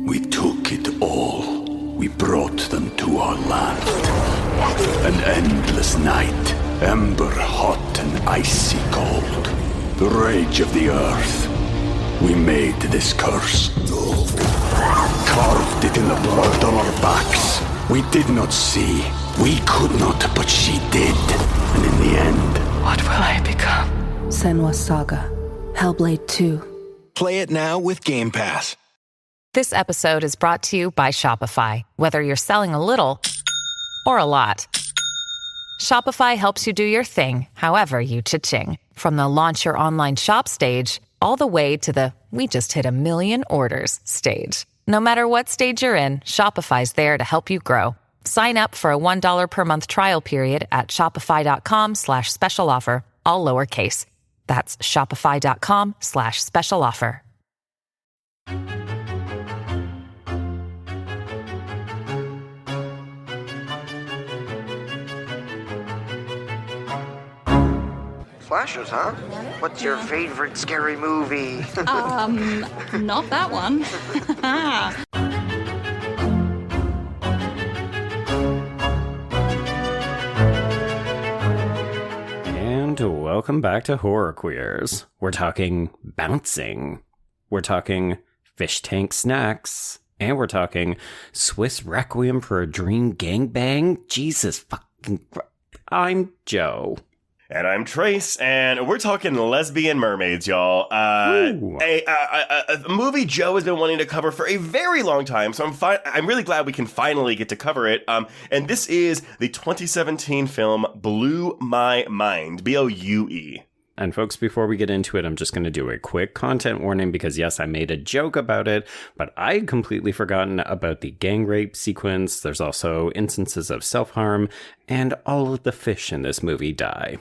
We took it all. We brought them to our land. An endless night, ember hot and icy cold. The rage of the earth. We made this curse. Carved it in the blood on our backs. We did not see. We could not, but she did. And in the end... What will I become? Senua's Saga. Hellblade 2. Play it now with Game Pass. This episode is brought to you by Shopify. Whether you're selling a little or a lot, Shopify helps you do your thing, however you cha-ching. From the launch your online shop stage, all the way to the we just hit 1 million orders stage. No matter what stage you're in, Shopify's there to help you grow. Sign up for a $1 per month trial period at shopify.com/special offer, all lowercase. That's shopify.com/special offer. Slashes, huh? What's your favorite scary movie? Not that one. And welcome back to Horror Queers. We're talking bouncing. We're talking fish tank snacks. And we're talking Swiss Requiem for a Dream gangbang. Jesus fucking Christ. I'm Joe. And I'm Trace, and we're talking lesbian mermaids, y'all. A movie Joe has been wanting to cover for a very long time, so I'm really glad we can finally get to cover it. And this is the 2017 film Blew My Mind, B-O-U-E. And folks, before we get into it, I'm just going to do a quick content warning because, yes, I made a joke about it, but I had completely forgotten about the gang rape sequence. There's also instances of self-harm, and all of the fish in this movie die.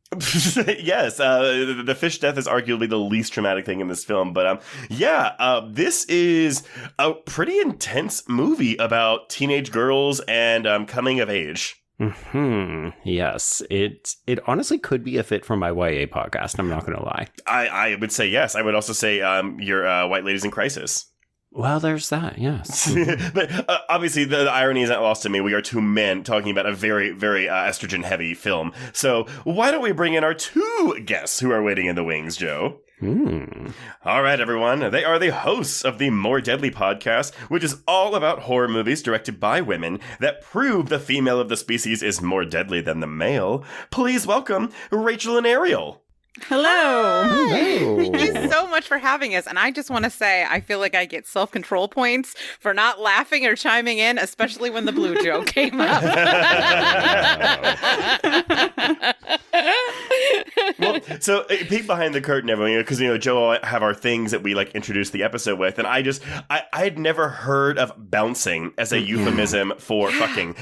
Yes, the fish death is arguably the least traumatic thing in this film, but this is a pretty intense movie about teenage girls and coming of age. Yes, it honestly could be a fit for my YA podcast. I'm not going to lie. I would say yes. I would also say your White Ladies in Crisis. Well, there's that, yes. But obviously, the irony is not lost to me. We are two men talking about a very, very estrogen-heavy film. So why don't we bring in our two guests who are waiting in the wings, Joe? All right, everyone. They are the hosts of the More Deadly podcast, which is all about horror movies directed by women that prove the female of the species is more deadly than the male. Please welcome Rachel and Ariel. Hello. Hello. Thank you so much for having us. And I just want to say, I feel like I get self-control points for not laughing or chiming in, especially when the blue joke came up. Well, so peek behind the curtain, everyone, because Joe and I have our things that we like introduce the episode with, and I had never heard of bouncing as a euphemism for fucking.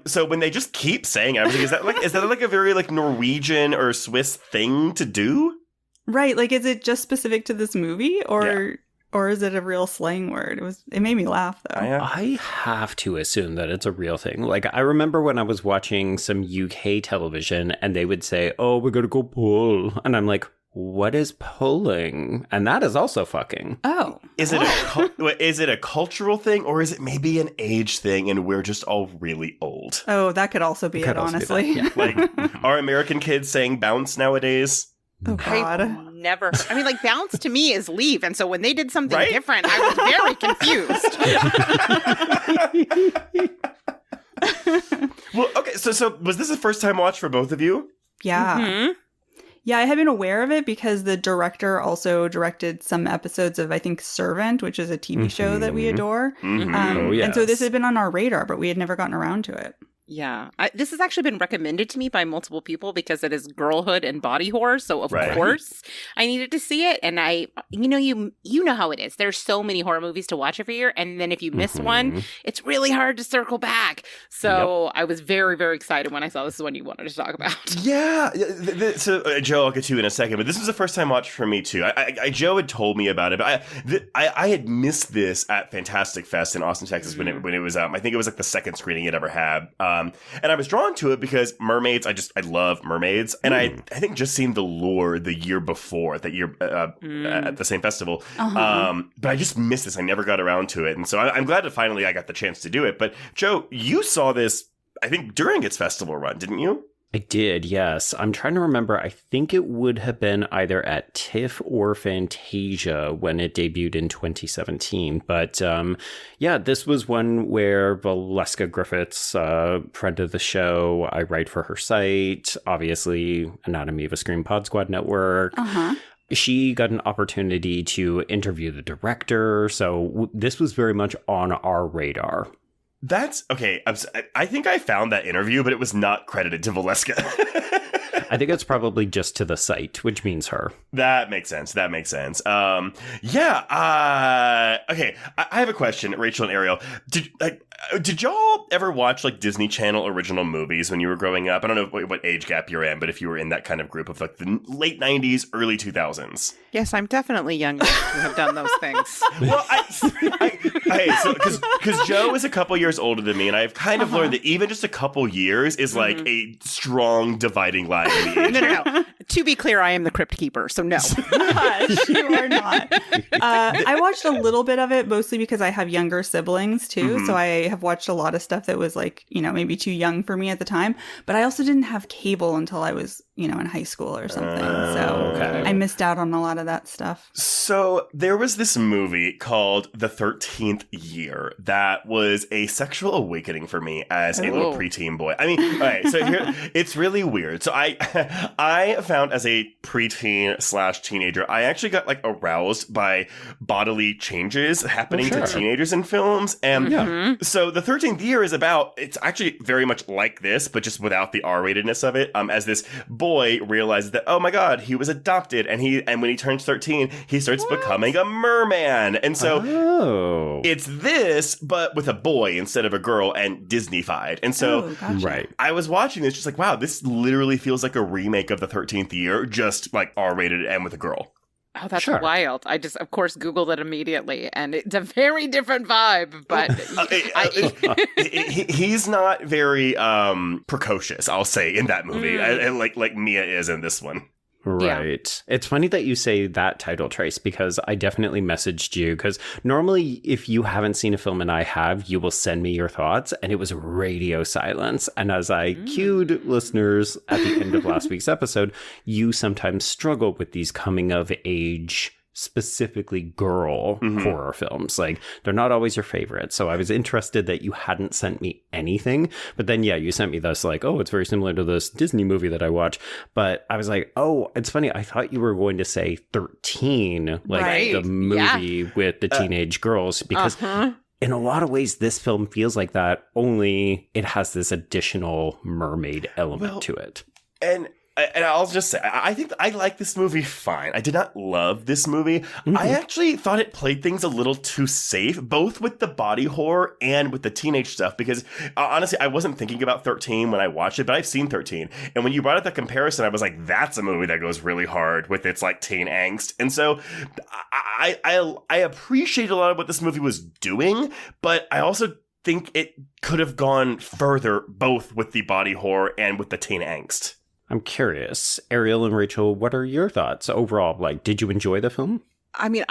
So when they just keep saying it, I was like, is that like a very like Norwegian or Swiss thing to do? Right, like is it just specific to this movie or is it a real slang word? It made me laugh though. I have to assume that it's a real thing. Like I remember when I was watching some UK television and they would say, "Oh, we got to go pull." And I'm like, "What is pulling?" And that is also fucking. Oh. Is it a cultural thing or is it maybe an age thing and we're just all really old? Oh, that could also be it, honestly. Yeah. Like, are American kids saying bounce nowadays? Oh, God. I've never. I mean, like, bounce to me is leave. And so when they did something different, I was very confused. Well, okay. So was this a first time watch for both of you? Yeah. Mm-hmm. Yeah, I had been aware of it because the director also directed some episodes of, I think, Servant, which is a TV show that we adore. Mm-hmm. And so this had been on our radar, but we had never gotten around to it. Yeah. This has actually been recommended to me by multiple people because it is girlhood and body horror. So, of course, I needed to see it. And you know how it is. There's so many horror movies to watch every year. And then if you miss one, it's really hard to circle back. So I was very, very excited when I saw this is one you wanted to talk about. Yeah. So, Joe, I'll get to you in a second. But this was a first time watch for me, too. Joe had told me about it. But I had missed this at Fantastic Fest in Austin, Texas when it was, I think it was like the second screening it ever had. And I was drawn to it because mermaids, I love mermaids. And I think just seen the lure the year before, at the same festival. But I just missed this. I never got around to it. And so I'm glad that finally I got the chance to do it. But Joe, you saw this, I think, during its festival run, didn't you? I did, yes. I'm trying to remember. I think it would have been either at TIFF or Fantasia when it debuted in 2017. But yeah, this was one where Valeska Griffiths, friend of the show, I write for her site, obviously Anatomy of a Scream Pod Squad Network. She got an opportunity to interview the director. So this was very much on our radar. That's okay. I think I found that interview, but it was not credited to Valeska. I think it's probably just to the site, which means her. That makes sense. Okay. I have a question, Rachel and Ariel. Did y'all ever watch like Disney Channel original movies when you were growing up? I don't know what age gap you're in, but if you were in that kind of group of like the late 90s, early 2000s. Yes, I'm definitely young enough to have done those things. Well, because Joe is a couple years older than me, and I've kind of learned that even just a couple years is like a strong dividing line in the age. No. To be clear, I am the Crypt Keeper, so no. Gosh, you are not. I watched a little bit of it, mostly because I have younger siblings, too. So I have watched a lot of stuff that was like, maybe too young for me at the time. But I also didn't have cable until I was, in high school or something. So I missed out on a lot of that stuff. So there was this movie called The 13th Year that was a sexual awakening for me as a little preteen boy. I mean, all right, so here, it's really weird. So I found as a preteen / teenager, I actually got like aroused by bodily changes happening to teenagers in films. And so The 13th Year is it's actually very much like this, but just without the R-ratedness of it. As this boy realizes that, oh my God, he was adopted, and when he turns 13, he starts becoming a merman. And so it's this, but with a boy instead of a girl and Disney-fied. And so I was watching this just like, wow, this literally feels like a remake of The 13th Year, just like R-rated and with a girl. Oh, that's wild. I just, of course, Googled it immediately, and it's a very different vibe, but... he's not very precocious, I'll say, in that movie, like Mia is in this one. Right. Yeah. It's funny that you say that title, Trace, because I definitely messaged you, because normally if you haven't seen a film and I have, you will send me your thoughts, and it was radio silence. And as I cued listeners at the end of last week's episode, you sometimes struggle with these coming of age, specifically girl horror films. Like, they're not always your favorite. So I was interested that you hadn't sent me anything. But then, you sent me this like, oh, it's very similar to this Disney movie that I watch. But I was like, oh, it's funny. I thought you were going to say 13, like the movie with the teenage girls, because in a lot of ways, this film feels like that, only it has this additional mermaid element to it. And I'll just say, I think I like this movie fine. I did not love this movie. I actually thought it played things a little too safe, both with the body horror and with the teenage stuff, because honestly, I wasn't thinking about 13 when I watched it, but I've seen 13. And when you brought up the comparison, I was like, that's a movie that goes really hard with its like teen angst. And so I appreciate a lot of what this movie was doing, but I also think it could have gone further, both with the body horror and with the teen angst. I'm curious, Ariel and Rachel, what are your thoughts overall? Like, did you enjoy the film? I mean,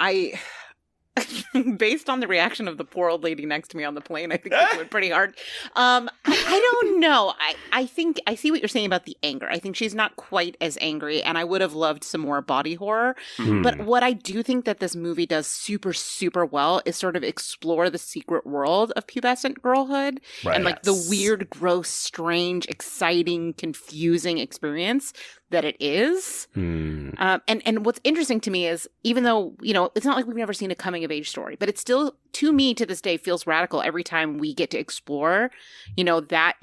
based on the reaction of the poor old lady next to me on the plane, I think this went pretty hard. I don't know. I think I see what you're saying about the anger. I think she's not quite as angry, and I would have loved some more body horror. But what I do think that this movie does super, super well is sort of explore the secret world of pubescent girlhood and like the weird, gross, strange, exciting, confusing experience that it is. And what's interesting to me is, even though, it's not like we've never seen a coming of age story, but it still, to me, to this day, feels radical every time we get to explore, that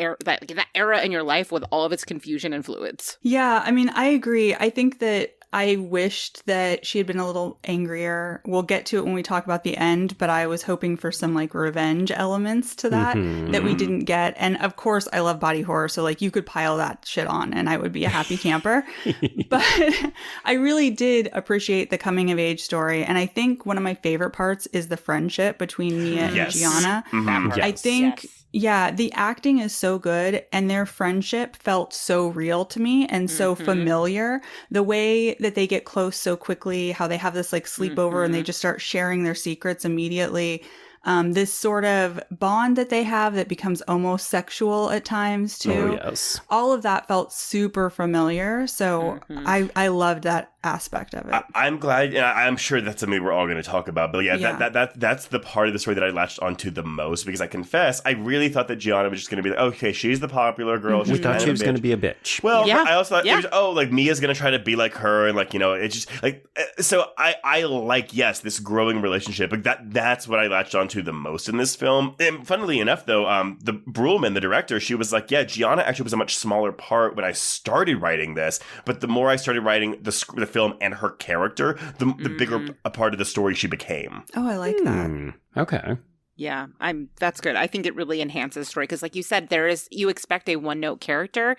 era in your life with all of its confusion and fluids. Yeah, I mean, I agree. I think that I wished that she had been a little angrier. We'll get to it when we talk about the end, but I was hoping for some like revenge elements to that that we didn't get. And of course, I love body horror, so like you could pile that shit on and I would be a happy camper. But I really did appreciate the coming of age story. And I think one of my favorite parts is the friendship between Mia and Gianna. I think yeah, the acting is so good and their friendship felt so real to me and so familiar. The way that they get close so quickly, how they have this like sleepover and they just start sharing their secrets immediately. This sort of bond that they have that becomes almost sexual at times too. Oh, yes. All of that felt super familiar. So I loved that aspect of it. I'm glad. I'm sure that's something we're all going to talk about. But that's the part of the story that I latched onto the most, because I confess, I really thought that Gianna was just going to be like, okay, she's the popular girl. We thought she was going to be a bitch. Well, I also thought, like Mia's going to try to be like her. And like, you know, it's just like, so I like, yes, this growing relationship. Like that's what I latched onto the most in this film. And funnily enough, though, the Bruhlman, the director, she was like, yeah, Gianna actually was a much smaller part when I started writing this. But the more I started writing the film and her character, the bigger a part of the story she became. Oh, I like that. Okay. Yeah, that's good. I think it really enhances the story because, like you said, you expect a one-note character.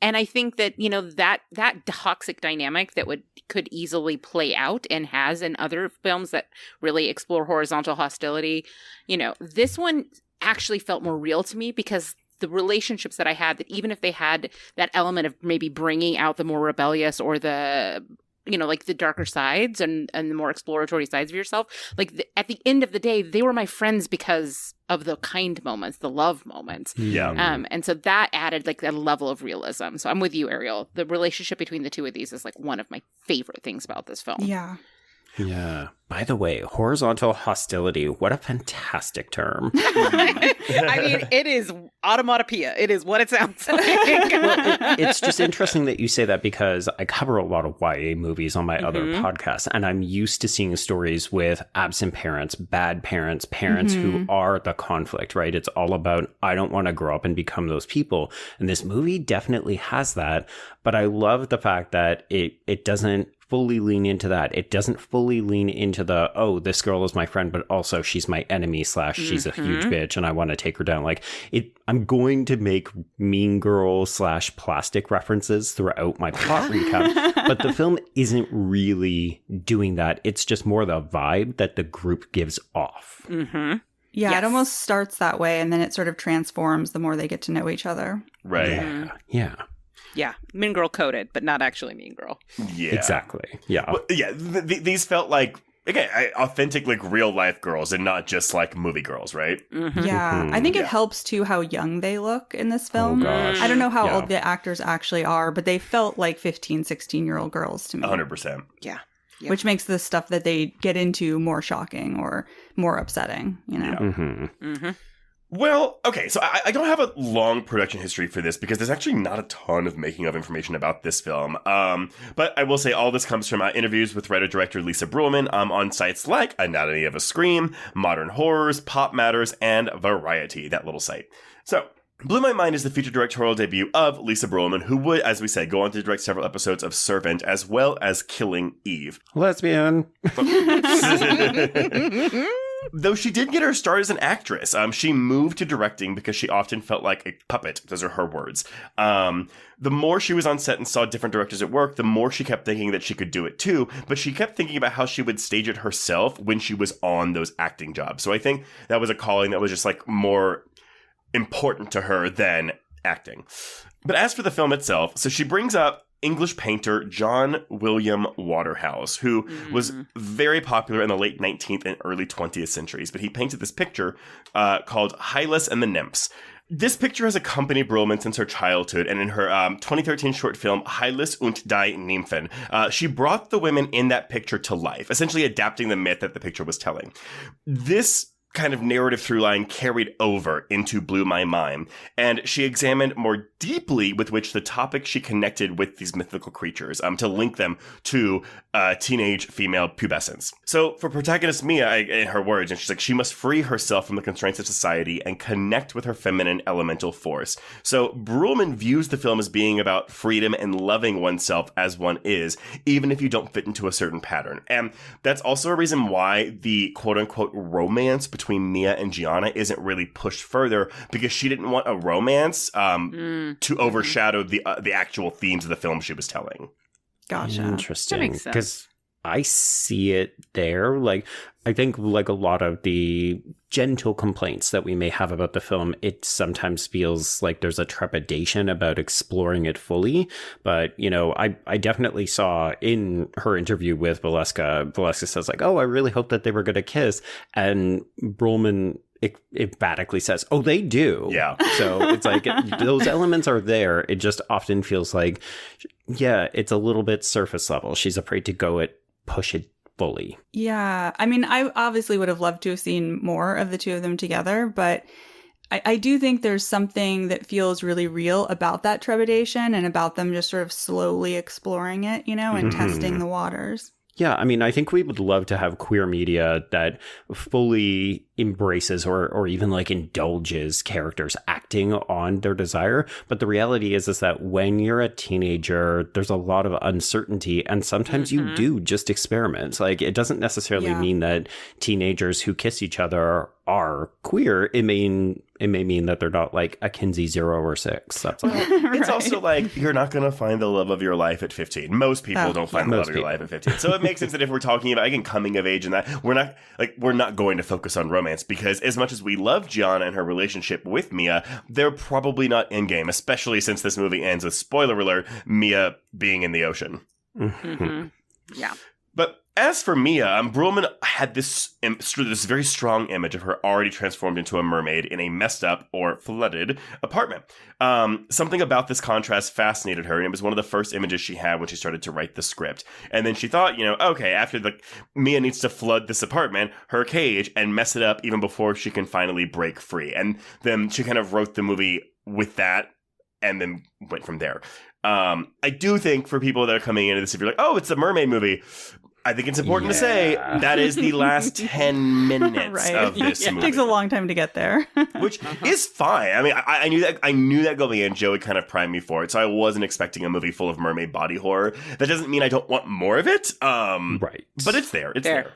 And I think that, you know, that toxic dynamic that could easily play out and has in other films that really explore horizontal hostility, you know, this one actually felt more real to me because the relationships that I had, that even if they had that element of maybe bringing out the more rebellious or the, you know, like the darker sides and the more exploratory sides of yourself, like at the end of the day, they were my friends because of the kind moments, the love moments. Yeah. And so that added like a level of realism. So I'm with you, Ariel. The relationship between the two of these is like one of my favorite things about this film. Yeah. Yeah. By the way, horizontal hostility, what a fantastic term. I mean, it is automatopoeia. It is what it sounds like. It's just interesting that you say that because I cover a lot of YA movies on my other podcasts, and I'm used to seeing stories with absent parents, bad parents, parents who are the conflict, right? It's all about, I don't want to grow up and become those people. And this movie definitely has that. But I love the fact that it doesn't fully lean into that. It doesn't fully lean into the, oh, this girl is my friend, but also she's my enemy / she's a huge bitch and I want to take her down. Like I'm going to make Mean Girl / plastic references throughout my plot recap, but the film isn't really doing that. It's just more the vibe that the group gives off. Yeah, it almost starts that way and then it sort of transforms the more they get to know each other. Right. Yeah. Yeah, Mean Girl coded, but not actually Mean Girl. Yeah. Exactly. Yeah. Well, yeah, these felt like, again, authentic, like, real-life girls and not just, like, movie girls, right? Yeah. I think it helps, too, how young they look in this film. Oh, gosh. I don't know how old the actors actually are, but they felt like 15, 16-year-old girls to me. 100%. Yeah. Which makes the stuff that they get into more shocking or more upsetting, you know? Yeah. Well, okay, so I don't have a long production history for this because there's actually not a ton of making of information about this film. But I will say all this comes from interviews with writer-director Lisa Bruhlman on sites like Anatomy of a Scream, Modern Horrors, Pop Matters, and Variety, that little site. So, Blew My Mind is the feature directorial debut of Lisa Bruhlman, who would, as we said, go on to direct several episodes of Servant, as well as Killing Eve. Lesbian. Though she did get her start as an actress, she moved to directing because she often felt like a puppet. Those are her words. The more she was on set and saw different directors at work, the more she kept thinking that she could do it too. But she kept thinking about how she would stage it herself when she was on those acting jobs. So I think that was a calling that was just like more important to her than acting. But as for the film itself, so she brings up English painter John William Waterhouse, who was very popular in the late 19th and early 20th centuries. But he painted this picture called Hylas and the Nymphs. This picture has accompanied Bruhlman since her childhood, and in her 2013 short film, Hylas und die Nymphen, she brought the women in that picture to life, essentially adapting the myth that the picture was telling. This kind of narrative through line carried over into Blew My Mind, and she examined more deeply with which the topic she connected with these mythical creatures to link them to teenage female pubescence. So for protagonist Mia, in her words, and she's like, she must free herself from the constraints of society and connect with her feminine elemental force. So Bruhlman views the film as being about freedom and loving oneself as one is, even if you don't fit into a certain pattern. And that's also a reason why the quote-unquote romance between Mia and Gianna isn't really pushed further, because she didn't want a romance to overshadow the actual themes of the film she was telling. Gotcha. Interesting. That makes sense. Because I see it there. Like, I think like a lot of the gentle complaints that we may have about the film, it sometimes feels like there's a trepidation about exploring it fully. But, you know, I definitely saw in her interview with Valeska says like, oh, I really hope that they were going to kiss. And Bruhlman emphatically says, oh, they do. Yeah. So it's like those elements are there. It just often feels like, yeah, it's a little bit surface level. She's afraid to push it fully. Yeah. I mean, I obviously would have loved to have seen more of the two of them together, but I do think there's something that feels really real about that trepidation and about them just sort of slowly exploring it, you know, and testing the waters. Yeah, I mean, I think we would love to have queer media that fully embraces or even like indulges characters acting on their desire. But the reality is that when you're a teenager, there's a lot of uncertainty, and sometimes you do just experiment. Like, it doesn't necessarily mean that teenagers who kiss each other are queer. It may mean that they're not like a Kinsey 0 or 6. That's all. It's also like, you're not going to find the love of your life at 15. Most people don't find the love of your life at 15. So it makes sense that if we're talking about, again, coming of age and that, we're not going to focus on romance, because as much as we love Gianna and her relationship with Mia, they're probably not in game, especially since this movie ends with, spoiler alert, Mia being in the ocean. Yeah. But as for Mia, Bruhlman had this very strong image of her already transformed into a mermaid in a messed up or flooded apartment. Something about this contrast fascinated her, and it was one of the first images she had when she started to write the script. And then she thought, okay, after Mia needs to flood this apartment, her cage, and mess it up even before she can finally break free. And then she kind of wrote the movie with that, and then went from there. I do think for people that are coming into this, if you're like, oh, it's a mermaid movie, I think it's important to say that is the last 10 minutes of this movie. It takes a long time to get there. Which is fine. I mean, I knew that going in. Joey kind of primed me for it, so I wasn't expecting a movie full of mermaid body horror. That doesn't mean I don't want more of it. Right. But it's there. It's there.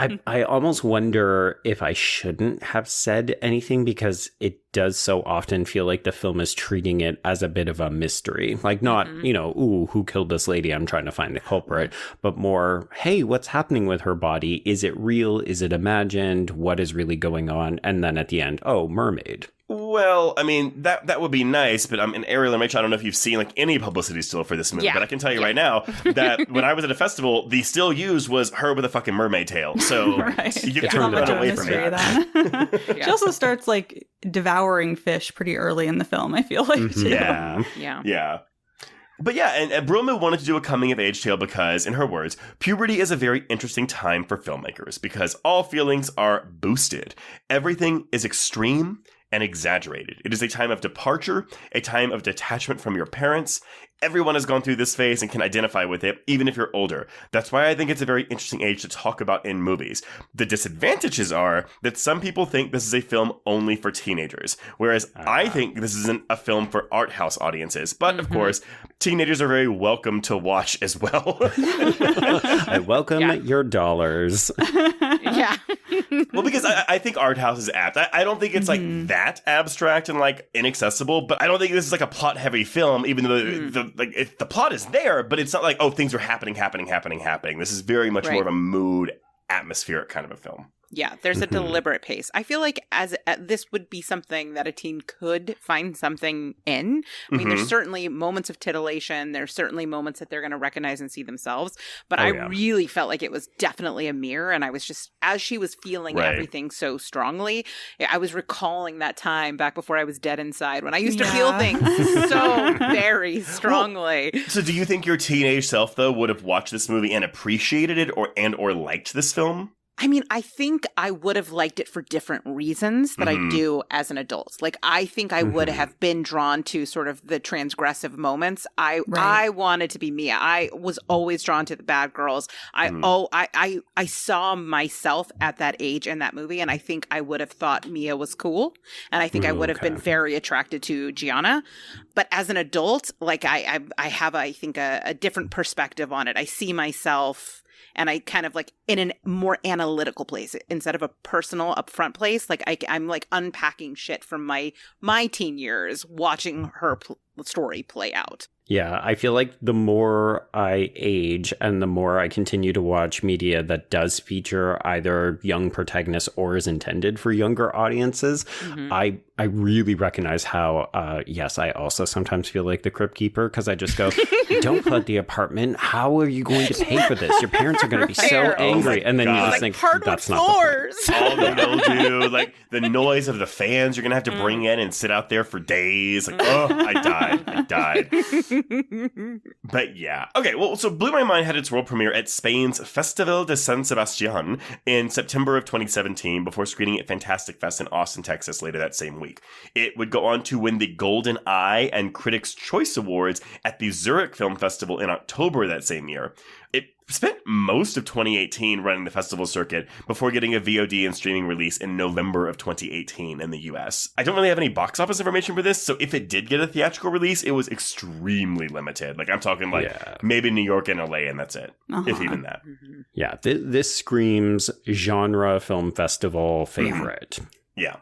I almost wonder if I shouldn't have said anything, because it does so often feel like the film is treating it as a bit of a mystery. Like, not, ooh, who killed this lady? I'm trying to find the culprit. But more, hey, what's happening with her body? Is it real? Is it imagined? What is really going on? And then at the end, oh, mermaid. Well, I mean, that would be nice, but in Ariel and Rachel, I don't know if you've seen any publicity still for this movie, but I can tell you right now that when I was at a festival, the still used was her with a fucking mermaid tail. So you can't run away from it. She also starts devouring fish pretty early in the film, I feel like, too. Yeah. But yeah, and Bruhlman wanted to do a coming-of-age tale because, in her words, puberty is a very interesting time for filmmakers because all feelings are boosted. Everything is extreme and exaggerated. It is a time of departure, a time of detachment from your parents. Everyone has gone through this phase and can identify with it, even if you're older. That's why I think it's a very interesting age to talk about in movies. The disadvantages are that some people think this is a film only for teenagers, whereas I think this isn't a film for art house audiences. But, of course, teenagers are very welcome to watch as well. I welcome your dollars. Well, because I think art house is apt. I don't think it's that abstract and inaccessible, but I don't think this is a plot heavy film, even though the plot is there, but it's not like, oh, things are happening. This is very much more of a mood, atmospheric kind of a film. Yeah, there's a deliberate pace. I feel like this would be something that a teen could find something in. I mean, there's certainly moments of titillation. There's certainly moments that they're going to recognize and see themselves. But I really felt like it was definitely a mirror. And I was just, as she was feeling everything so strongly, I was recalling that time back before I was dead inside when I used to feel things so very strongly. Well, so do you think your teenage self, though, would have watched this movie and appreciated it or liked this film? I mean, I think I would have liked it for different reasons that I do as an adult. Like, I think I would have been drawn to sort of the transgressive moments. I wanted to be Mia. I was always drawn to the bad girls. I saw myself at that age in that movie, and I think I would have thought Mia was cool, and I think I would have been very attracted to Gianna. But as an adult, like I have, I think, a different perspective on it. I see myself. And I kind of like in a more analytical place instead of a personal upfront place. Like I'm like unpacking shit from my teen years, watching her story play out. Yeah, I feel like the more I age and the more I continue to watch media that does feature either young protagonists or is intended for younger audiences, I really recognize how, yes, I also sometimes feel like the Crypt Keeper because I just go, don't flood the apartment. How are you going to pay for this? Your parents are going to be so angry. And then you just think, that's not floors. All the mildew, like the noise of the fans you're going to have to bring in and sit out there for days. Like, oh, I died. But yeah. Okay, well, so Blew My Mind had its world premiere at Spain's Festival de San Sebastián in September of 2017 before screening at Fantastic Fest in Austin, Texas later that same week. It would go on to win the Golden Eye and Critics' Choice Awards at the Zurich Film Festival in October that same year. It spent most of 2018 running the festival circuit before getting a VOD and streaming release in November of 2018 in the US. I don't really have any box office information for this, so if it did get a theatrical release, it was extremely limited. Like, I'm talking maybe New York and LA, and that's it, if even that. Yeah, this screams genre film festival favorite. Yeah.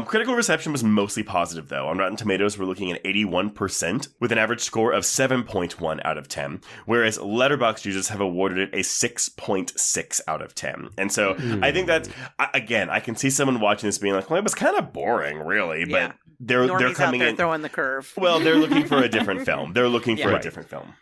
Critical reception was mostly positive, though. On Rotten Tomatoes, we're looking at 81%, with an average score of 7.1 out of 10, whereas Letterboxd users have awarded it a 6.6 out of 10. And so I think that's, again, I can see someone watching this being like, well, it was kind of boring, really, but they're coming out there in throwing the curve. Well, they're looking for a different film. They're looking for a different film.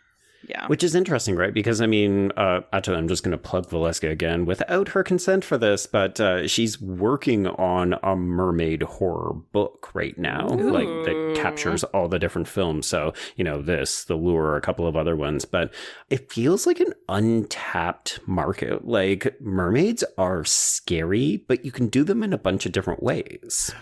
Yeah. Which is interesting, right? Because, I mean, I'm just going to plug Valeska again without her consent for this, but she's working on a mermaid horror book right now, like that captures all the different films. So, you know, this, The Lure, a couple of other ones, but it feels like an untapped market. Like, mermaids are scary, but you can do them in a bunch of different ways.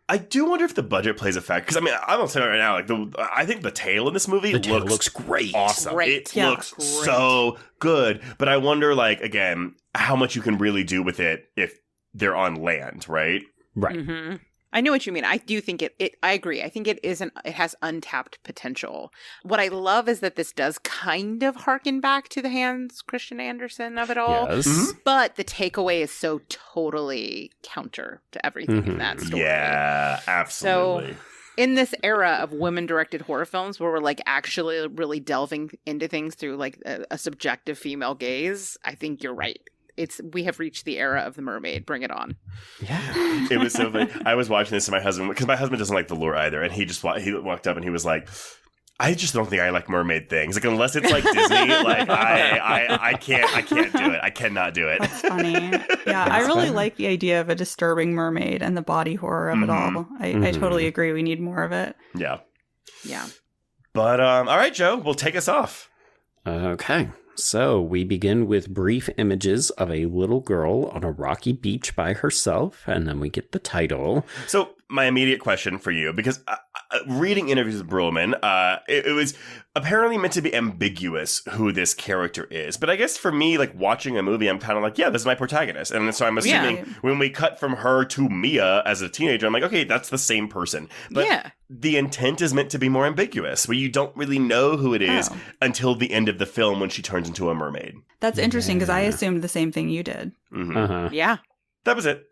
I do wonder if the budget plays a factor. Because, I mean, I'm going to say right now, like, I think the tail in this movie looks great. Awesome. Great. It looks so good. But I wonder, like, again, how much you can really do with it if they're on land, right? Right. I know what you mean. I do think I agree. I think it has untapped potential. What I love is that this does kind of harken back to the Hans Christian Andersen of it all. Yes. But the takeaway is so totally counter to everything in that story. Yeah, absolutely. So in this era of women-directed horror films where we're like actually really delving into things through like a subjective female gaze, I think you're right. We have reached the era of the mermaid. Bring it on. Yeah. It was so funny. I was watching this to my husband because my husband doesn't like The Lure either, and he walked up and he was like, I just don't think I like mermaid things. Like, unless it's like Disney, like I can't do it. I cannot do it. That's funny. Yeah, I really like the idea of a disturbing mermaid and the body horror of it all. I totally agree. We need more of it. Yeah. Yeah. But all right, Joe, we'll take us off. Okay. So we begin with brief images of a little girl on a rocky beach by herself, and then we get the title. So my immediate question for you, because reading interviews with Brulman, it was apparently meant to be ambiguous who this character is. But I guess for me, like watching a movie, I'm kind of like, yeah, this is my protagonist. And so I'm assuming when we cut from her to Mia as a teenager, I'm like, okay, that's the same person. But the intent is meant to be more ambiguous, where you don't really know who it is until the end of the film when she turns into a mermaid. That's interesting because I assumed the same thing you did. Yeah. That was it.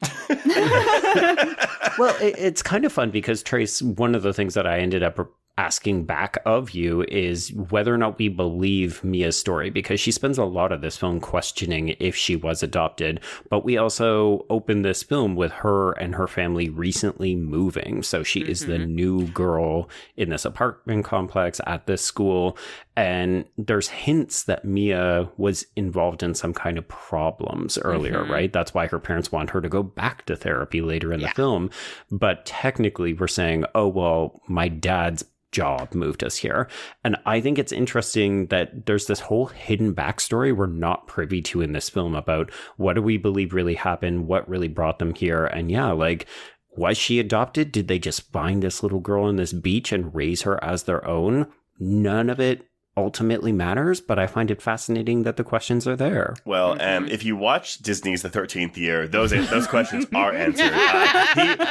Well, it's kind of fun because, Trace, one of the things that I ended up asking back of you is whether or not we believe Mia's story, because she spends a lot of this film questioning if she was adopted. But we also open this film with her and her family recently moving. So she is the new girl in this apartment complex at this school. And there's hints that Mia was involved in some kind of problems earlier, right? That's why her parents want her to go back to therapy later in the film. But technically we're saying, oh, well, my dad's job moved us here. And I think it's interesting that there's this whole hidden backstory we're not privy to in this film about what do we believe really happened, what really brought them here. And yeah, like, was she adopted? Did they just find this little girl on this beach and raise her as their own? None of it ultimately matters, but I find it fascinating that the questions are there. Well, if you watch Disney's The 13th Year, those questions are answered.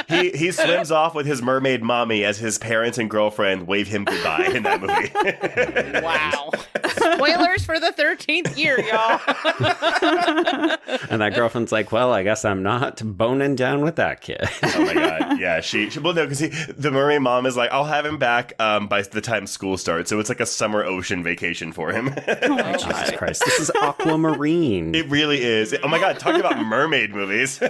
He swims off with his mermaid mommy as his parents and girlfriend wave him goodbye in that movie. Wow. Spoilers for The 13th Year, y'all. And that girlfriend's like, well, I guess I'm not boning down with that kid. Oh my God. Yeah, she well, no, because the mermaid mom is like, I'll have him back by the time school starts. So it's like a summer ocean vacation for him. Oh, Jesus Christ. This is Aquamarine. It really is. Oh my God, talk about mermaid movies.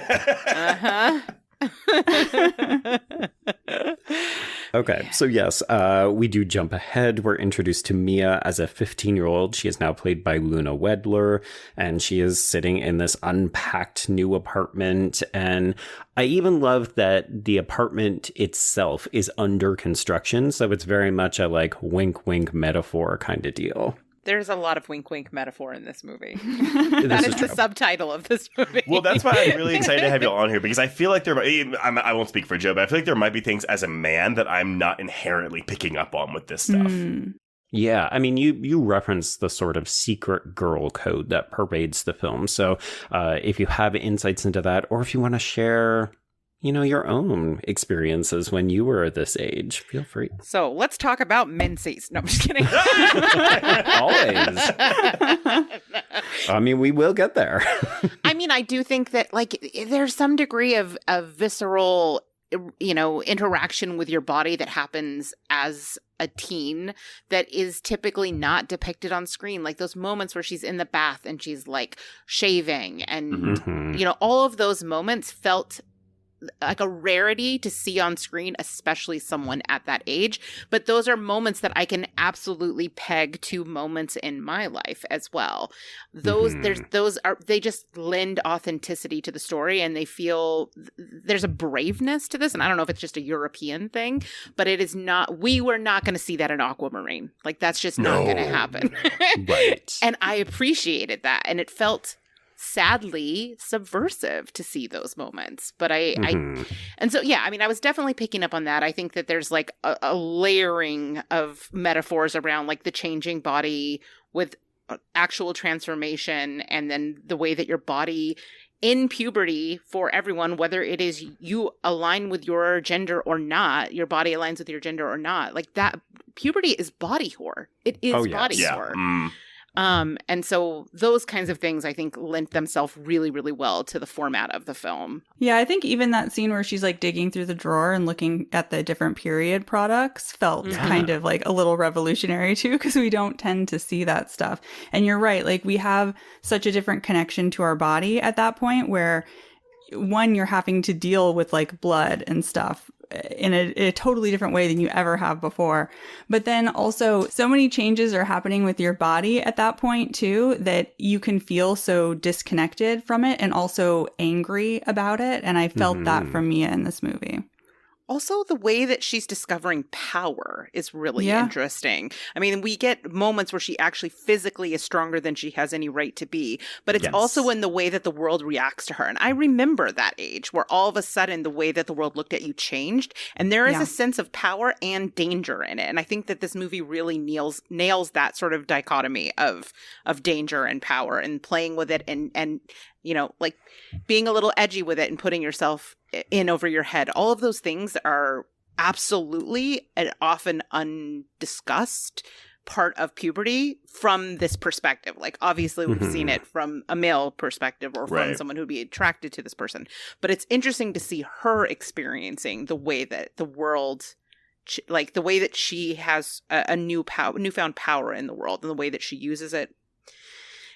Okay, so yes, we do jump ahead. We're introduced to Mia as a 15-year-old. She is now played by Luna Wedler, and she is sitting in this unpacked new apartment. And I even love that the apartment itself is under construction, so it's very much a like wink-wink metaphor kind of deal. There's a lot of wink-wink metaphor in this movie. That is the subtitle of this movie. Well, that's why I'm really excited to have you on here, because I feel like I won't speak for Joe, but I feel like there might be things as a man that I'm not inherently picking up on with this stuff. Yeah, I mean, you reference the sort of secret girl code that pervades the film. So if you have insights into that, or if you want to share, your own experiences when you were this age, feel free. So let's talk about menses. No, I'm just kidding. Always. I mean, we will get there. I mean, I do think that like there's some degree of visceral, interaction with your body that happens as a teen that is typically not depicted on screen. Like those moments where she's in the bath and she's like shaving and, all of those moments felt like a rarity to see on screen, especially someone at that age. But those are moments that I can absolutely peg to moments in my life as well. They just lend authenticity to the story, and they feel there's a braveness to this. And I don't know if it's just a European thing, but it is not, we were not going to see that in Aquamarine. Like that's just not going to happen. Right. And I appreciated that. And it felt sadly subversive to see those moments. But I was definitely picking up on that. I think that there's like a layering of metaphors around like the changing body with actual transformation, and then the way that your body in puberty for everyone, whether it is you align with your gender or not, your body aligns with your gender or not, like that puberty is body horror. It is body horror. And so those kinds of things, I think, lent themselves really, really well to the format of the film. Yeah, I think even that scene where she's like digging through the drawer and looking at the different period products felt kind of like a little revolutionary too, because we don't tend to see that stuff. And you're right, like we have such a different connection to our body at that point where one, you're having to deal with like blood and stuff in a totally different way than you ever have before. But then also so many changes are happening with your body at that point too, that you can feel so disconnected from it and also angry about it. And I felt that from Mia in this movie. Also, the way that she's discovering power is really interesting. I mean, we get moments where she actually physically is stronger than she has any right to be, but it's also in the way that the world reacts to her. And I remember that age where all of a sudden the way that the world looked at you changed, and there is a sense of power and danger in it. And I think that this movie really nails that sort of dichotomy of danger and power, and playing with it and like being a little edgy with it and putting yourself in over your head. All of those things are absolutely an often undiscussed part of puberty from this perspective. Like obviously we've seen it from a male perspective or from someone who'd be attracted to this person. But it's interesting to see her experiencing the way that the world, like the way that she has a newfound power in the world and the way that she uses it.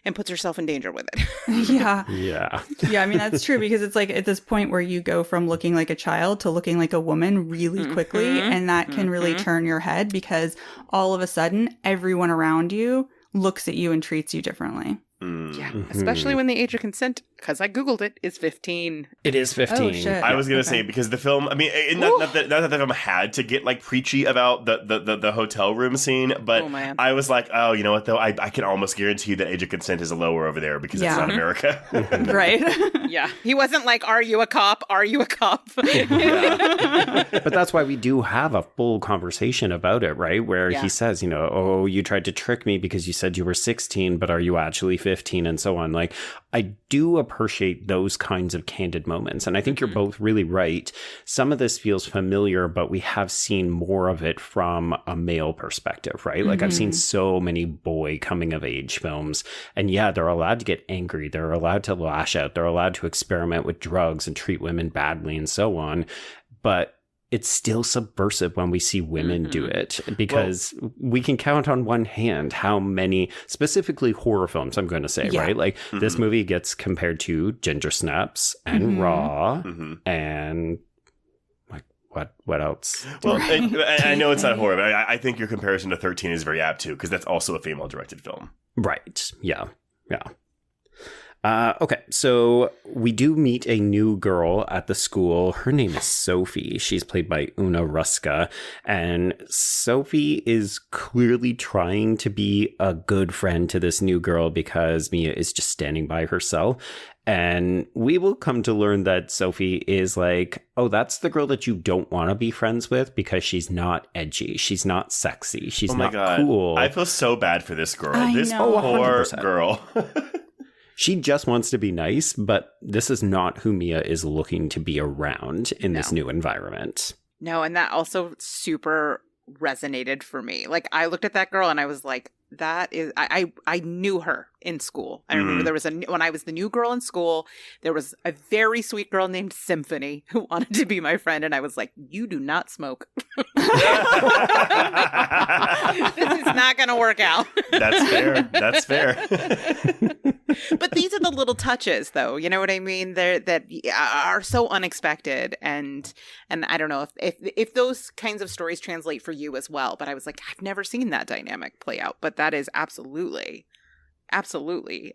and puts herself in danger with it. Yeah. Yeah. Yeah, I mean, that's true because it's like at this point where you go from looking like a child to looking like a woman really quickly. And that can really turn your head because all of a sudden, everyone around you looks at you and treats you differently. Yeah, especially when the age of consent, because I Googled it, is 15. It is 15. Oh, shit. I was going to say, because the film, I mean, not that the film had to get like preachy about the hotel room scene, but I was like, oh, you know what, though? I can almost guarantee you that age of consent is lower over there because it's not America. Right. Yeah. He wasn't like, are you a cop? Are you a cop? But that's why we do have a full conversation about it, right? Where he says, you know, oh, you tried to trick me because you said you were 16, but are you actually 15 and so on. Like, I do appreciate those kinds of candid moments. And I think you're both really right. Some of this feels familiar, but we have seen more of it from a male perspective, right? Like I've seen so many boy coming of age films. And yeah, they're allowed to get angry. They're allowed to lash out. They're allowed to experiment with drugs and treat women badly and so on. But it's still subversive when we see women do it because we can count on one hand how many, specifically horror films, I'm going to say, right? Like this movie gets compared to Ginger Snaps and Raw and like what else? Well, I know it's not horror, but I think your comparison to 13 is very apt too because that's also a female-directed film. Right. Yeah. Yeah. Okay, so we do meet a new girl at the school. Her name is Sophie. She's played by Una Ruska. And Sophie is clearly trying to be a good friend to this new girl because Mia is just standing by herself. And we will come to learn that Sophie is like, oh, that's the girl that you don't want to be friends with because she's not edgy. She's not sexy. She's not cool. I feel so bad for this girl. This poor girl. She just wants to be nice, but this is not who Mia is looking to be around in this new environment. No, and that also super resonated for me. Like, I looked at that girl and I was like, that is, I knew her in school. I remember there was when I was the new girl in school, there was a very sweet girl named Symphony who wanted to be my friend. And I was like, you do not smoke. This is not going to work out. That's fair. That's fair. But these are the little touches, though. You know what I mean? That are so unexpected, and I don't know if those kinds of stories translate for you as well. But I was like, I've never seen that dynamic play out. But that is absolutely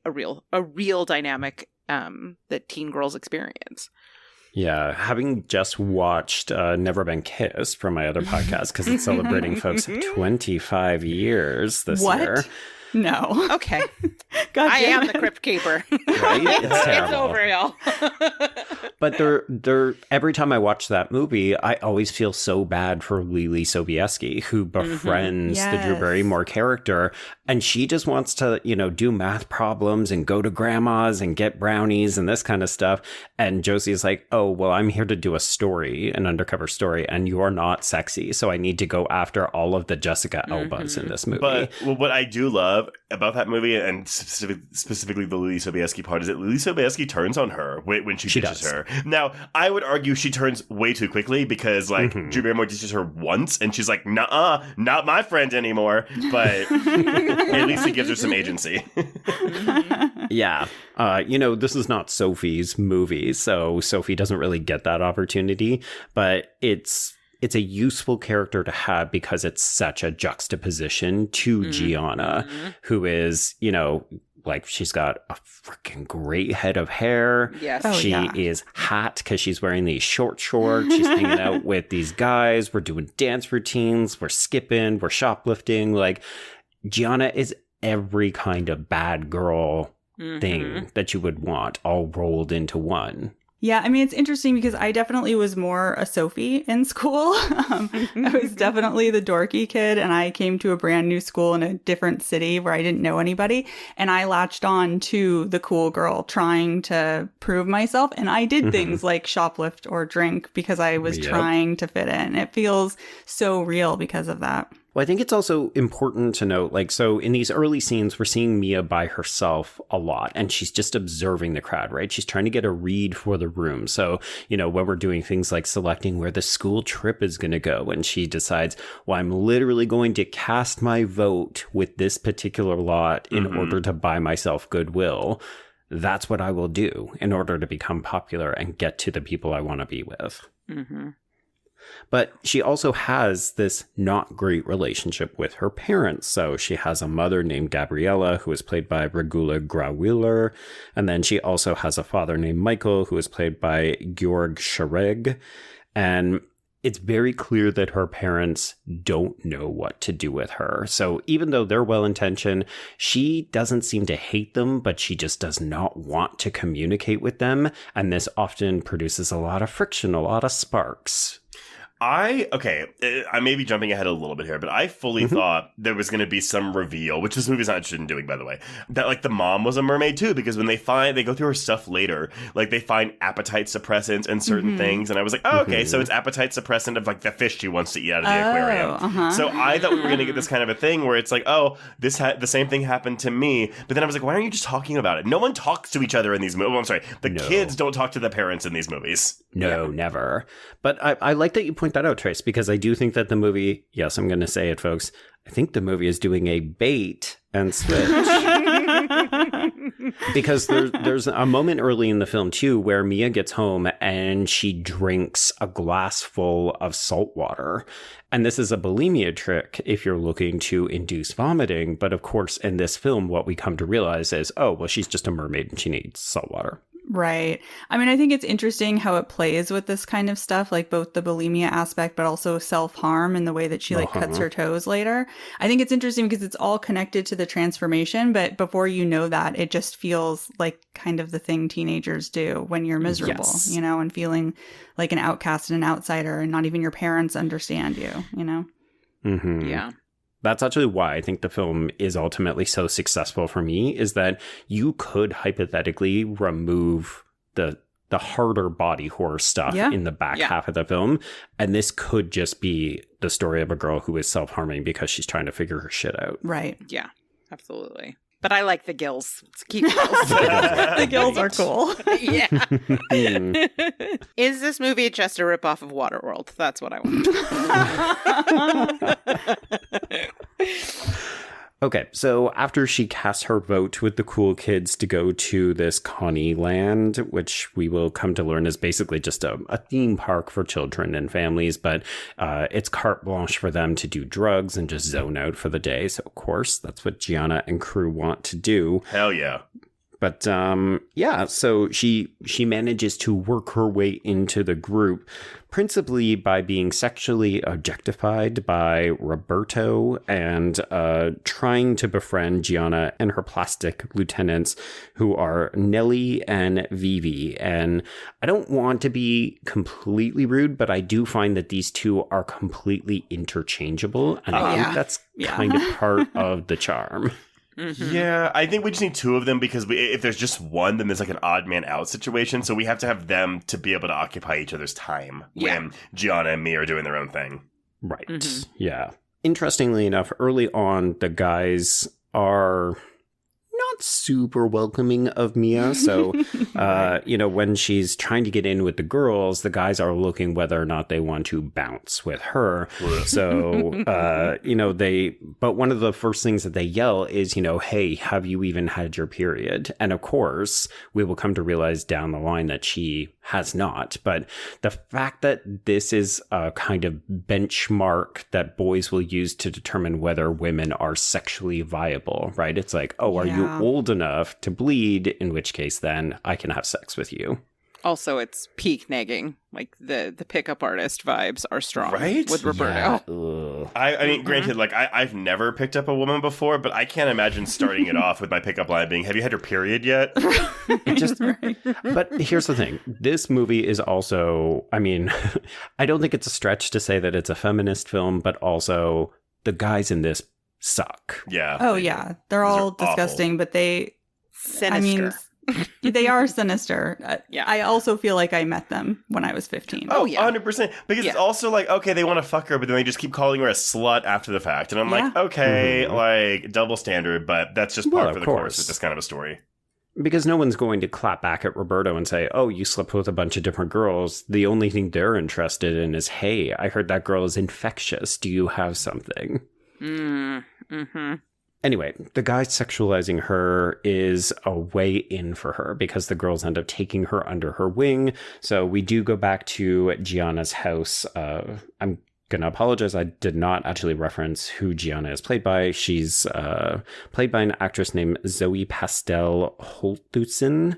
a real dynamic that teen girls experience. Yeah, having just watched Never Been Kissed from my other podcast because it's celebrating folks 25 years this year. No. Okay. I am the crypt keeper. Right? It's over, y'all. But they're every time I watch that movie, I always feel so bad for Lily Sobieski, who befriends the Drew Barrymore character. And she just wants to, do math problems and go to grandma's and get brownies and this kind of stuff. And Josie is like, oh, well, I'm here to do a story, an undercover story, and you are not sexy. So I need to go after all of the Jessica Albas in this movie. But what I do love about that movie, and specifically the Lily Sobieski part, is that Lily Sobieski turns on her when she ditches her. Now, I would argue she turns way too quickly because, Drew Barrymore ditches her once, and she's like, nuh-uh, not my friend anymore. But at least it gives her some agency. Yeah. This is not Sophie's movie, so Sophie doesn't really get that opportunity. But it's a useful character to have because it's such a juxtaposition to Gianna, who is, she's got a freaking great head of hair. Yes. She is hot because she's wearing these short shorts. She's hanging out with these guys. We're doing dance routines. We're skipping. We're shoplifting. Like, Gianna is every kind of bad girl thing that you would want all rolled into one. Yeah, I mean, it's interesting because I definitely was more a Sophie in school. I was definitely the dorky kid, and I came to a brand new school in a different city where I didn't know anybody, and I latched on to the cool girl trying to prove myself, and I did things like shoplift or drink because I was trying to fit in. It feels so real because of that. Well, I think it's also important to note, like, so in these early scenes, we're seeing Mia by herself a lot, and she's just observing the crowd, right? She's trying to get a read for the room. So, you know, when we're doing things like selecting where the school trip is going to go, and she decides, well, I'm literally going to cast my vote with this particular lot in order to buy myself goodwill. That's what I will do in order to become popular and get to the people I want to be with. Mm-hmm. But she also has this not great relationship with her parents. So she has a mother named Gabriella, who is played by Regula Grauwiller. And then she also has a father named Michael, who is played by Georg Schareg. And it's very clear that her parents don't know what to do with her. So even though they're well-intentioned, she doesn't seem to hate them, but she just does not want to communicate with them. And this often produces a lot of friction, a lot of sparks. I may be jumping ahead a little bit here, but I fully thought there was going to be some reveal, which this movie's not interested in doing, by the way, that like the mom was a mermaid too, because when they go through her stuff later, like they find appetite suppressants and certain things, and I was like, oh, okay, so it's appetite suppressant of like the fish she wants to eat out of the aquarium. So I thought we were going to get this kind of a thing where it's like, oh, the same thing happened to me, but then I was like, why aren't you just talking about it? No one talks to each other in these movies. Oh, I'm sorry, the kids don't talk to the parents in these movies. No, never. But I like that you point that out, Trace, because I do think that the movie, yes, I'm going to say it, folks, I think the movie is doing a bait and switch. Because there's a moment early in the film, too, where Mia gets home and she drinks a glass full of salt water. And this is a bulimia trick if you're looking to induce vomiting. But of course, in this film, what we come to realize is, oh, well, she's just a mermaid and she needs salt water. Right. I mean, I think it's interesting how it plays with this kind of stuff, like both the bulimia aspect, but also self-harm and the way that she like cuts her toes later. I think it's interesting because it's all connected to the transformation, but before you know that, it just feels like kind of the thing teenagers do when you're miserable, you know, and feeling like an outcast and an outsider and not even your parents understand you, you know? Mm-hmm. Yeah. That's actually why I think the film is ultimately so successful for me, is that you could hypothetically remove the harder body horror stuff in the back half of the film. And this could just be the story of a girl who is self-harming because she's trying to figure her shit out. Right. Yeah, absolutely. But I like the gills. Let's keep gills. The gills are cool. Yeah. Is this movie just a ripoff of Waterworld? That's what I want. Okay, so after she casts her vote with the cool kids to go to this Connie land, which we will come to learn is basically just a theme park for children and families, but it's carte blanche for them to do drugs and just zone out for the day. So, of course, that's what Gianna and crew want to do. Hell yeah. But so she manages to work her way into the group, principally by being sexually objectified by Roberto and trying to befriend Gianna and her plastic lieutenants, who are Nellie and Vivi. And I don't want to be completely rude, but I do find that these two are completely interchangeable. And I think that's kind of part of the charm. Mm-hmm. Yeah, I think we just need two of them because if there's just one, then there's like an odd man out situation. So we have to have them to be able to occupy each other's time when Gianna and me are doing their own thing. Right. Mm-hmm. Yeah. Interestingly enough, early on, the guys are not super welcoming of Mia. So, when she's trying to get in with the girls, the guys are looking whether or not they want to bounce with her. So, but one of the first things that they yell is, hey, have you even had your period? And of course, we will come to realize down the line that she has not. But the fact that this is a kind of benchmark that boys will use to determine whether women are sexually viable, right? It's like, oh, are you old enough to bleed? In which case, then I can have sex with you. Also, it's peak negging. Like the pickup artist vibes are strong, right? With Roberto. Yeah. I mean, granted, like I've never picked up a woman before, but I can't imagine starting it off with my pickup line being, "Have you had your period yet?" But here's the thing: this movie is also, I mean, I don't think it's a stretch to say that it's a feminist film, but also the guys in this suck. Yeah. Oh yeah, they're all disgusting, awful. but they sinister. I mean, They are sinister. Yeah. I also feel like I met them when I was 15. Oh, yeah. 100%. Because it's also like, okay, they want to fuck her, but then they just keep calling her a slut after the fact. And I'm like, okay, like, double standard, but that's just par for the course with this kind of a story. Because no one's going to clap back at Roberto and say, oh, you slept with a bunch of different girls. The only thing they're interested in is, hey, I heard that girl is infectious. Do you have something? Mm-hmm. Anyway, the guy sexualizing her is a way in for her because the girls end up taking her under her wing. So we do go back to Gianna's house. I'm going to apologize. I did not actually reference who Gianna is played by. She's played by an actress named Zoe Pastel Holthusen.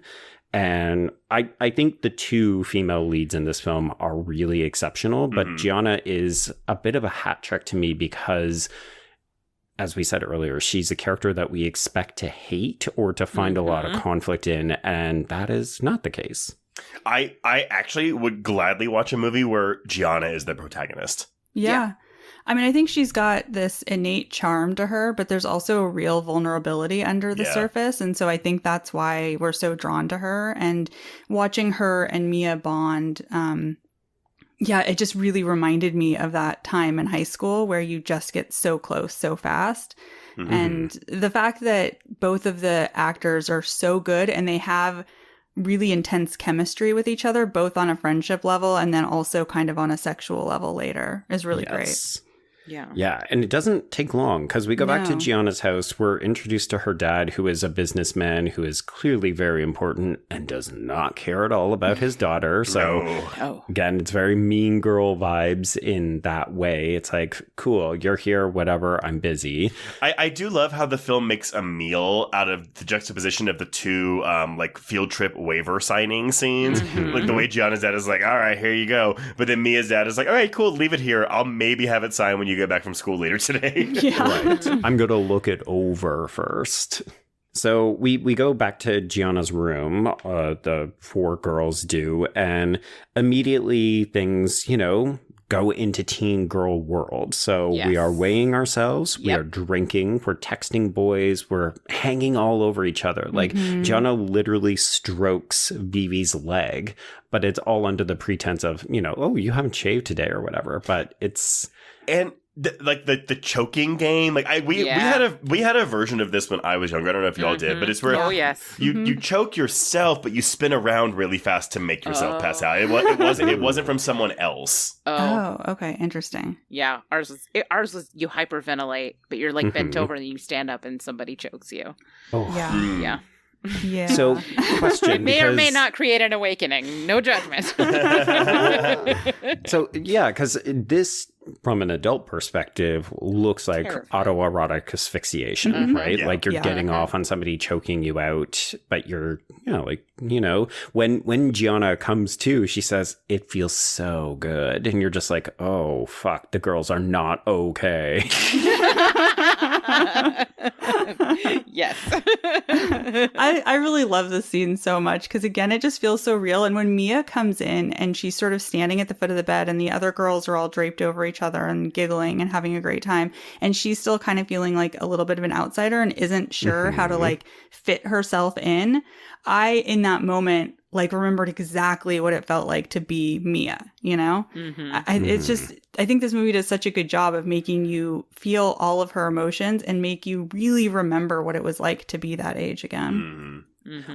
And I think the two female leads in this film are really exceptional. But Gianna is a bit of a hat trick to me because, as we said earlier, she's a character that we expect to hate or to find a lot of conflict in. And that is not the case. I actually would gladly watch a movie where Gianna is the protagonist. Yeah. I mean, I think she's got this innate charm to her, but there's also a real vulnerability under the surface. And so I think that's why we're so drawn to her. And watching her and Mia bond, it just really reminded me of that time in high school where you just get so close so fast. And the fact that both of the actors are so good and they have really intense chemistry with each other, both on a friendship level and then also kind of on a sexual level later, is really great. Yeah, and it doesn't take long because we go back to Gianna's house. We're introduced to her dad, who is a businessman who is clearly very important and does not care at all about his daughter. So again, it's very mean girl vibes in that way. It's like, cool, you're here, whatever, I'm busy. I do love how the film makes a meal out of the juxtaposition of the two like field trip waiver signing scenes. Like the way Gianna's dad is like, all right, here you go. But then Mia's dad is like, all right, cool, leave it here. I'll maybe have it signed when you get back from school later today. Right. I'm going to look it over first. So we go back to Gianna's room, the four girls do, and immediately things, go into teen girl world. So we are weighing ourselves, we are drinking, we're texting boys, we're hanging all over each other. Like Gianna literally strokes Vivi's leg, but it's all under the pretense of, oh, you haven't shaved today or whatever. But it's... And the choking game, like we had a version of this when I was younger. I don't know if y'all did, but it's where you choke yourself, but you spin around really fast to make yourself pass out. It wasn't from someone else. Oh, okay, interesting. Yeah, ours was you hyperventilate, but you're like bent over and you stand up and somebody chokes you. Oh, yeah. Yeah. So, question. It may or may not create an awakening. No judgment. So, because this, from an adult perspective, looks like autoerotic asphyxiation, right? Yeah. Like you're getting off on somebody choking you out, but you're, when Gianna comes to, she says, it feels so good. And you're just like, oh, fuck, the girls are not okay. Yes. I really love this scene so much because, again, it just feels so real. And when Mia comes in and she's sort of standing at the foot of the bed and the other girls are all draped over each other and giggling and having a great time, and she's still kind of feeling like a little bit of an outsider and isn't sure how to like fit herself in, I, in that moment, like remembered exactly what it felt like to be Mia, It's just, I think this movie does such a good job of making you feel all of her emotions and make you really remember what it was like to be that age again.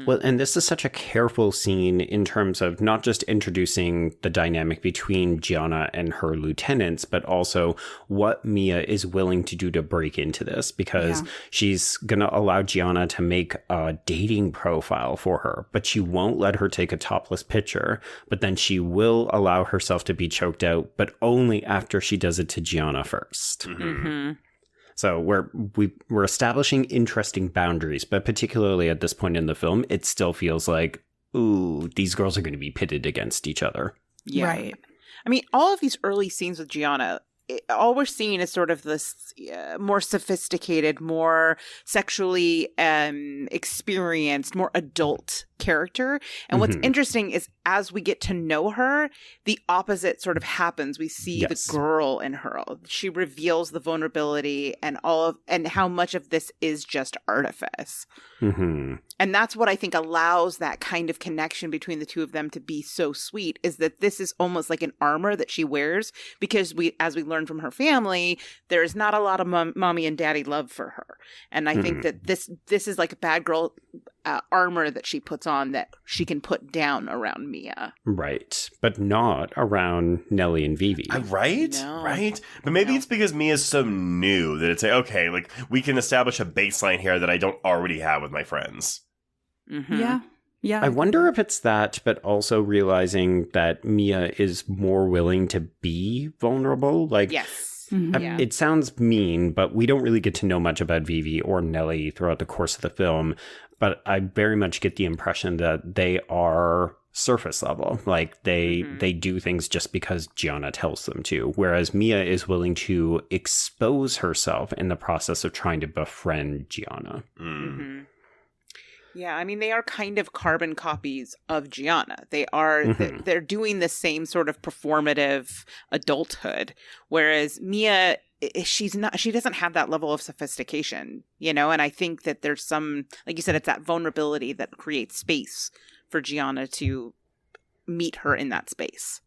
Well, and this is such a careful scene in terms of not just introducing the dynamic between Gianna and her lieutenants, but also what Mia is willing to do to break into this, because she's going to allow Gianna to make a dating profile for her, but she won't let her take a topless picture. But then she will allow herself to be choked out, but only after she does it to Gianna first. So we're establishing interesting boundaries, but particularly at this point in the film, it still feels like, ooh, these girls are going to be pitted against each other. Yeah. Right. I mean, all of these early scenes with Gianna, all we're seeing is sort of this more sophisticated, more sexually experienced, more adult character. And what's interesting is as we get to know her, the opposite sort of happens. We see the girl in her. She reveals the vulnerability and how much of this is just artifice. And that's what I think allows that kind of connection between the two of them to be so sweet, is that this is almost like an armor that she wears, because as we learn from her family, there is not a lot of mommy and daddy love for her. And I think that this is like a bad girl armor that she puts on that she can put down around Mia. Right. But not around Nellie and Vivi. Right? No. Right? But maybe it's because Mia's so new that it's like, okay, like we can establish a baseline here that I don't already have with my friends. Yeah. Yeah. I wonder if it's that, but also realizing that Mia is more willing to be vulnerable. Like, yes. It sounds mean, but we don't really get to know much about Vivi or Nellie throughout the course of the film. But I very much get the impression that they are surface level. Like they do things just because Gianna tells them to. Whereas Mia is willing to expose herself in the process of trying to befriend Gianna. Yeah, I mean, they are kind of carbon copies of Gianna. They are, they're doing the same sort of performative adulthood. Whereas Mia, she doesn't have that level of sophistication, you know? And I think that there's some, like you said, it's that vulnerability that creates space for Gianna to meet her in that space.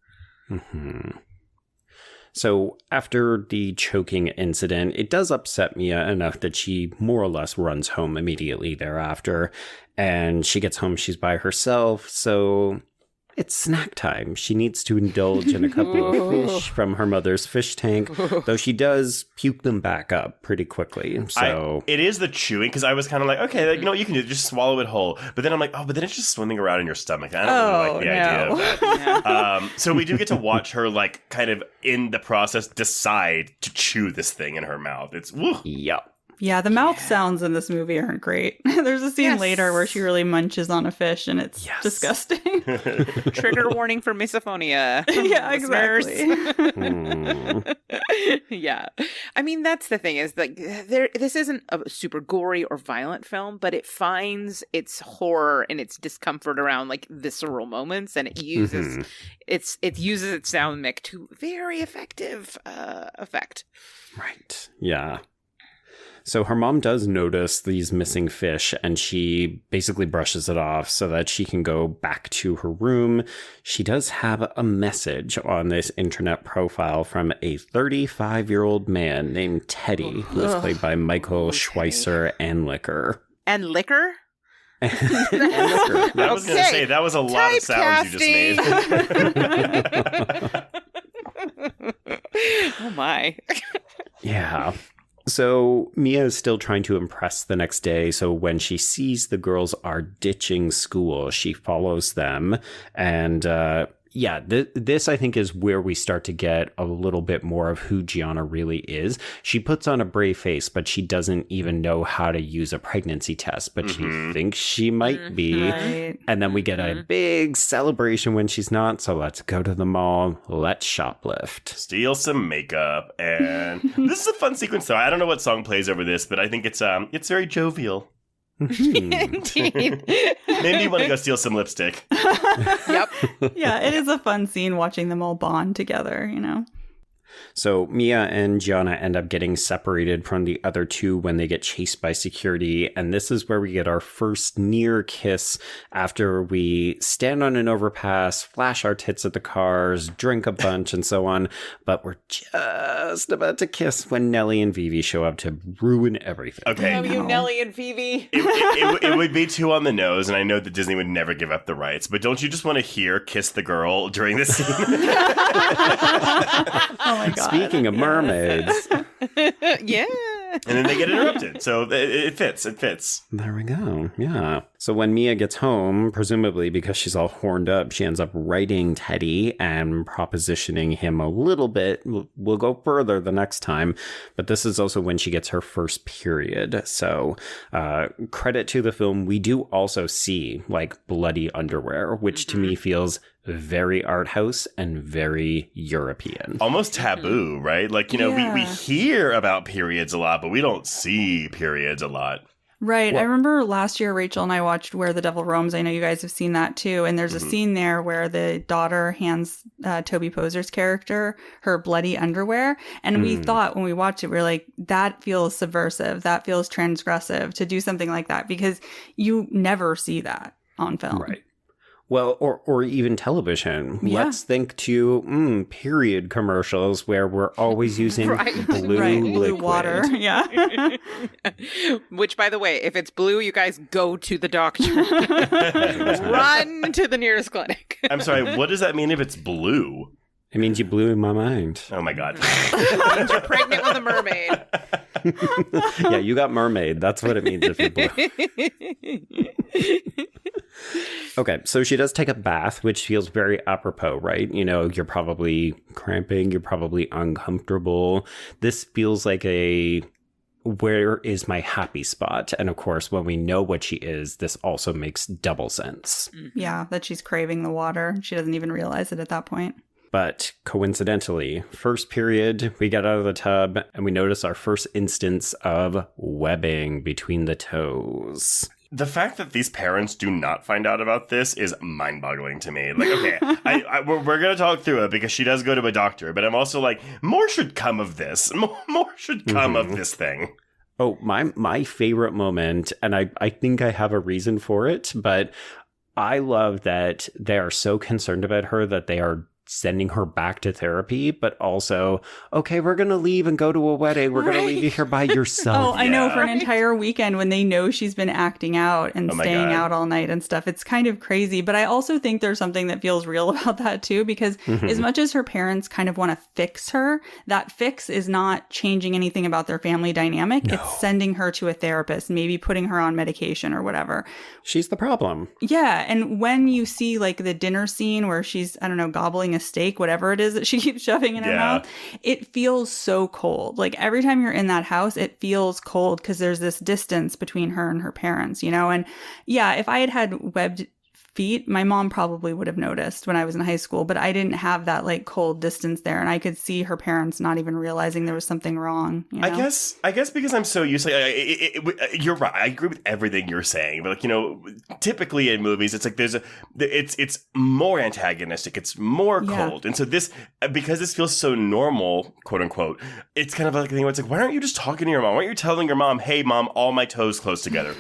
So after the choking incident, it does upset Mia enough that she more or less runs home immediately thereafter. And she gets home, she's by herself, so it's snack time. She needs to indulge in a couple of fish from her mother's fish tank, though she does puke them back up pretty quickly. So it is the chewing, because I was kind of like, okay, like, you know what you can do, just swallow it whole. But then I'm like, but then it's just swimming around in your stomach. I don't really like the idea of that. So we do get to watch her, like, kind of in the process decide to chew this thing in her mouth. It's Yep. Yeah, the mouth sounds in this movie aren't great. There's a scene later where she really munches on a fish, and it's disgusting. Trigger warning for misophonia. Yeah, exactly. Yeah. I mean, that's the thing, is like this isn't a super gory or violent film, but it finds its horror and its discomfort around like visceral moments, and it uses it uses its sound mix to very effective effect. Right. Yeah. So her mom does notice these missing fish, and she basically brushes it off so that she can go back to her room. She does have a message on this internet profile from a 35-year-old man named Teddy, who is played by Michael Schweitzer and Liquor. And Liquor? I was going to say, that was a lot of sounds you just made. Oh my. Yeah. So Mia is still trying to impress the next day. So when she sees the girls are ditching school, she follows them. And this I think is where we start to get a little bit more of who Gianna really is. She puts on a brave face, but she doesn't even know how to use a pregnancy test, but she thinks she might be. Right. And then we get a big celebration when she's not. So let's go to the mall. Let's shoplift. Steal some makeup. And this is a fun sequence, though. I don't know what song plays over this, but I think it's very jovial. Indeed. Maybe you want to go steal some lipstick. Yep. Yeah, it is a fun scene watching them all bond together, you know. So Mia and Gianna end up getting separated from the other two when they get chased by security. And this is where we get our first near kiss after we stand on an overpass, flash our tits at the cars, drink a bunch and so on. But we're just about to kiss when Nellie and Vivi show up to ruin everything. Okay. Love you, Nellie and Vivi. It would be too on the nose, and I know that Disney would never give up the rights, but don't you just want to hear Kiss the Girl during this scene? Oh my God. Speaking of mermaids. Yeah. And then they get interrupted. So it fits. It fits. There we go. Yeah. So when Mia gets home, presumably because she's all horned up, she ends up writing Teddy and propositioning him a little bit. We'll go further the next time. But this is also when she gets her first period. So credit to the film. We do also see like bloody underwear, which to me feels very art house and very European. Almost taboo, right? Like, you know, we hear about periods a lot, but we don't see periods a lot. Right. I remember last year, Rachel and I watched Where the Devil Roams. I know you guys have seen that too. And there's a scene there where the daughter hands Toby Poser's character her bloody underwear. And we thought when we watched it, we were like, that feels subversive. That feels transgressive to do something like that, because you never see that on film. Right. Well, or even television. Yeah. Let's think to period commercials where we're always using blue liquid. water. Yeah. Which, by the way, if it's blue, you guys go to the doctor. Run to the nearest clinic. I'm sorry, what does that mean if it's blue? It means you blew my mind. Oh my God. You're pregnant with a mermaid. Yeah, you got mermaid. That's what it means if you're blue. Okay, so she does take a bath, which feels very apropos, right? You know, you're probably cramping, you're probably uncomfortable. This feels like a where is my happy spot? And of course, when we know what she is, this also makes double sense. Yeah, that she's craving the water. She doesn't even realize it at that point. But coincidentally, first period, we get out of the tub and we notice our first instance of webbing between the toes. The fact that these parents do not find out about this is mind-boggling to me. Like, okay, we're going to talk through it because she does go to a doctor, but I'm also like, more should come of this. More should come of this thing. Oh, my favorite moment, and I think I have a reason for it, but I love that they are so concerned about her that they are sending her back to therapy, but also, okay, we're going to leave and go to a wedding. We're going to leave you here by yourself. Oh, I know, for an entire weekend when they know she's been acting out and staying out all night and stuff. It's kind of crazy. But I also think there's something that feels real about that too, because as much as her parents kind of want to fix her, that fix is not changing anything about their family dynamic. No. It's sending her to a therapist, maybe putting her on medication or whatever. She's the problem. Yeah. And when you see like the dinner scene where she's, I don't know, gobbling a steak, whatever it is that she keeps shoving in her mouth, it feels so cold. Like every time you're in that house, it feels cold because there's this distance between her and her parents, you know? And yeah, if I had webbed feet, my mom probably would have noticed when I was in high school, but I didn't have that like cold distance there, and I could see her parents not even realizing there was something wrong. You know? I guess because I'm so used to you're right. I agree with everything you're saying, but like, you know, typically in movies, it's like it's more antagonistic, it's more cold, and so this, because this feels so normal, quote unquote, it's kind of like a thing where it's like, why aren't you just talking to your mom? Why aren't you telling your mom, hey mom, all my toes close together?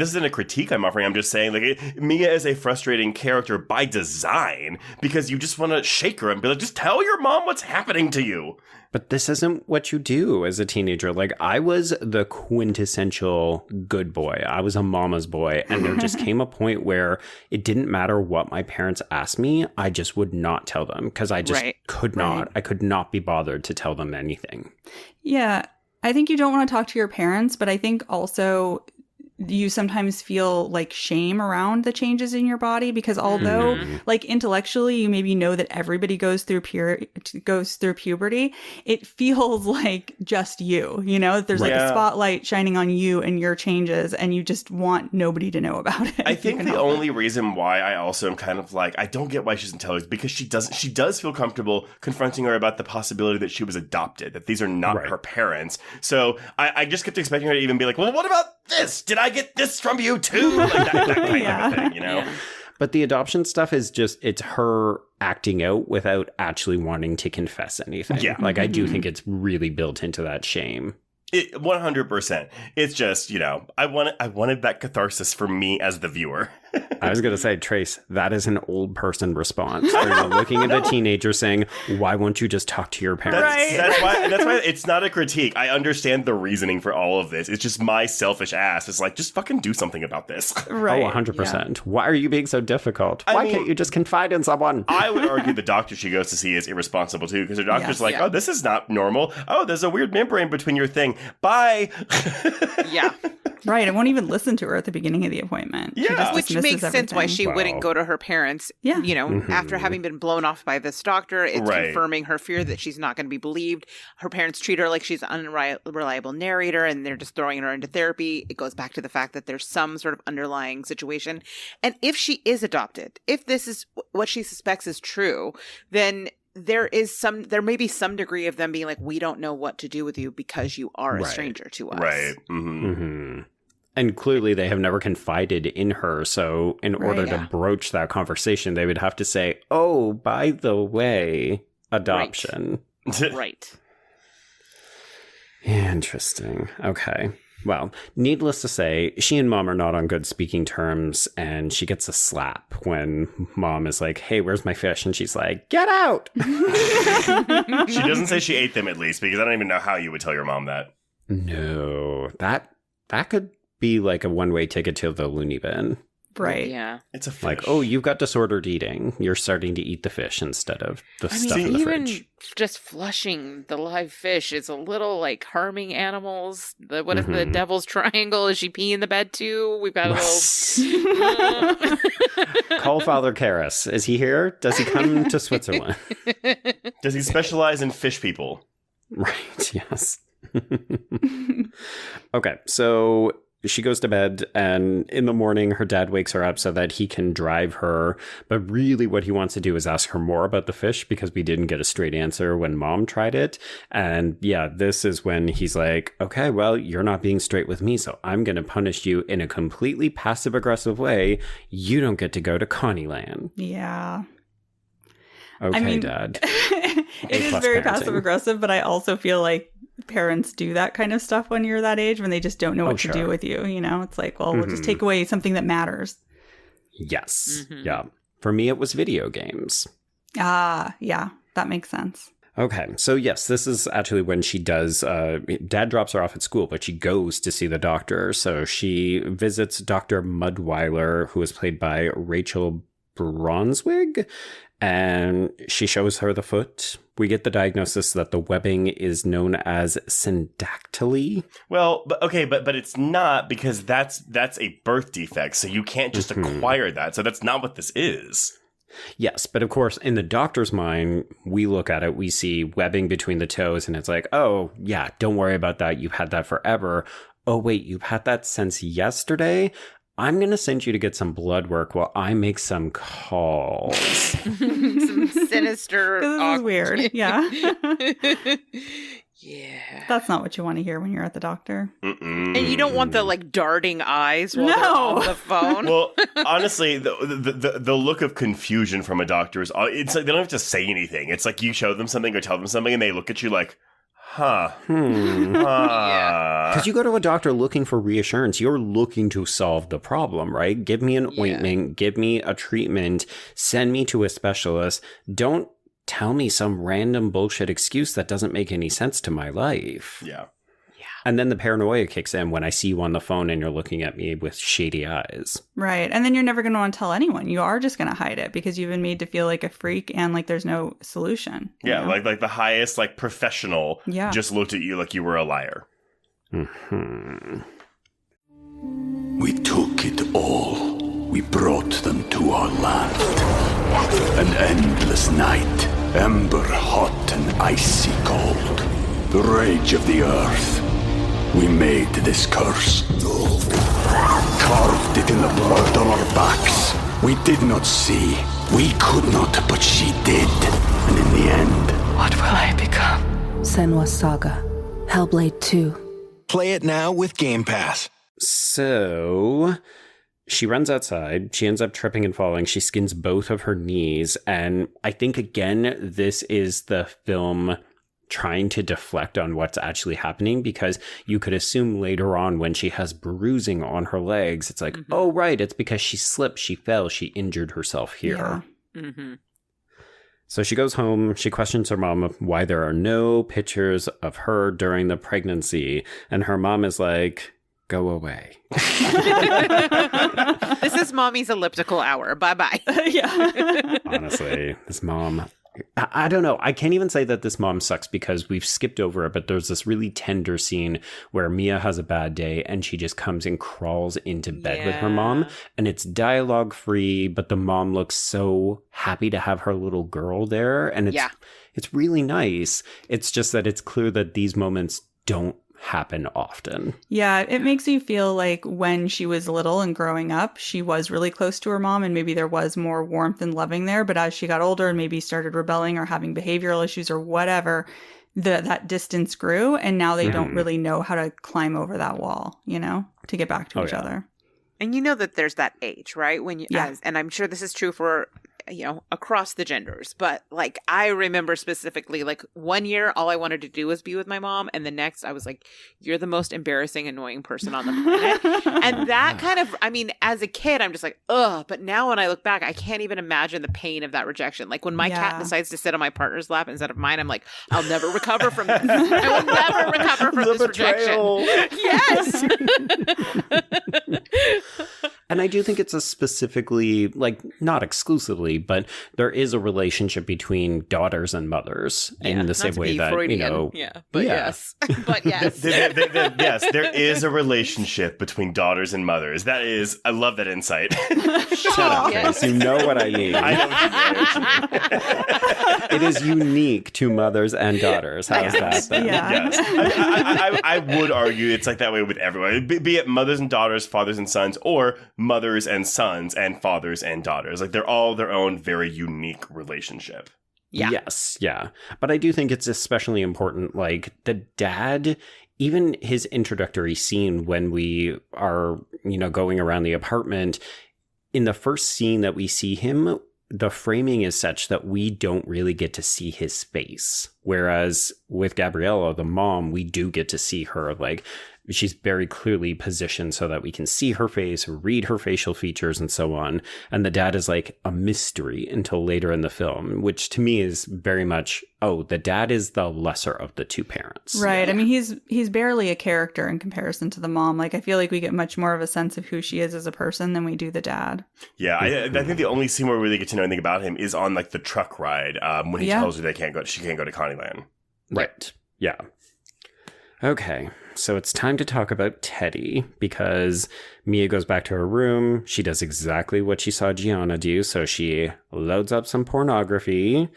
This isn't a critique I'm offering. I'm just saying, like, Mia is a frustrating character by design because you just want to shake her and be like, just tell your mom what's happening to you. But this isn't what you do as a teenager. Like, I was the quintessential good boy. I was a mama's boy. And there just came a point where it didn't matter what my parents asked me. I just would not tell them because I just could not. I could not be bothered to tell them anything. Yeah. I think you don't want to talk to your parents, but I think also you sometimes feel like shame around the changes in your body because although like intellectually you maybe know that everybody goes through puberty, it feels like just you know, there's like a spotlight shining on you and your changes and you just want nobody to know about it. I think the only reason why I also am kind of like, I don't get why she doesn't tell her is because she does feel comfortable confronting her about the possibility that she was adopted, that these are not her parents. So I just kept expecting her to even be like, well, what about this? Did I get this from you too? Like that kind of a thing, you know? Yeah. But the adoption stuff is just, it's her acting out without actually wanting to confess anything. Yeah. Like, I do think it's really built into that shame. 100%. It's just, you know, I wanted that catharsis for me as the viewer. I was going to say, Trace, that is an old person response. Where you're looking at a teenager saying, why won't you just talk to your parents? That's why it's not a critique. I understand the reasoning for all of this. It's just my selfish ass. It's like, just fucking do something about this. Right. Oh, 100%. Yeah. Why are you being so difficult? Why can't you just confide in someone? I would argue the doctor she goes to see is irresponsible too, because the doctor's oh, this is not normal. Oh, there's a weird membrane between your thing. Bye. Yeah. Right. I won't even listen to her at the beginning of the appointment. Yeah. Which makes sense why she wouldn't go to her parents. Yeah. You know, after having been blown off by this doctor, it's confirming her fear that she's not going to be believed. Her parents treat her like she's an unreliable narrator and they're just throwing her into therapy. It goes back to the fact that there's some sort of underlying situation. And if she is adopted, if this is what she suspects is true, then there may be some degree of them being like, we don't know what to do with you because you are a stranger to us. Right. And clearly they have never confided in her. So in order to broach that conversation, they would have to say, oh, by the way, adoption. Right. Interesting. Okay. Well, needless to say, she and Mom are not on good speaking terms, and she gets a slap when Mom is like, hey, where's my fish? And she's like, get out! She doesn't say she ate them, at least, because I don't even know how you would tell your mom that. No, that could be like a one-way ticket to the loony bin. Right. Yeah. It's a fish. Like, oh, you've got disordered eating. You're starting to eat the fish instead of the stuff in the even fridge. just flushing the live fish is a little like harming animals. What if the devil's triangle? Is she peeing the bed too? We've got a little. Call Father Karras. Is he here? Does he come to Switzerland? Does he specialize in fish people? Right. Yes. Okay. So she goes to bed, and in the morning, her dad wakes her up so that he can drive her. But really what he wants to do is ask her more about the fish, because we didn't get a straight answer when Mom tried it. And yeah, this is when he's like, okay, well, you're not being straight with me, so I'm going to punish you in a completely passive-aggressive way. You don't get to go to Connieland. Yeah. Okay, Dad. It is very passive-aggressive, but I also feel like parents do that kind of stuff when you're that age, when they just don't know what to do with you. You know, it's like, well, we'll just take away something that matters. Yes. Yeah. For me, it was video games. Ah, yeah. That makes sense. Okay. So yes, this is actually when she does, Dad drops her off at school, but she goes to see the doctor. So she visits Dr. Mudweiler, who is played by Rachel Bronswig, and she shows her the foot. We get the diagnosis that the webbing is known as syndactyly. Well, but it's not, because that's a birth defect, so you can't just acquire that. So that's not what this is. Yes, but of course, in the doctor's mind, we look at it, we see webbing between the toes, and it's like, oh, yeah, don't worry about that. You've had that forever. Oh, wait, you've had that since yesterday? I'm going to send you to get some blood work while I make some calls. Some sinister. This is weird. Yeah. Yeah. That's not what you want to hear when you're at the doctor. And you don't want the like darting eyes while they're on the phone. Well, honestly, the look of confusion from a doctor is, it's like they don't have to say anything. It's like you show them something or tell them something and they look at you like, huh. Yeah. Because you go to a doctor looking for reassurance. You're looking to solve the problem, right? Give me an ointment. Give me a treatment. Send me to a specialist. Don't tell me some random bullshit excuse that doesn't make any sense to my life. Yeah. And then the paranoia kicks in when I see you on the phone and you're looking at me with shady eyes. Right. And then you're never going to want to tell anyone. You are just going to hide it because you've been made to feel like a freak and like there's no solution. Yeah, like the highest like professional just looked at you like you were a liar. We took it all. We brought them to our land. An endless night, ember hot and icy cold. The rage of the earth. We made this curse. Carved it in the blood on our backs. We did not see. We could not, but she did. And in the end, What will I become? Senua's Saga. Hellblade 2. Play it now with Game Pass. So she runs outside. She ends up tripping and falling. She skins both of her knees. And I think, again, this is the film trying to deflect on what's actually happening, because you could assume later on when she has bruising on her legs, it's like, oh, right, it's because she slipped, she fell, she injured herself here. Yeah. So she goes home, she questions her mom why there are no pictures of her during the pregnancy, and her mom is like, go away. This is mommy's elliptical hour. Bye-bye. Yeah. Honestly, this mom, I don't know. I can't even say that this mom sucks because we've skipped over it, but there's this really tender scene where Mia has a bad day and she just comes and crawls into bed with her mom, and it's dialogue free, but the mom looks so happy to have her little girl there, and it's really nice. It's just that it's clear that these moments don't happen often. Yeah, it makes you feel like when she was little and growing up, she was really close to her mom and maybe there was more warmth and loving there. But as she got older and maybe started rebelling or having behavioral issues or whatever, that distance grew. And now they don't really know how to climb over that wall, to get back to each other. And you know that there's that age, right? When you, and I'm sure this is true for, across the genders, but like I remember specifically, like 1 year, all I wanted to do was be with my mom, and the next, I was like, "You're the most embarrassing, annoying person on the planet." And that kind of, as a kid, I'm just like, ugh. But now when I look back, I can't even imagine the pain of that rejection. Like when my cat decides to sit on my partner's lap instead of mine, I'm like, I'll never recover from this. I will never recover from this rejection. Yes. And I do think it's a specifically, like, not exclusively, but there is a relationship between daughters and mothers in the same way that, Freudian. Yes. But yes. Yes, there is a relationship between daughters and mothers. I love that insight. Shut up, Chris. You know what I mean. I know what you mean. It is unique to mothers and daughters. How's that then? Yes. I would argue it's like that way with everyone, be it mothers and daughters, fathers and sons, or mothers and sons and fathers and daughters. Like they're all their own very unique relationship. Yeah. Yes, yeah. But I do think it's especially important, like the dad, even his introductory scene when we are, going around the apartment, in the first scene that we see him, the framing is such that we don't really get to see his face. Whereas with Gabriella, the mom, we do get to see her, like, she's very clearly positioned so that we can see her face, read her facial features, and so on. And the dad is like a mystery until later in the film, which to me is very much, the dad is the lesser of the two parents. Right. I mean, he's barely a character in comparison to the mom. Like, I feel like we get much more of a sense of who she is as a person than we do the dad. Yeah, I think the only scene where we really get to know anything about him is on like the truck ride when he tells her she can't go to Connieland. Right. Yeah. Okay, so it's time to talk about Teddy, because Mia goes back to her room. She does exactly what she saw Gianna do, so she loads up some pornography,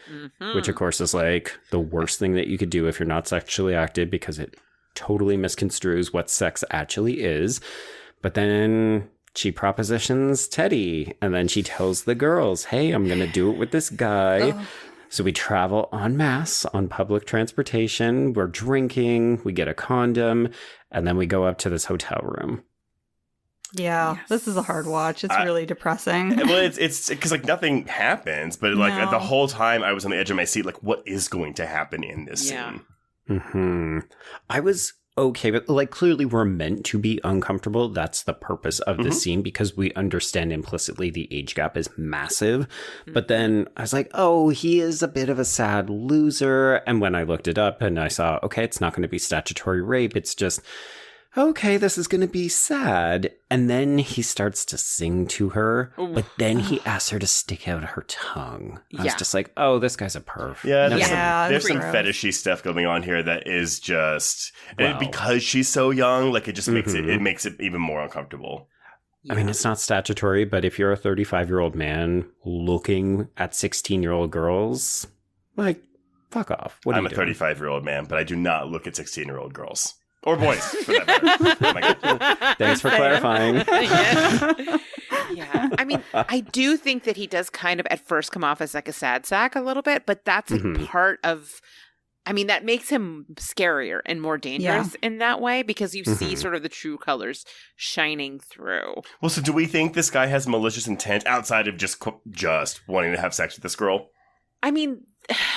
which of course is like the worst thing that you could do if you're not sexually active, because it totally misconstrues what sex actually is. But then she propositions Teddy, and then she tells the girls, hey, I'm going to do it with this guy. So we travel en masse on public transportation. We're drinking. We get a condom. And then we go up to this hotel room. Yeah, This is a hard watch. It's really depressing. Well, it's because like nothing happens. But like the whole time I was on the edge of my seat. Like, what is going to happen in this scene? I was okay, but like clearly we're meant to be uncomfortable. That's the purpose of the scene, because we understand implicitly the age gap is massive. But then I was like, he is a bit of a sad loser. And when I looked it up and I saw, okay, it's not going to be statutory rape. It's just, okay, this is going to be sad. And then he starts to sing to her, but then he asks her to stick out her tongue. I was just like, this guy's a perv. Yeah, there's some fetishy stuff going on here that is just, and because she's so young, like it just makes it makes it even more uncomfortable. I mean, it's not statutory, but if you're a 35-year-old man looking at 16-year-old girls, like, fuck off. I'm a 35-year-old man, but I do not look at 16-year-old girls. Or boys, for that matter. Oh my God. Thanks for clarifying. Yeah. I mean, I do think that he does kind of at first come off as like a sad sack a little bit, but that's like part of, that makes him scarier and more dangerous in that way, because you see sort of the true colors shining through. Well, so do we think this guy has malicious intent outside of just wanting to have sex with this girl? I mean,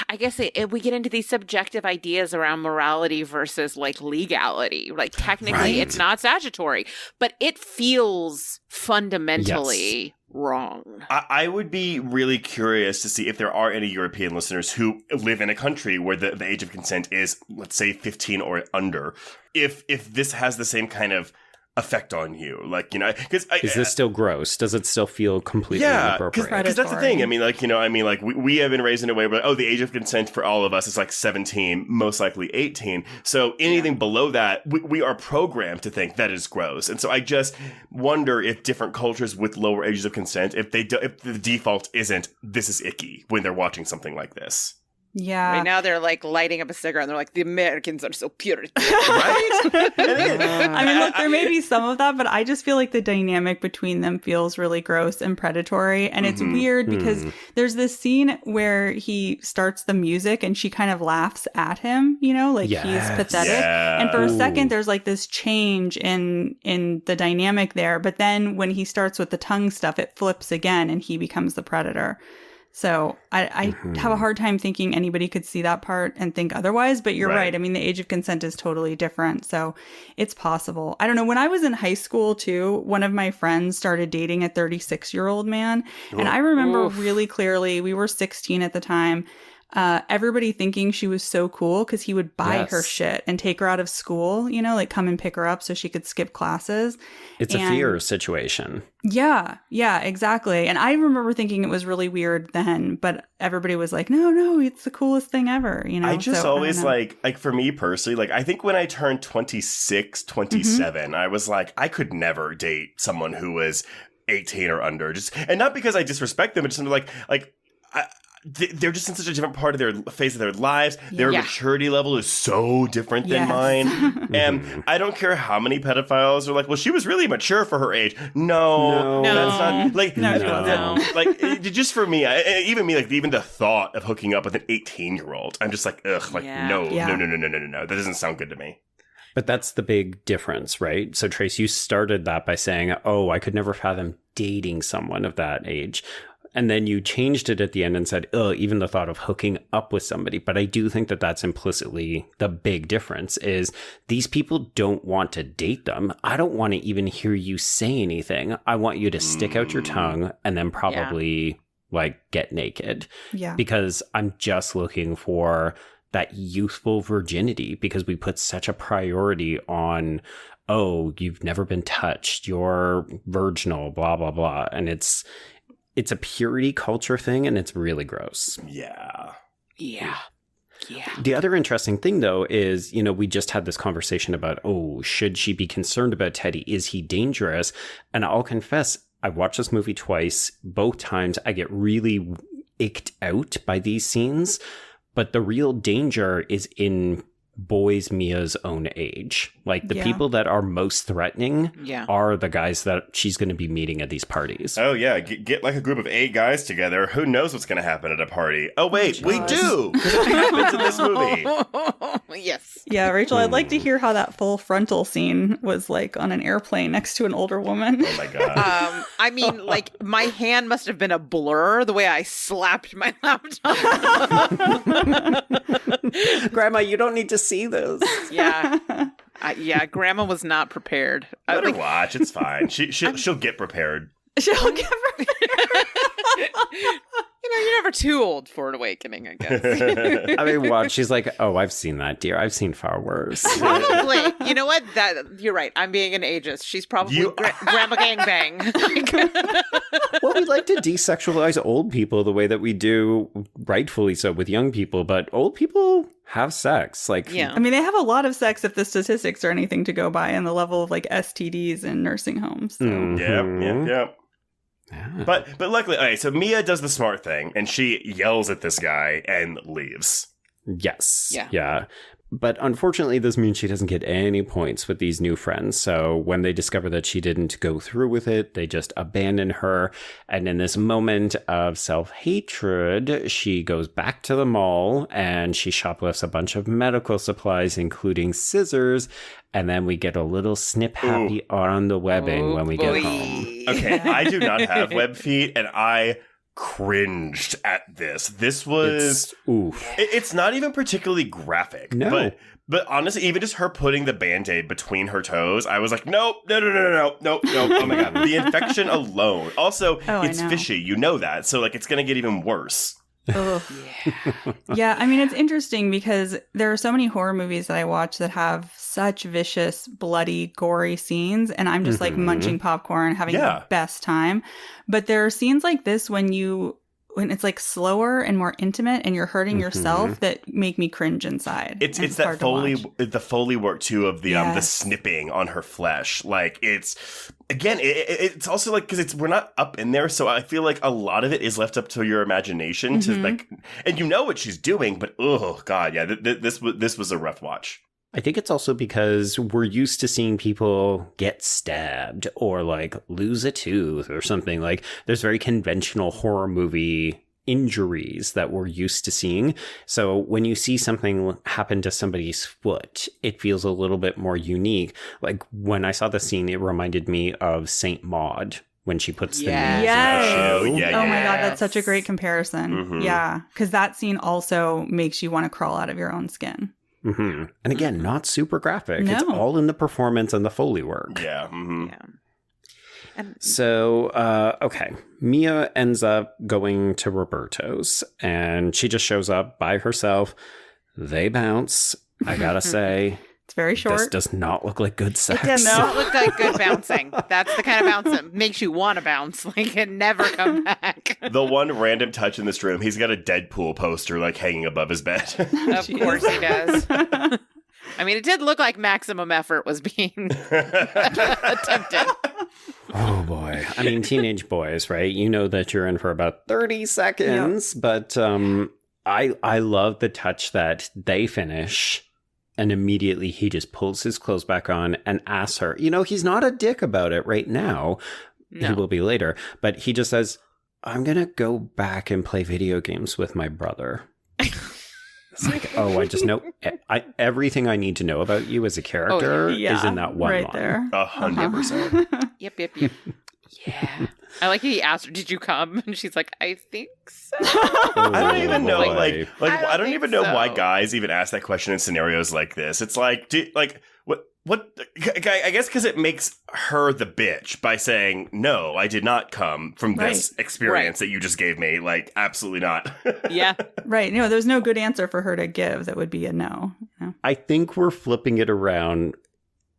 I guess we get into these subjective ideas around morality versus like legality. Like technically it's not statutory, but it feels fundamentally wrong. I would be really curious to see if there are any European listeners who live in a country where the age of consent is, let's say, 15 or under. If this has the same kind of effect on you, like, because is this still gross? Does it still feel completely inappropriate? Because that's the thing. We have been raised in a way where the age of consent for all of us is like 17, most likely 18. So anything below that, we are programmed to think that is gross. And so I just wonder if different cultures with lower ages of consent, if the default isn't this is icky when they're watching something like this. Yeah. Right now they're like lighting up a cigarette and they're like, the Americans are so Puritan. Right? I mean, look, there may be some of that, but I just feel like the dynamic between them feels really gross and predatory. And it's weird because there's this scene where he starts the music and she kind of laughs at him, you know, like he's pathetic. Yeah. And for a second, there's like this change in the dynamic there. But then when he starts with the tongue stuff, it flips again and he becomes the predator. So I have a hard time thinking anybody could see that part and think otherwise. But you're right. I mean, the age of consent is totally different. So it's possible. I don't know. When I was in high school, too, one of my friends started dating a 36-year-old man. And I remember really clearly, we were 16 at the time. Everybody thinking she was so cool because he would buy her shit and take her out of school, you know, like come and pick her up so she could skip classes. It's a fear situation. Yeah, exactly. And I remember thinking it was really weird then, but everybody was like, no, it's the coolest thing ever, you know? I just always like for me personally, like I think when I turned 26, 27, I was like, I could never date someone who was 18 or under. And not because I disrespect them, but just like they're just in such a different part of their phase of their lives. Their maturity level is so different than mine. And I don't care how many pedophiles are like, well, she was really mature for her age. No. That's not like, like just for me, even the thought of hooking up with an 18-year-old, I'm just like, ugh, like, no. That doesn't sound good to me. But that's the big difference, right? So Trace, you started that by saying, oh, I could never fathom dating someone of that age. And then you changed it at the end and said, oh, even the thought of hooking up with somebody. But I do think that that's implicitly the big difference is these people don't want to date them. I don't want to even hear you say anything. I want you to stick out your tongue and then probably like get naked. Yeah. Because I'm just looking for that youthful virginity because we put such a priority on, oh, you've never been touched, you're virginal, blah, blah, blah. And it's a purity culture thing, and it's really gross. Yeah. The other interesting thing, though, is, you know, we just had this conversation about, oh, should she be concerned about Teddy? Is he dangerous? And I'll confess, I watched this movie twice. Both times I get really icked out by these scenes. But the real danger is in boys Mia's own age. Like the people that are most threatening are the guys that she's going to be meeting at these parties. Oh yeah, get like a group of 8 guys together. Who knows what's going to happen at a party? Oh wait, we do, because it happens in this movie. Yes. Yeah, Rachel, I'd like to hear how that full frontal scene was like on an airplane next to an older woman. Oh my god. I mean, like my hand must have been a blur the way I slapped my laptop. Grandma, you don't need to see this. Grandma was not prepared. Let her watch. It's fine. She'll get prepared. She'll get prepared. You know, you're never too old for an awakening, I guess. I mean, watch. She's like, oh, I've seen that, dear. I've seen far worse. Probably. You know what? You're right. I'm being an ageist. She's probably Grandma Gangbang. Well, we like to desexualize old people the way that we do, rightfully so, with young people. But old people have sex. Like, I mean, they have a lot of sex if the statistics are anything to go by, and the level of like STDs in nursing homes. So. Yep. Yeah. But luckily, okay, so Mia does the smart thing, and she yells at this guy and leaves. Yes. Yeah. But unfortunately, this means she doesn't get any points with these new friends. So when they discover that she didn't go through with it, they just abandon her. And in this moment of self-hatred, she goes back to the mall and she shoplifts a bunch of medical supplies, including scissors. And then we get a little snip happy on the webbing when we get home. Okay, I do not have web feet, and I cringed at this. This was it's not even particularly graphic. No. But honestly, even just her putting the Band-Aid between her toes, I was like, no. Oh my god. The infection alone. Also, it's fishy. You know that. So like it's gonna get even worse. Yeah, I mean, it's interesting because there are so many horror movies that I watch that have such vicious, bloody, gory scenes, and I'm just like munching popcorn, having the best time. But there are scenes like this when you when it's like slower and more intimate and you're hurting yourself that make me cringe inside. It's that the Foley work too of the snipping on her flesh. Like it's again, it's also like because we're not up in there, so I feel like a lot of it is left up to your imagination to like, and you know what she's doing, but oh god, yeah, this was a rough watch. I think it's also because we're used to seeing people get stabbed or like lose a tooth or something. Like there's very conventional horror movie injuries that we're used to seeing. So when you see something happen to somebody's foot, it feels a little bit more unique. Like when I saw the scene, it reminded me of Saint Maud when she puts the nails in her shoe. Oh my god, that's such a great comparison. Yeah, because that scene also makes you want to crawl out of your own skin. And again, not super graphic. No. It's all in the performance and the Foley work. Yeah. So, okay. Mia ends up going to Roberto's and she just shows up by herself. They bounce. I gotta say, it's very short. This does not look like good sex. It does not look like good bouncing. That's the kind of bounce that makes you want to bounce, like and never come back. The one random touch in this room, he's got a Deadpool poster like hanging above his bed. Of course he does. I mean, it did look like maximum effort was being attempted. Oh boy. I mean, teenage boys, right? You know that you're in for about 30 seconds, but I love the touch that they finish. And immediately he just pulls his clothes back on and asks her, you know, he's not a dick about it right now. No. He will be later. But he just says, I'm going to go back and play video games with my brother. It's like, oh, I just know everything I need to know about you as a character is in that one line. There. 100%. Yep. Yeah. I like he asked her, did you come? And she's like, I think so. I don't even know, I don't even know why guys even ask that question in scenarios like this. It's like, what? I guess because it makes her the bitch by saying, no, I did not come from this experience that you just gave me. Like, absolutely not. Yeah. Right. No, there's no good answer for her to give that would be a no. I think we're flipping it around.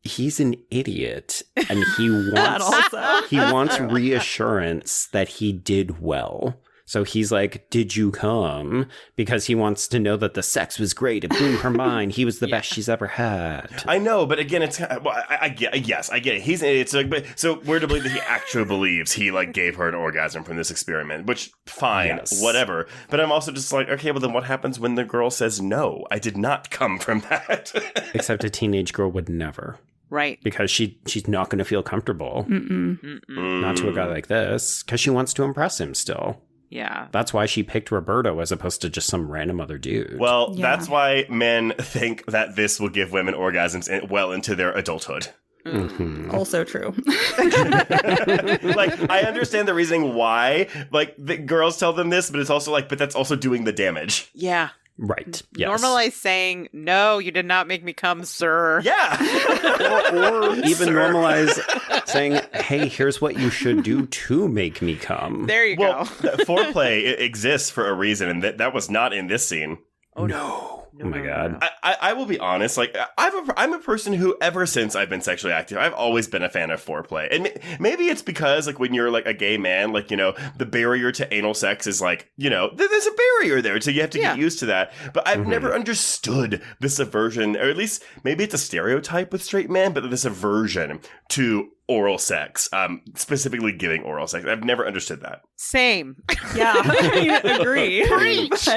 He's an idiot and he wants reassurance that he did well. So he's like, did you come? Because he wants to know that the sex was great. It blew her mind. He was the best she's ever had. I know, but again, it's I get it. He's an idiot. So we're to believe that he actually believes he like gave her an orgasm from this experiment, which fine, whatever. But I'm also just like, okay, well then what happens when the girl says no? I did not come from that. Except a teenage girl would never. Right. Because she's not going to feel comfortable. Not to a guy like this. Because she wants to impress him still. Yeah. That's why she picked Roberto as opposed to just some random other dude. Well, that's why men think that this will give women orgasms well into their adulthood. Also true. Like, I understand the reasoning why, like, the girls tell them this, but it's also like, but that's also doing the damage. Yeah. Right. Yes. Normalize saying, no, you did not make me come, sir. Yeah. or even normalize saying, hey, here's what you should do to make me come. There you go. Foreplay exists for a reason, and that was not in this scene. Oh, no. Oh my God. I will be honest, like, I'm a person who, ever since I've been sexually active, I've always been a fan of foreplay. And maybe it's because, like, when you're, like, a gay man, like, you know, the barrier to anal sex is, like, you know, there's a barrier there, so you have to get used to that. But I've never understood this aversion, or at least, maybe it's a stereotype with straight men, but this aversion to oral sex, specifically giving oral sex. I've never understood that. Same. Yeah, I agree. Preach.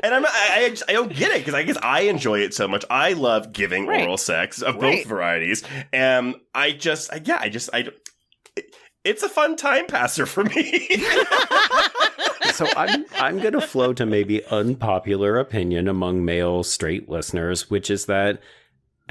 And I don't get it, because I guess I enjoy it so much. I love giving oral sex of both varieties, and it's a fun time passer for me. So I'm going to float a maybe unpopular opinion among male straight listeners, which is that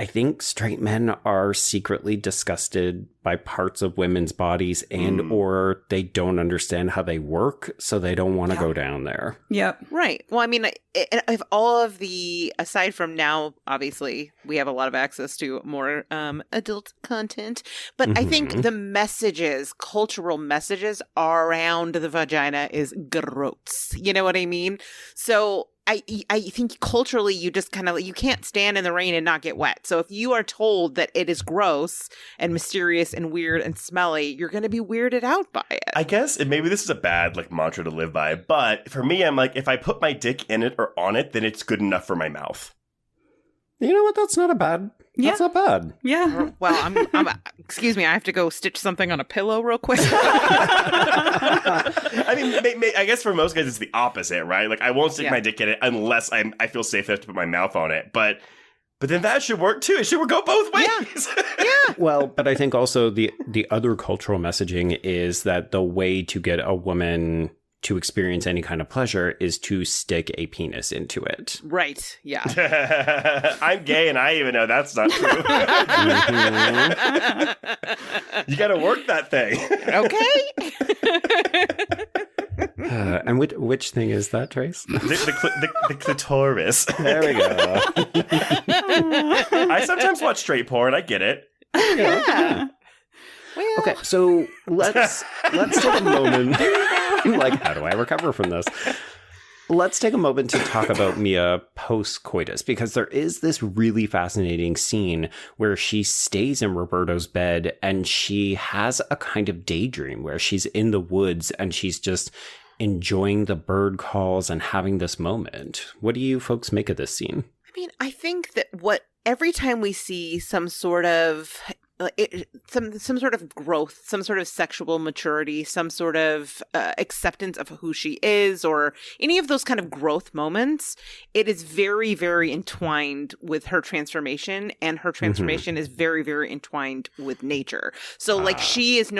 I think straight men are secretly disgusted by parts of women's bodies and or they don't understand how they work, so they don't want to go down there. Yep. Right. Well, I mean, if all of the, aside from now, obviously, we have a lot of access to more adult content, but I think the messages, cultural messages around the vagina is gross. You know what I mean? So I think culturally you just kind of, you can't stand in the rain and not get wet. So if you are told that it is gross and mysterious and weird and smelly, you're going to be weirded out by it. I guess, and maybe this is a bad like mantra to live by, but for me, I'm like, if I put my dick in it or on it, then it's good enough for my mouth. You know what? That's not bad. That's not bad. Yeah. Well, I'm excuse me, I have to go stitch something on a pillow real quick. I mean, I guess for most guys, it's the opposite, right? Like, I won't stick my dick in it unless I feel safe enough to put my mouth on it. But then that should work too. It should go both ways. Yeah. Well, but I think also the other cultural messaging is that the way to get a woman to experience any kind of pleasure is to stick a penis into it. Right. Yeah. I'm gay and I even know that's not true. You got to work that thing. Okay. And which thing is that, Trace? The clitoris. There we go. I sometimes watch straight porn. I get it. Yeah. Well. Okay, so let's take a moment. Like, how do I recover from this? Let's take a moment to talk about Mia post-coitus, because there is this really fascinating scene where she stays in Roberto's bed and she has a kind of daydream where she's in the woods and she's just enjoying the bird calls and having this moment. What do you folks make of this scene? I mean, I think that every time we see some sort of some sort of growth, some sort of sexual maturity, some sort of acceptance of who she is, or any of those kind of growth moments, it is very, very entwined with her transformation, and her transformation is very, very entwined with nature. So like she has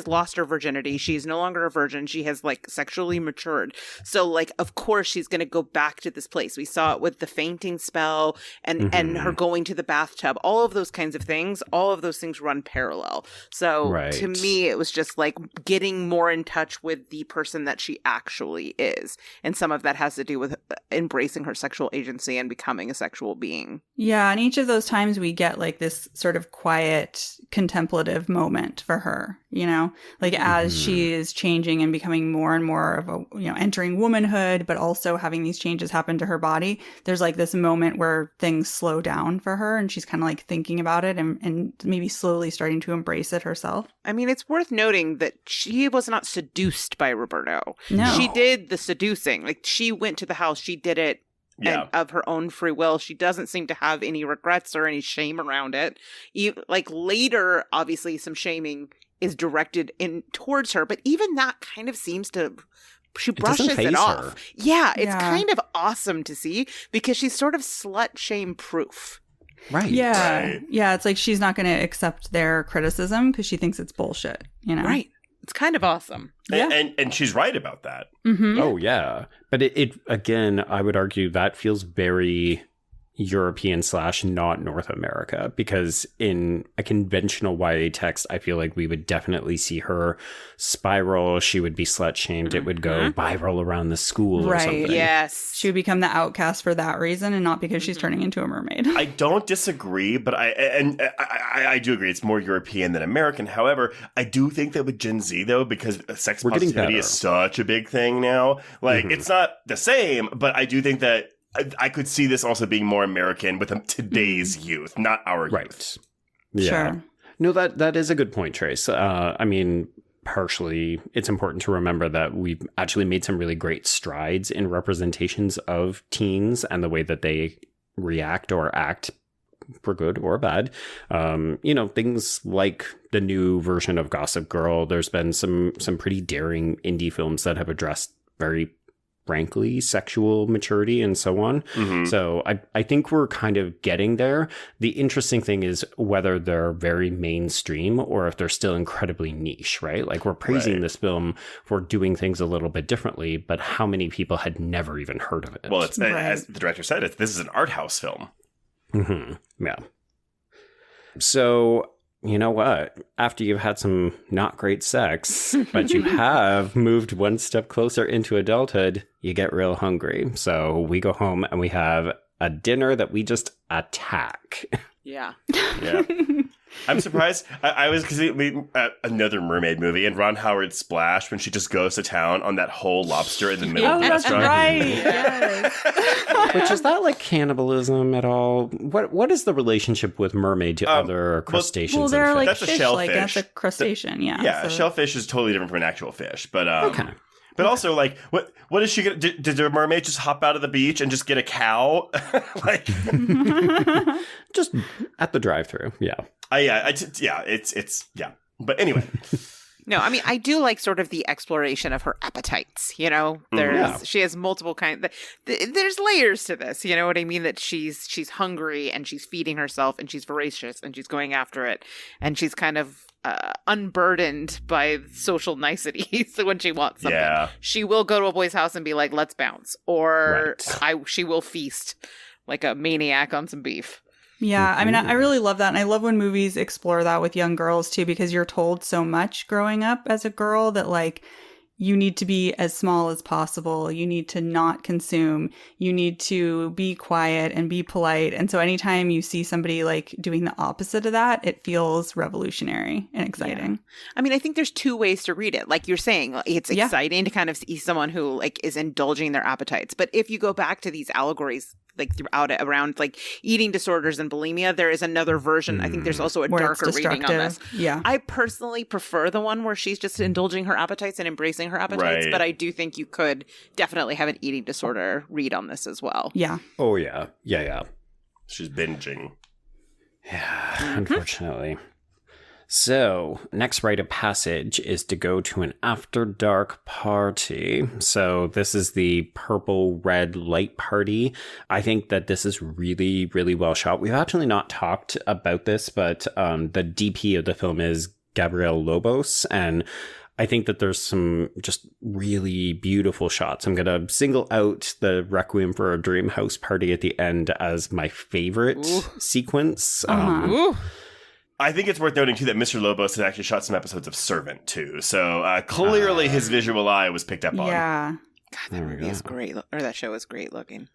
lost her virginity. She is no longer a virgin. She has like sexually matured. So like, of course she's going to go back to this place. We saw it with the fainting spell and her going to the bathtub, all of those kinds of things, all of those things run parallel. So to me, it was just like getting more in touch with the person that she actually is. And some of that has to do with embracing her sexual agency and becoming a sexual being. Yeah. And each of those times we get like this sort of quiet contemplative moment for her, you know, like as she is changing and becoming more and more of a, you know, entering womanhood, but also having these changes happen to her body. There's like this moment where things slow down for her and she's kind of like thinking about it and maybe slowly starting to embrace it herself. I mean, it's worth noting that she was not seduced by Roberto. No. She did the seducing. Like, she went to the house, she did it and of her own free will. She doesn't seem to have any regrets or any shame around it. Like, later, obviously, some shaming is directed in towards her, but even that kind of seems to... She brushes it off. Yeah, it's kind of awesome to see because she's sort of slut shame proof. Right. Yeah. Right. Yeah. It's like she's not going to accept their criticism because she thinks it's bullshit, you know? Right. It's kind of awesome. And she's right about that. Mm-hmm. Oh, yeah. But it again, I would argue that feels very European / not North America, because in a conventional YA text, I feel like we would definitely see her spiral. She would be slut shamed. It would go viral around the school or something. Yes. She would become the outcast for that reason and not because she's turning into a mermaid. I don't disagree, but I do agree it's more European than American. However, I do think that with Gen Z, though, because sex positivity is such a big thing now, like it's not the same, but I do think that I could see this also being more American with today's youth, not our youth. Yeah. Sure. No, that is a good point, Trace. I mean, partially, it's important to remember that we've actually made some really great strides in representations of teens and the way that they react or act, for good or bad. You know, things like the new version of Gossip Girl. There's been some pretty daring indie films that have addressed very frankly sexual maturity and so on. So I think we're kind of getting there. The interesting thing is whether they're very mainstream or if they're still incredibly niche, right? Like, we're praising this film for doing things a little bit differently, but how many people had never even heard of it? Well, it's as the director said, this is an art house film. Yeah. So, you know what? After you've had some not great sex, but you have moved one step closer into adulthood, you get real hungry. So we go home and we have a dinner that we just attack. Yeah. Yeah. I'm surprised. I was because another mermaid movie and Ron Howard's Splash when she just goes to town on that whole lobster in the middle of the that's restaurant. right. Yes. Which is that like cannibalism at all? What is the relationship with mermaid to other crustaceans? Well, they're and like That's a fish, shellfish. like that's a crustacean. Yeah. Yeah, so- a shellfish is totally different from an actual fish. But Okay. But also, like, what is she gonna? Did the mermaid just hop out of the beach and just get a cow? Like, Just at the drive-through. Yeah. it's. But anyway, No, I mean, I do like sort of the exploration of her appetites, you know? She has multiple kinds. There's layers to this, you know what I mean? That she's hungry and she's feeding herself and she's voracious and she's going after it. And she's kind of unburdened by social niceties when she wants something. Yeah. She will go to a boy's house and be like, let's bounce. Or she will feast like a maniac on some beef. Yeah, I mean, I really love that. And I love when movies explore that with young girls, too, because you're told so much growing up as a girl that, like, you need to be as small as possible. You need to not consume. You need to be quiet and be polite. And so anytime you see somebody, like, doing the opposite of that, it feels revolutionary and exciting. Yeah. I mean, I think there's two ways to read it. Like you're saying, it's exciting to kind of see someone who, like, is indulging their appetites. But if you go back to these allegories, like throughout it around like eating disorders and bulimia, there is another version. I think there's also a darker reading on this. Yeah. I personally prefer the one where she's just indulging her appetites and embracing her appetites, but I do think you could definitely have an eating disorder read on this as well. Yeah. Oh, yeah. Yeah. she's binging. Yeah, unfortunately. So, next rite of passage is to go to an after dark party. So, this is the purple red light party. I think that this is really, really well shot. We've actually not talked about this, but the DP of the film is Gabriel Lobos, and I think that there's some just really beautiful shots. I'm going to single out the Requiem for a Dream house party at the end as my favorite sequence. I think it's worth noting, too, that Mr. Lobos has actually shot some episodes of Servant, too. So clearly his visual eye was picked up on. Yeah. God, that movie is great. Or that show is great looking.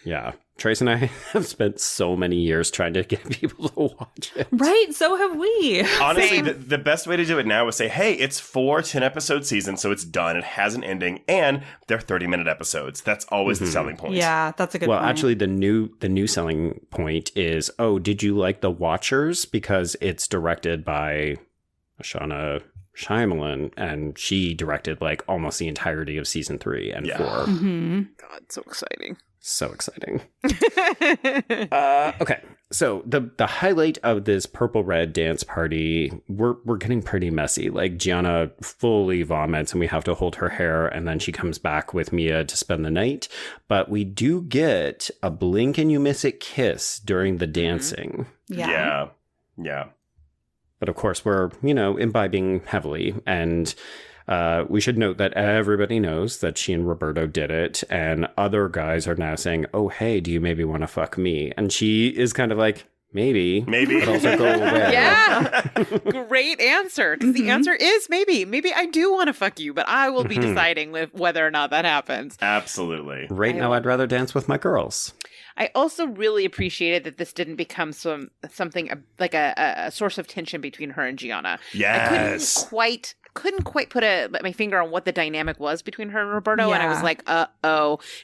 Yeah. Trace and I have spent so many years trying to get people to watch it. Right, so have we. Honestly, the best way to do it now is say, hey, it's 4 10-episode seasons, so it's done. It has an ending, and they're 30-minute episodes. That's always the selling point. Yeah, that's a good Well, point. actually, the new selling point is, did you like The Watchers? Because it's directed by Shauna Shyamalan, and she directed like almost the entirety of season 3 and 4. God, so exciting. So exciting. Okay, so the highlight of this purple red dance party, we're getting pretty messy. Like Gianna fully vomits and we have to hold her hair, and then she comes back with Mia to spend the night. But we do get a blink and you miss it kiss during the dancing. Yeah. But of course, we're, imbibing heavily, and we should note that everybody knows that she and Roberto did it, and other guys are now saying, oh, hey, do you maybe want to fuck me? And she is kind of like, maybe. But also go away. Yeah. Great answer. Because the answer is maybe. Maybe I do want to fuck you, but I will be deciding whether or not that happens. Absolutely. Right now, I'd rather dance with my girls. I also really appreciated that this didn't become something like a source of tension between her and Gianna. Yes. I couldn't quite put my finger on what the dynamic was between her and Roberto, and I was like,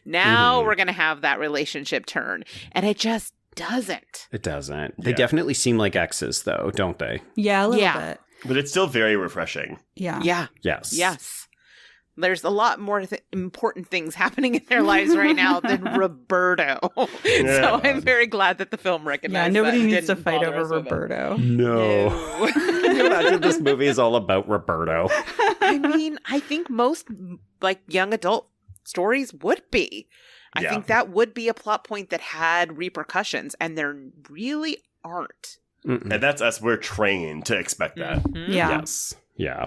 now we're gonna have that relationship turn, and it just doesn't. It doesn't. They definitely seem like exes, though, don't they? Yeah, a little bit. But it's still very refreshing. Yeah. Yes. There's a lot more important things happening in their lives right now than Roberto. So I'm very glad that the film recognized nobody that needs to didn't fight bother over us with it. Roberto. No. Can you imagine this movie is all about Roberto? I mean, I think most like young adult stories would be. I think that would be a plot point that had repercussions, and there really aren't. And that's us. We're trained to expect that. Yeah. Yes. Yeah.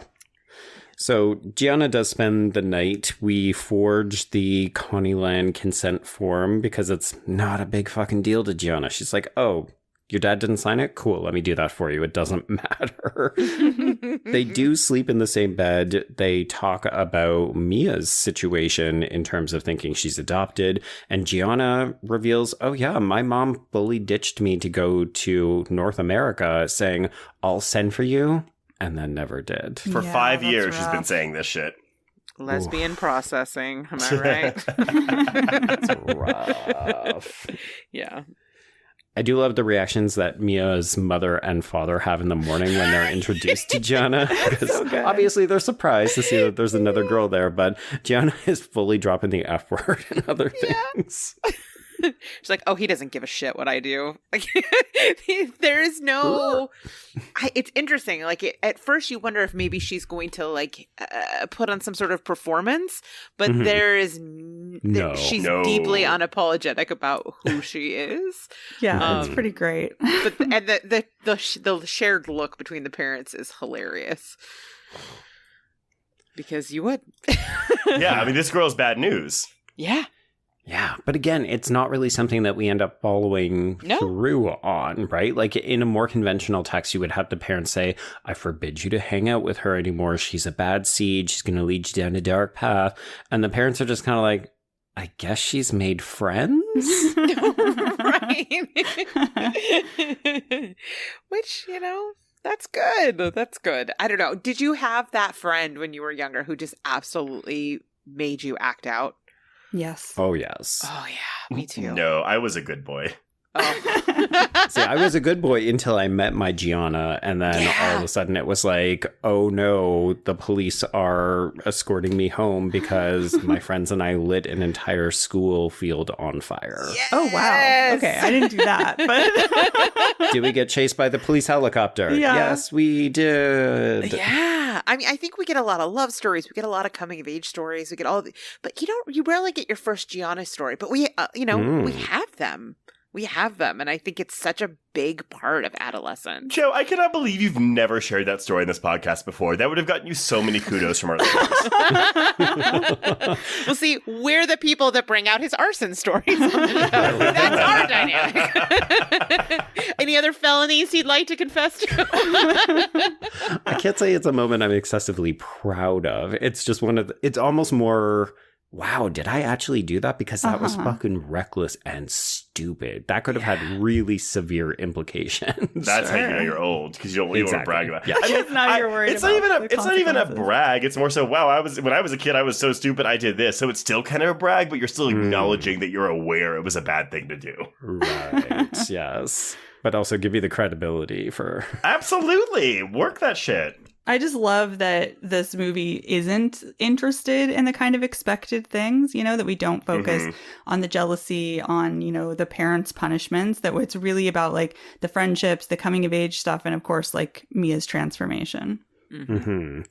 So Gianna does spend the night. We forge the Connieland consent form because it's not a big fucking deal to Gianna. She's like, oh, Your dad didn't sign it? Cool, let me do that for you. It doesn't matter. They do sleep in the same bed. They talk about Mia's situation in terms of thinking she's adopted. And Gianna reveals, oh yeah, my mom fully ditched me to go to North America saying, I'll send for you. And then never did. For 5 years, she's been saying this shit. Lesbian processing. Am I right? That's rough. Yeah. I do love the reactions that Mia's mother and father have in the morning when they're introduced to Gianna. Because obviously they're surprised to see that there's another girl there, but Gianna is fully dropping the F word and other things. She's like, oh, he doesn't give a shit what I do. Like, there is no. It's interesting. Like, at first, you wonder if maybe she's going to like put on some sort of performance, but there is she's deeply unapologetic about who she is. Yeah, it's pretty great. And the shared look between the parents is hilarious. Because you would. Yeah, I mean, this girl's bad news. Yeah. Yeah, but again, it's not really something that we end up following through on, right? Like in a more conventional text, you would have the parents say, I forbid you to hang out with her anymore. She's a bad seed. She's going to lead you down a dark path. And the parents are just kind of like, I guess she's made friends? Right. Which, that's good. That's good. I don't know. Did you have that friend when you were younger who just absolutely made you act out? Yes. Oh, yes. Oh, yeah. Me too. No, I was a good boy. Oh. See, I was a good boy until I met my Gianna, and then all of a sudden it was like, oh no, the police are escorting me home because my friends and I lit an entire school field on fire. Yes! Oh, wow. Okay, I didn't do that, but... Did we get chased by the police helicopter? Yeah. Yes, we did. Yeah. I mean, I think we get a lot of love stories. We get a lot of coming of age stories. We get all but you rarely get your first Gianna story, but we, we have them. We have them, and I think it's such a big part of adolescence. Joe, I cannot believe you've never shared that story in this podcast before. That would have gotten you so many kudos from our listeners. Well, see, we're the people that bring out his arson stories. That's our dynamic. Any other felonies he'd like to confess to? I can't say it's a moment I'm excessively proud of. It's just it's almost more... Wow, did I actually do that? Because that was fucking reckless and stupid. That could have had really severe implications. That's how you know you're old, because you don't want to brag about it. Yeah. I mean, now you're worried it's about not even a brag. It's more so, wow, when I was a kid, I was so stupid, I did this. So it's still kind of a brag, but you're still acknowledging that you're aware it was a bad thing to do. Right, yes. But also give you the credibility for... Absolutely. Work that shit. I just love that this movie isn't interested in the kind of expected things, that we don't focus on the jealousy, on, the parents' punishments, that it's really about like the friendships, the coming of age stuff, and of course, like Mia's transformation.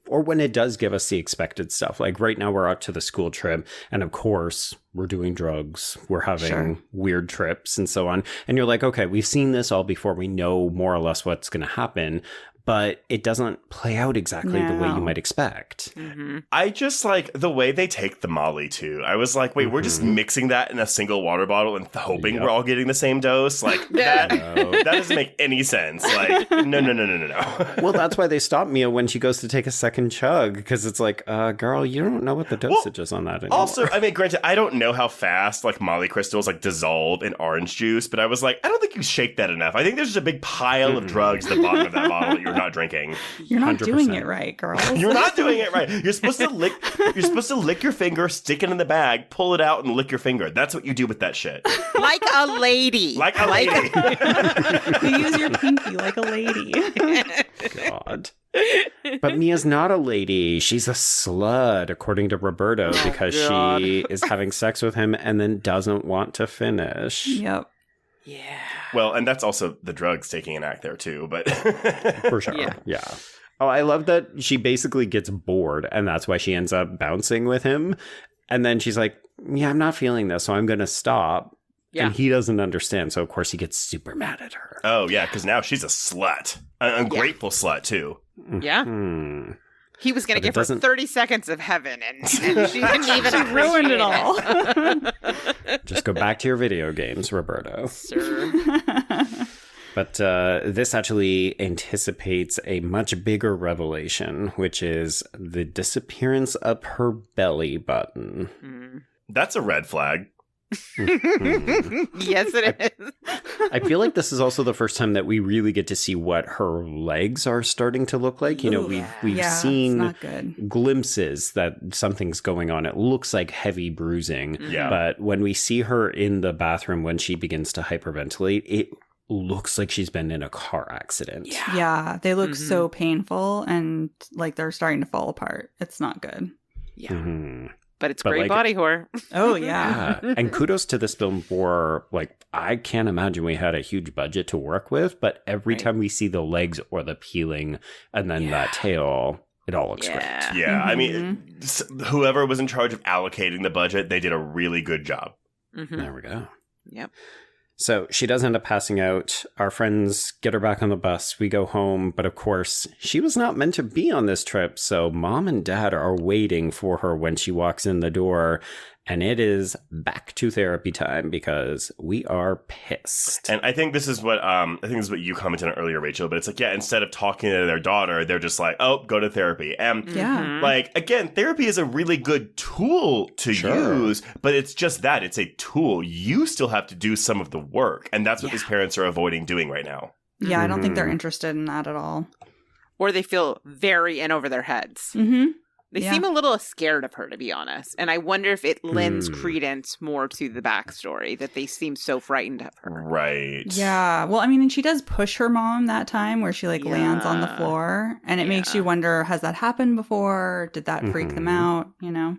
Or when it does give us the expected stuff. Like right now we're out to the school trip, and of course we're doing drugs, we're having weird trips and so on. And you're like, okay, we've seen this all before. We know more or less what's going to happen. But it doesn't play out exactly the way you might expect. I just like the way they take the Molly, too. I was like, wait, we're just mixing that in a single water bottle and hoping we're all getting the same dose? Like, that doesn't make any sense. Like, no. Well, that's why they stop Mia when she goes to take a second chug, because it's like, girl, you don't know what the dosage is on that anymore. Also, I mean, granted, I don't know how fast, like, Molly crystals, like, dissolve in orange juice, but I was like, I don't think you shake that enough. I think there's just a big pile of drugs at the bottom of that bottle that you're not drinking. You're not 100%. Doing it right, girl. You're not doing it right. You're supposed to lick your finger, stick it in the bag, pull it out, and lick your finger. That's what you do with that shit. Like a lady. Like a lady. You use your pinky like a lady. God. But Mia's not a lady. She's a slut, according to Roberto, because she is having sex with him and then doesn't want to finish. Yep. Yeah. Well, and that's also the drugs taking an act there too, but for sure. Yeah. Oh, I love that she basically gets bored, and that's why she ends up bouncing with him. And then she's like, yeah, I'm not feeling this, so I'm going to stop. Yeah. And he doesn't understand, so of course he gets super mad at her. Oh, yeah, because now she's a slut. An ungrateful slut, too. Yeah. He was going to give her 30 seconds of heaven, and she didn't even ruined it all. Just go back to your video games, Roberto. Sir. But this actually anticipates a much bigger revelation, which is the disappearance of her belly button. That's a red flag. Yes, it is. I feel like this is also the first time that we really get to see what her legs are starting to look like. You know, we've seen glimpses that something's going on. It looks like heavy bruising. Yeah. But when we see her in the bathroom when she begins to hyperventilate, it looks like she's been in a car accident. Yeah, they look so painful and like they're starting to fall apart. It's not good. Yeah. But it's great body horror. Oh, yeah. And kudos to this film for, like, I can't imagine we had a huge budget to work with, but every time we see the legs or the peeling and then that tail, it all looks great. Yeah, I mean, whoever was in charge of allocating the budget, they did a really good job. There we go. Yep. So she does end up passing out. Our friends get her back on the bus. We go home. But of course, she was not meant to be on this trip. So mom and dad are waiting for her when she walks in the door. And it is back to therapy time because we are pissed. And I think this is what you commented on earlier, Rachel. But it's like, instead of talking to their daughter, they're just like, oh, go to therapy. And like, again, therapy is a really good tool to use, but it's just that. It's a tool. You still have to do some of the work. And that's what these parents are avoiding doing right now. Yeah, I don't think they're interested in that at all. Or they feel very in over their heads. They seem a little scared of her, to be honest. And I wonder if it lends credence more to the backstory, that they seem so frightened of her. Right. Yeah. Well, I mean, and she does push her mom that time where she, like, lands on the floor. And it makes you wonder, has that happened before? Did that freak them out? You know?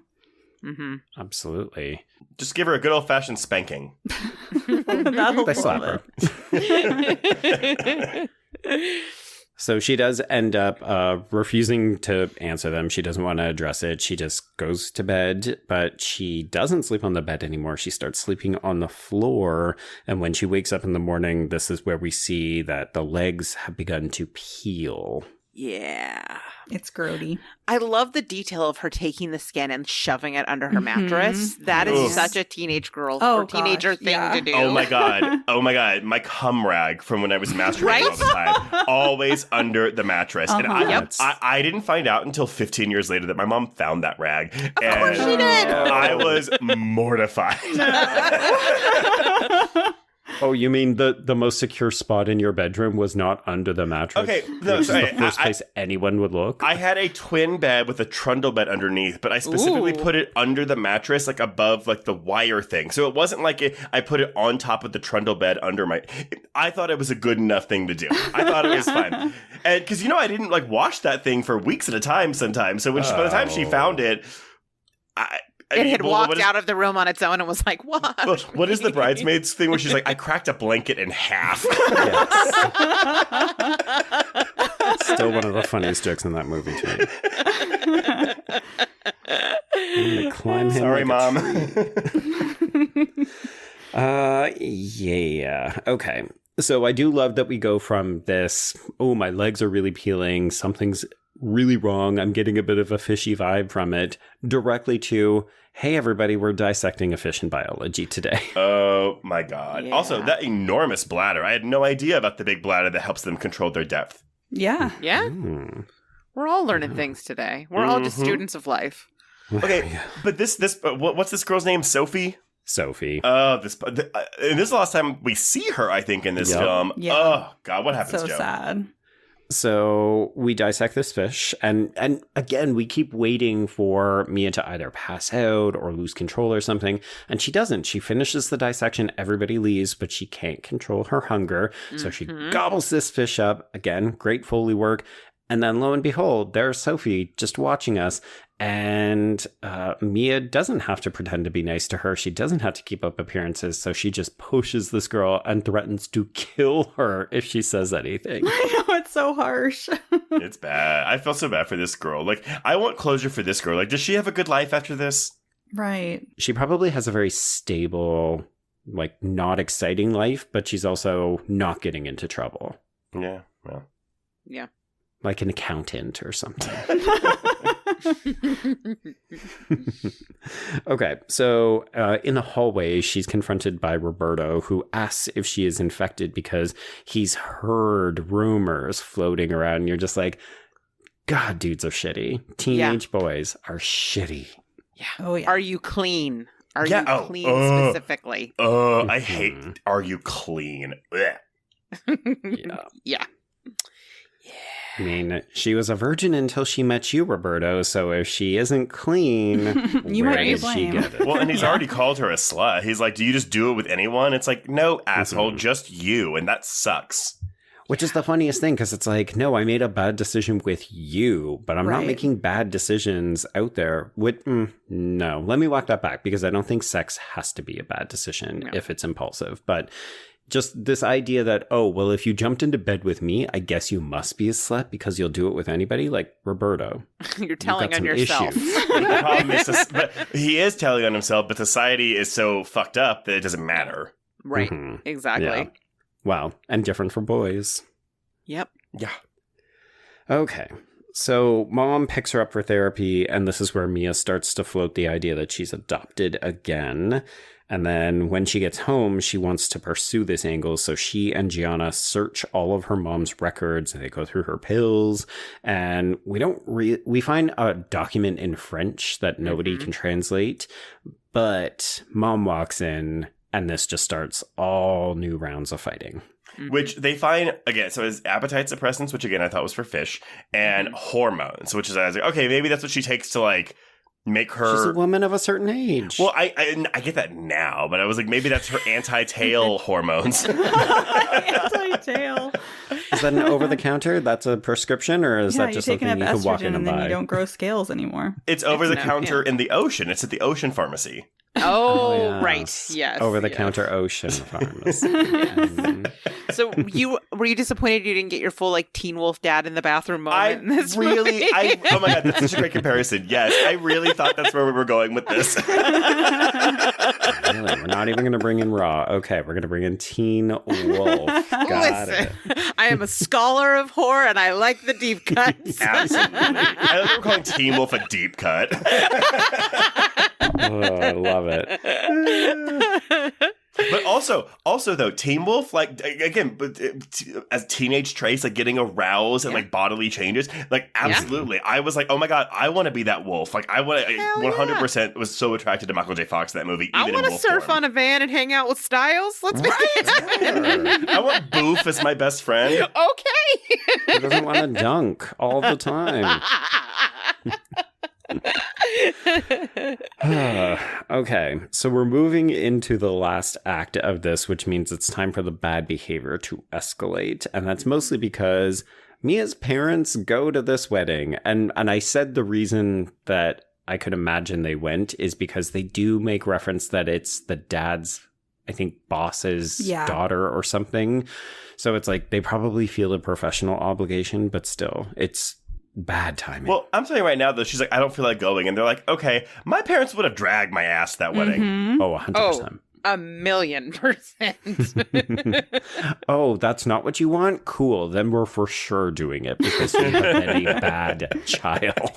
Absolutely. Just give her a good old-fashioned spanking. They slap her. So she does end up refusing to answer them. She doesn't want to address it. She just goes to bed, but she doesn't sleep on the bed anymore. She starts sleeping on the floor. And when she wakes up in the morning, this is where we see that the legs have begun to peel. Yeah. It's grody. I love the detail of her taking the skin and shoving it under her mattress. That is such a teenage girl or teenager thing to do. Oh my god. My cum rag from when I was masturbating all the time. Always under the mattress. And I didn't find out until 15 years later that my mom found that rag. Of course she did. I was mortified. Oh, you mean the most secure spot in your bedroom was not under the mattress? Okay, which is the first place anyone would look? I had a twin bed with a trundle bed underneath, but I specifically put it under the mattress, like above like the wire thing. So it wasn't like I put it on top of the trundle bed under my... I thought it was a good enough thing to do. I thought it was fine. And because, I didn't like wash that thing for weeks at a time sometimes. So when by the time she found it... It had walked out of the room on its own and was like, what? What is the bridesmaids thing where she's like, I cracked a blanket in half? Still one of the funniest jokes in that movie, too. Climb him. Sorry, Mom. Yeah. Okay. So I do love that we go from this, oh, my legs are really peeling, something's really wrong, I'm getting a bit of a fishy vibe from it, directly to, hey, everybody, we're dissecting a fish in biology today. Oh, my God. Yeah. Also, that enormous bladder. I had no idea about the big bladder that helps them control their depth. Yeah. Yeah? We're all learning things today. We're all just students of life. Okay, but what's this girl's name? Sophie? Oh, this is the last time we see her, I think, in this film. Yeah. Oh, God, what happens, Joe? So sad. So we dissect this fish, and again, we keep waiting for Mia to either pass out or lose control or something, and she doesn't. She finishes the dissection, everybody leaves, but she can't control her hunger, so she gobbles this fish up. Again, great Foley work. And then lo and behold, there's Sophie just watching us. And Mia doesn't have to pretend to be nice to her. She doesn't have to keep up appearances. So she just pushes this girl and threatens to kill her if she says anything. I know, it's so harsh. It's bad. I feel so bad for this girl. Like, I want closure for this girl. Like, does she have a good life after this? Right. She probably has a very stable, like, not exciting life, but she's also not getting into trouble. Yeah, well. Yeah. Like an accountant or something. Okay, so in the hallway, she's confronted by Roberto, who asks if she is infected because he's heard rumors floating around. And you're just like, God, dudes are shitty. Teenage boys are shitty. Yeah. Oh, yeah. Are you clean? Are you clean specifically? I hate, are you clean? Yeah. I mean, she was a virgin until she met you, Roberto, so if she isn't clean, you where might be did she blame. get it? Well, and he's already called her a slut. He's like, do you just do it with anyone? It's like, no, asshole, just you, and that sucks. Which is the funniest thing, because it's like, no, I made a bad decision with you, but I'm not making bad decisions out there. No, let me walk that back, because I don't think sex has to be a bad decision if it's impulsive. But just this idea that, oh, well, if you jumped into bed with me, I guess you must be a slut because you'll do it with anybody. Like, Roberto. You're telling on yourself. The problem is, but he is telling on himself, but society is so fucked up that it doesn't matter. Right. Exactly. Yeah. Wow. And different for boys. Yep. Yeah. Okay. So mom picks her up for therapy, and this is where Mia starts to float the idea that she's adopted again. And then when she gets home, she wants to pursue this angle. So she and Gianna search all of her mom's records. They go through her pills. And we find a document in French that nobody can translate. But mom walks in, and this just starts all new rounds of fighting. Which they find, again, so it's appetite suppressants, which again I thought was for fish, and hormones, which is, I was like, okay, maybe that's what she takes to, like, make her... She's a woman of a certain age. Well, I get that now, but I was like, maybe that's her anti-tail hormones. Anti-tail. Is that an over-the-counter? That's a prescription, or is that just something you can walk in and buy? And then you don't grow scales anymore. It's over-the-counter in the ocean. It's at the ocean pharmacy. Oh, yes. Right. Yes. Over-the-counter ocean pharmacy. So were you disappointed you didn't get your full, like, Teen Wolf dad in the bathroom moment in this movie? Oh my God, that's such a great comparison. Yes, I really thought that's where we were going with this. Really? We're not even going to bring in Raw. Okay, we're going to bring in Teen Wolf. Got it. I am a scholar of horror, and I like the deep cuts. Absolutely. I think we're calling Teen Wolf a deep cut. Oh, I love it. But also though, Teen Wolf, like, again, but as teenage Trace, like, getting aroused and like bodily changes, like, absolutely. I was like, oh my God, I want to be that wolf. Like, I want to 100% was so attracted to Michael J. Fox in that movie. I want to surf on a van and hang out with Styles. Let's make it happen. I want Boof as my best friend. Okay. He doesn't want to dunk all the time. Okay, so we're moving into the last act of this, which means it's time for the bad behavior to escalate. And that's mostly because Mia's parents go to this wedding. And I said the reason that I could imagine they went is because they do make reference that it's the dad's, I think, boss's daughter or something. So it's like they probably feel a professional obligation, but still, it's bad timing. Well, I'm telling you right now, though, she's like, I don't feel like going. And they're like, okay, my parents would have dragged my ass to that wedding. Oh, 100%. Oh, 1,000,000%. Oh, that's not what you want? Cool. Then we're for sure doing it because you have been a bad child.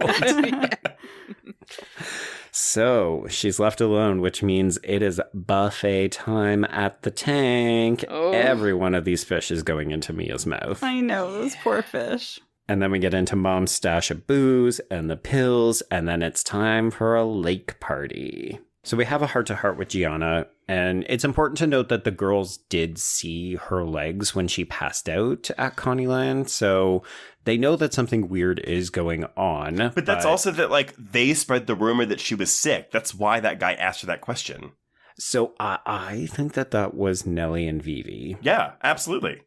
So she's left alone, which means it is buffet time at the tank. Oh. Every one of these fish is going into Mia's mouth. I know, those poor fish. And then we get into mom's stash of booze and the pills, and then it's time for a lake party. So we have a heart-to-heart with Gianna, and it's important to note that the girls did see her legs when she passed out at Connieland, so they know that something weird is going on. But that's also that, like, they spread the rumor that she was sick. That's why that guy asked her that question. So I think that was Nellie and Vivi. Yeah, absolutely.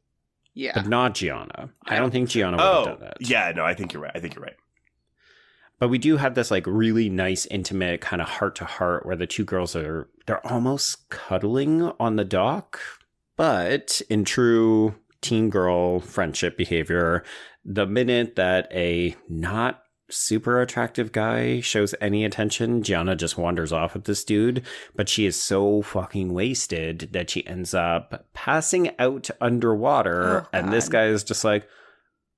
Yeah. But not Gianna. I don't think Gianna would have done that. Yeah, no, I think you're right. But we do have this like really nice, intimate kind of heart to heart where the two girls they're almost cuddling on the dock. But in true teen girl friendship behavior, the minute that a not super attractive guy shows any attention, Gianna just wanders off with this dude. But she is so fucking wasted that she ends up passing out underwater. And this guy is just like,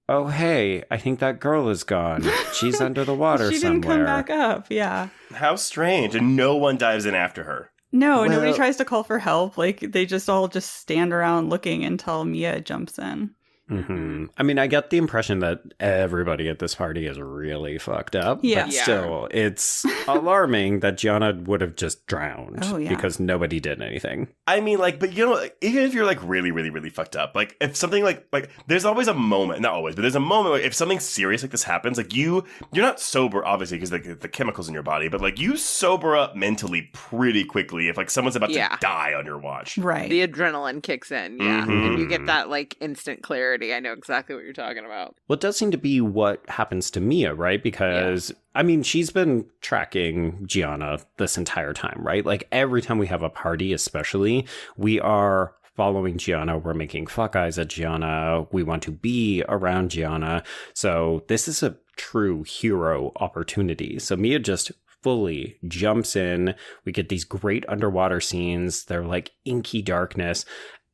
oh, hey, I think that girl is gone. She's under the water she somewhere. didn't come back up. Yeah. How strange. And no one dives in after her. No, Well- nobody tries to call for help. Like, they just all just stand around looking until Mia jumps in. Mm-hmm. I mean, I get the impression that everybody at this party is really fucked up. Yeah. But still, it's alarming that Gianna would have just drowned because nobody did anything. I mean, like, but you know, even if you're like really, really, really fucked up, like if something like there's always a moment, not always, but there's a moment where if something serious like this happens, like you're not sober, obviously, because like the chemicals in your body, but like you sober up mentally pretty quickly if like someone's about to die on your watch. Right. The adrenaline kicks in, and you get that like instant clarity. I know exactly what you're talking about. Well, it does seem to be what happens to Mia, right? Because, I mean, she's been tracking Gianna this entire time, right? Like, every time we have a party, especially, we are following Gianna. We're making fuck eyes at Gianna. We want to be around Gianna. So this is a true hero opportunity. So Mia just fully jumps in. We get these great underwater scenes. They're like inky darkness.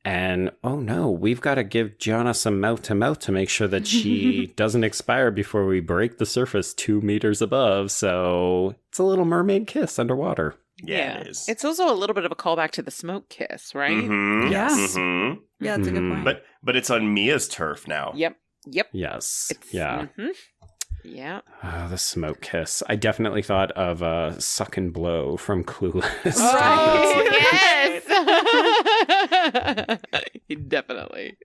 And, oh no, we've got to give Gianna some mouth-to-mouth to make sure that she doesn't expire before we break the surface 2 meters above. So it's a little mermaid kiss underwater. Yeah, it is. It's also a little bit of a callback to the smoke kiss, right? Mm-hmm. Yes. Mm-hmm. Yeah, that's a good point. But it's on Mia's turf now. Yep. Yes. It's, yeah. Mm-hmm. Yeah. Oh, the smoke kiss. I definitely thought of Suck and Blow from Clueless. Oh, yes! Definitely.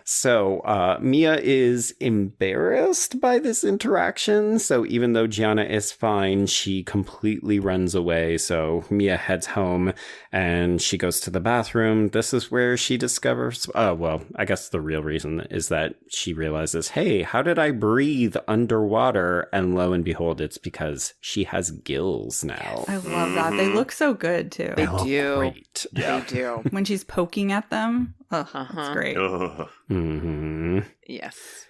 So Mia is embarrassed by this interaction. So even though Gianna is fine, she completely runs away. So Mia heads home and she goes to the bathroom. This is where she discovers, well, I guess the real reason is that she realizes, hey, how did I breathe underwater? And lo and behold, it's because she has gills now. I love that. They look so good, too. They do. Great. Yeah. They do. When she's poking at them, that's great. Ugh. Mm-hmm. Yes.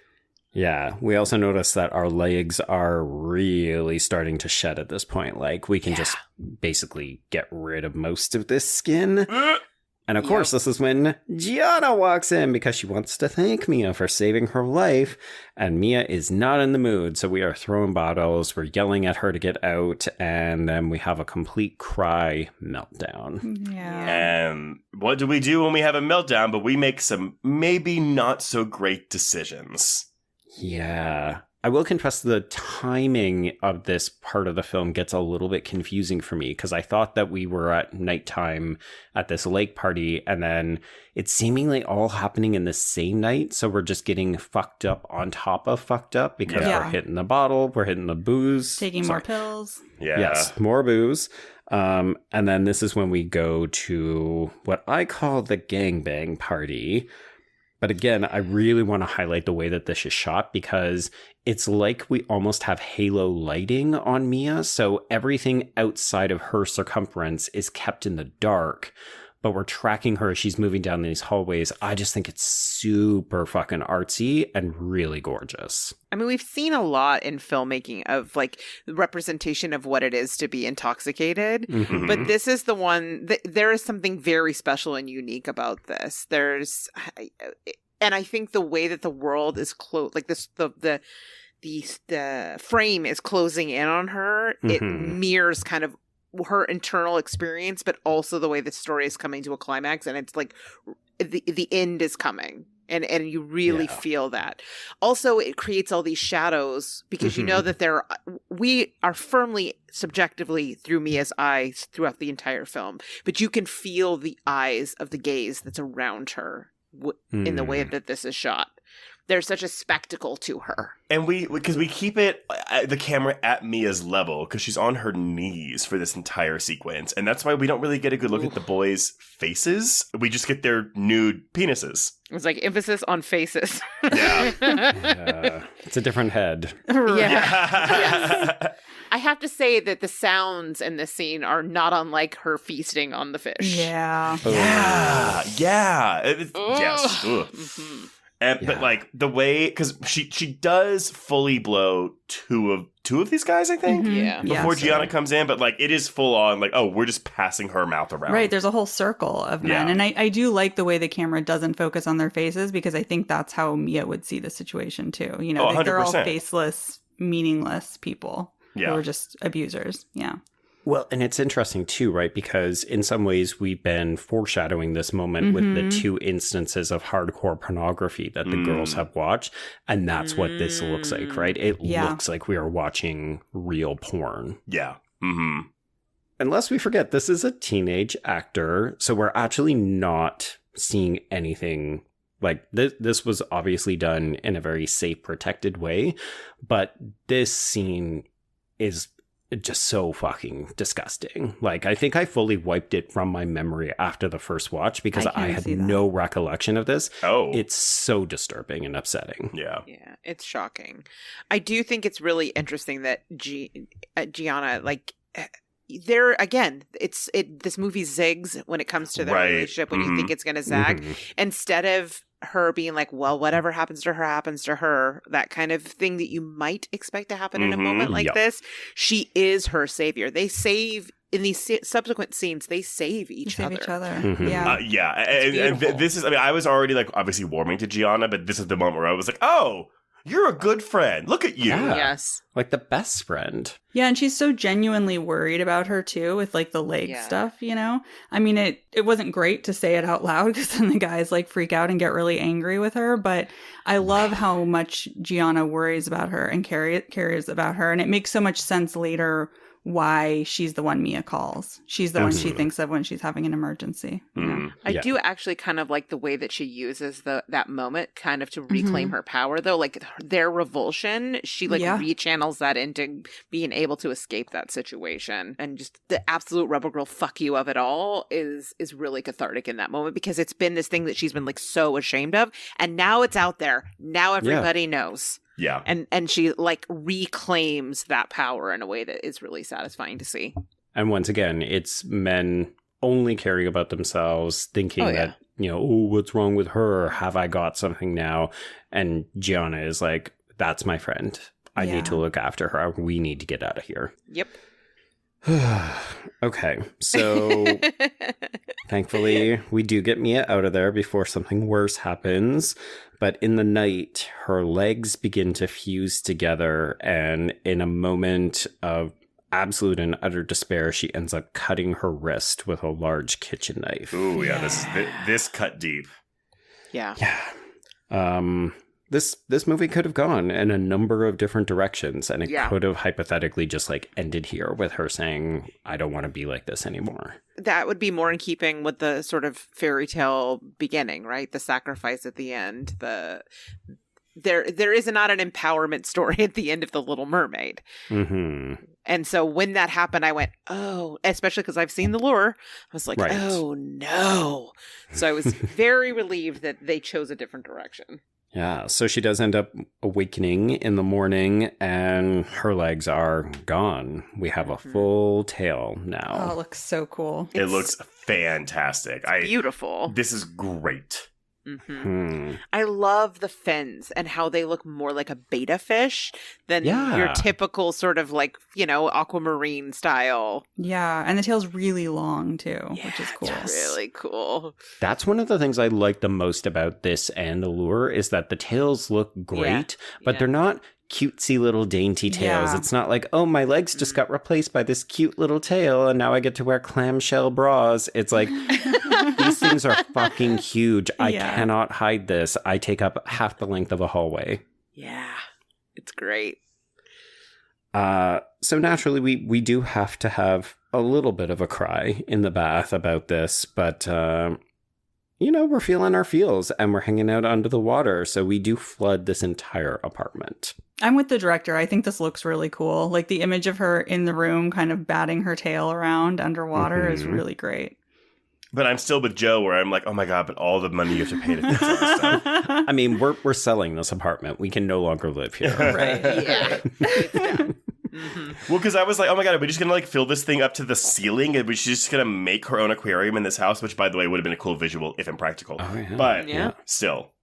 Yeah, we also notice that our legs are really starting to shed at this point. Like, we can just basically get rid of most of this skin. And of course, this is when Gianna walks in because she wants to thank Mia for saving her life. And Mia is not in the mood, so we are throwing bottles, we're yelling at her to get out, and then we have a complete cry meltdown. Yeah. And what do we do when we have a meltdown? But we make some maybe not so great decisions. Yeah. I will confess the timing of this part of the film gets a little bit confusing for me because I thought that we were at nighttime at this lake party and then it's seemingly all happening in the same night. So we're just getting fucked up on top of fucked up because we're hitting the bottle, we're hitting the booze. Taking more pills. Yeah. Yes, more booze. And then this is when we go to what I call the gangbang party. But again, I really want to highlight the way that this is shot because it's like we almost have halo lighting on Mia. So everything outside of her circumference is kept in the dark, but we're tracking her as she's moving down these hallways. I just think it's super fucking artsy and really gorgeous. I mean, we've seen a lot in filmmaking of like the representation of what it is to be intoxicated. Mm-hmm. But this is the one that there is something very special and unique about this. And I think the way that the world is closed, like this, the frame is closing in on her. It mirrors kind of her internal experience, but also the way the story is coming to a climax, and it's like the end is coming. And you really feel that. Also, it creates all these shadows because you know that we are firmly subjectively through Mia's eyes throughout the entire film, but you can feel the eyes of the gaze that's around her in the way that this is shot. There's such a spectacle to her. And because we keep the camera at Mia's level because she's on her knees for this entire sequence. And that's why we don't really get a good look at the boys' faces. We just get their nude penises. It's like emphasis on faces. Yeah. It's a different head. Yes. I have to say that the sounds in this scene are not unlike her feasting on the fish. Yeah. Yeah. Yes. Ugh. Mm-hmm. But like the way, because she does fully blow two of these guys, I think, before Gianna comes in. But like it is full on like, oh, we're just passing her mouth around. Right. There's a whole circle of men, and I do like the way the camera doesn't focus on their faces, because I think that's how Mia would see the situation too. You know, like, they're all faceless, meaningless people who are just abusers. Yeah. Well, and it's interesting too, right? Because in some ways we've been foreshadowing this moment with the 2 instances of hardcore pornography that the girls have watched. And that's what this looks like, right? It looks like we are watching real porn. Yeah. Mm-hmm. Unless we forget, this is a teenage actor. So we're actually not seeing anything like this. This was obviously done in a very safe, protected way. But this scene is just so fucking disgusting. Like, I think I fully wiped it from my memory after the first watch because I had no recollection of this. Oh. It's so disturbing and upsetting. Yeah. Yeah, it's shocking. I do think it's really interesting that Gianna, like, there again, this movie zigs when it comes to their relationship when you think it's going to zag. Instead of her being like, well, whatever happens to her, that kind of thing that you might expect to happen in a moment like this, she is her savior. They save, in these subsequent scenes, they save each other. Yeah. And this is, I mean, I was already like obviously warming to Gianna, but this is the moment where I was like, oh, you're a good friend. Look at you. Yeah. Yes. Like the best friend. Yeah, and she's so genuinely worried about her too, with like the leg stuff, you know? I mean, it wasn't great to say it out loud because then the guys like freak out and get really angry with her, but I love how much Gianna worries about her and cares about her, and it makes so much sense later why she's the one Mia calls. She's the one she thinks of when she's having an emergency. I do actually kind of like the way that she uses that moment kind of to reclaim her power, though. Like their revulsion, she rechannels that into being able to escape that situation. And just the absolute rubber girl fuck you of it all is really cathartic in that moment, because it's been this thing that she's been like so ashamed of. And now it's out there. Now everybody knows. Yeah. And she like reclaims that power in a way that is really satisfying to see. And once again, it's men only caring about themselves, thinking that, you know, oh, what's wrong with her? Have I got something now? And Gianna is like, that's my friend. I need to look after her. We need to get out of here. Yep. Okay, so thankfully we do get Mia out of there before something worse happens. But in the night, her legs begin to fuse together, and in a moment of absolute and utter despair, she ends up cutting her wrist with a large kitchen knife. Ooh, yeah, this cut deep. Yeah. Yeah. This movie could have gone in a number of different directions, and it could have hypothetically just like ended here with her saying, I don't want to be like this anymore. That would be more in keeping with the sort of fairy tale beginning, right? The sacrifice at the end. There is not an empowerment story at the end of The Little Mermaid. And so when that happened, I went, oh, especially because I've seen The Lure. I was like, oh no. So I was very relieved that they chose a different direction. Yeah, so she does end up awakening in the morning, and her legs are gone. We have a full tail now. Oh, it looks so cool. It looks fantastic. Beautiful. This is great. I love the fins and how they look more like a betta fish than your typical sort of like, you know, aquamarine style. Yeah, and the tail's really long too, which is cool. It's really cool. That's one of the things I like the most about this and The Lure is that the tails look great, but they're not cutesy little dainty tails. It's not like, oh, my legs just got replaced by this cute little tail and now I get to wear clamshell bras. It's like, these things are fucking huge. I cannot hide this. I take up half the length of a hallway. Yeah, it's great. So naturally, we do have to have a little bit of a cry in the bath about this, but you know, we're feeling our feels and we're hanging out under the water. So we do flood this entire apartment. I'm with the director. I think this looks really cool. Like the image of her in the room kind of batting her tail around underwater is really great. But I'm still with Joe where I'm like, oh my God, but all the money you have to pay to fix all this stuff. I mean, we're selling this apartment. We can no longer live here. Right. Yeah. It's done. Well, because I was like, oh my God, are we just going to like fill this thing up to the ceiling? And we're just going to make her own aquarium in this house, which by the way would have been a cool visual if impractical. Oh, yeah. But still.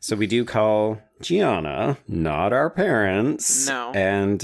So we do call Gianna, not our parents. No. And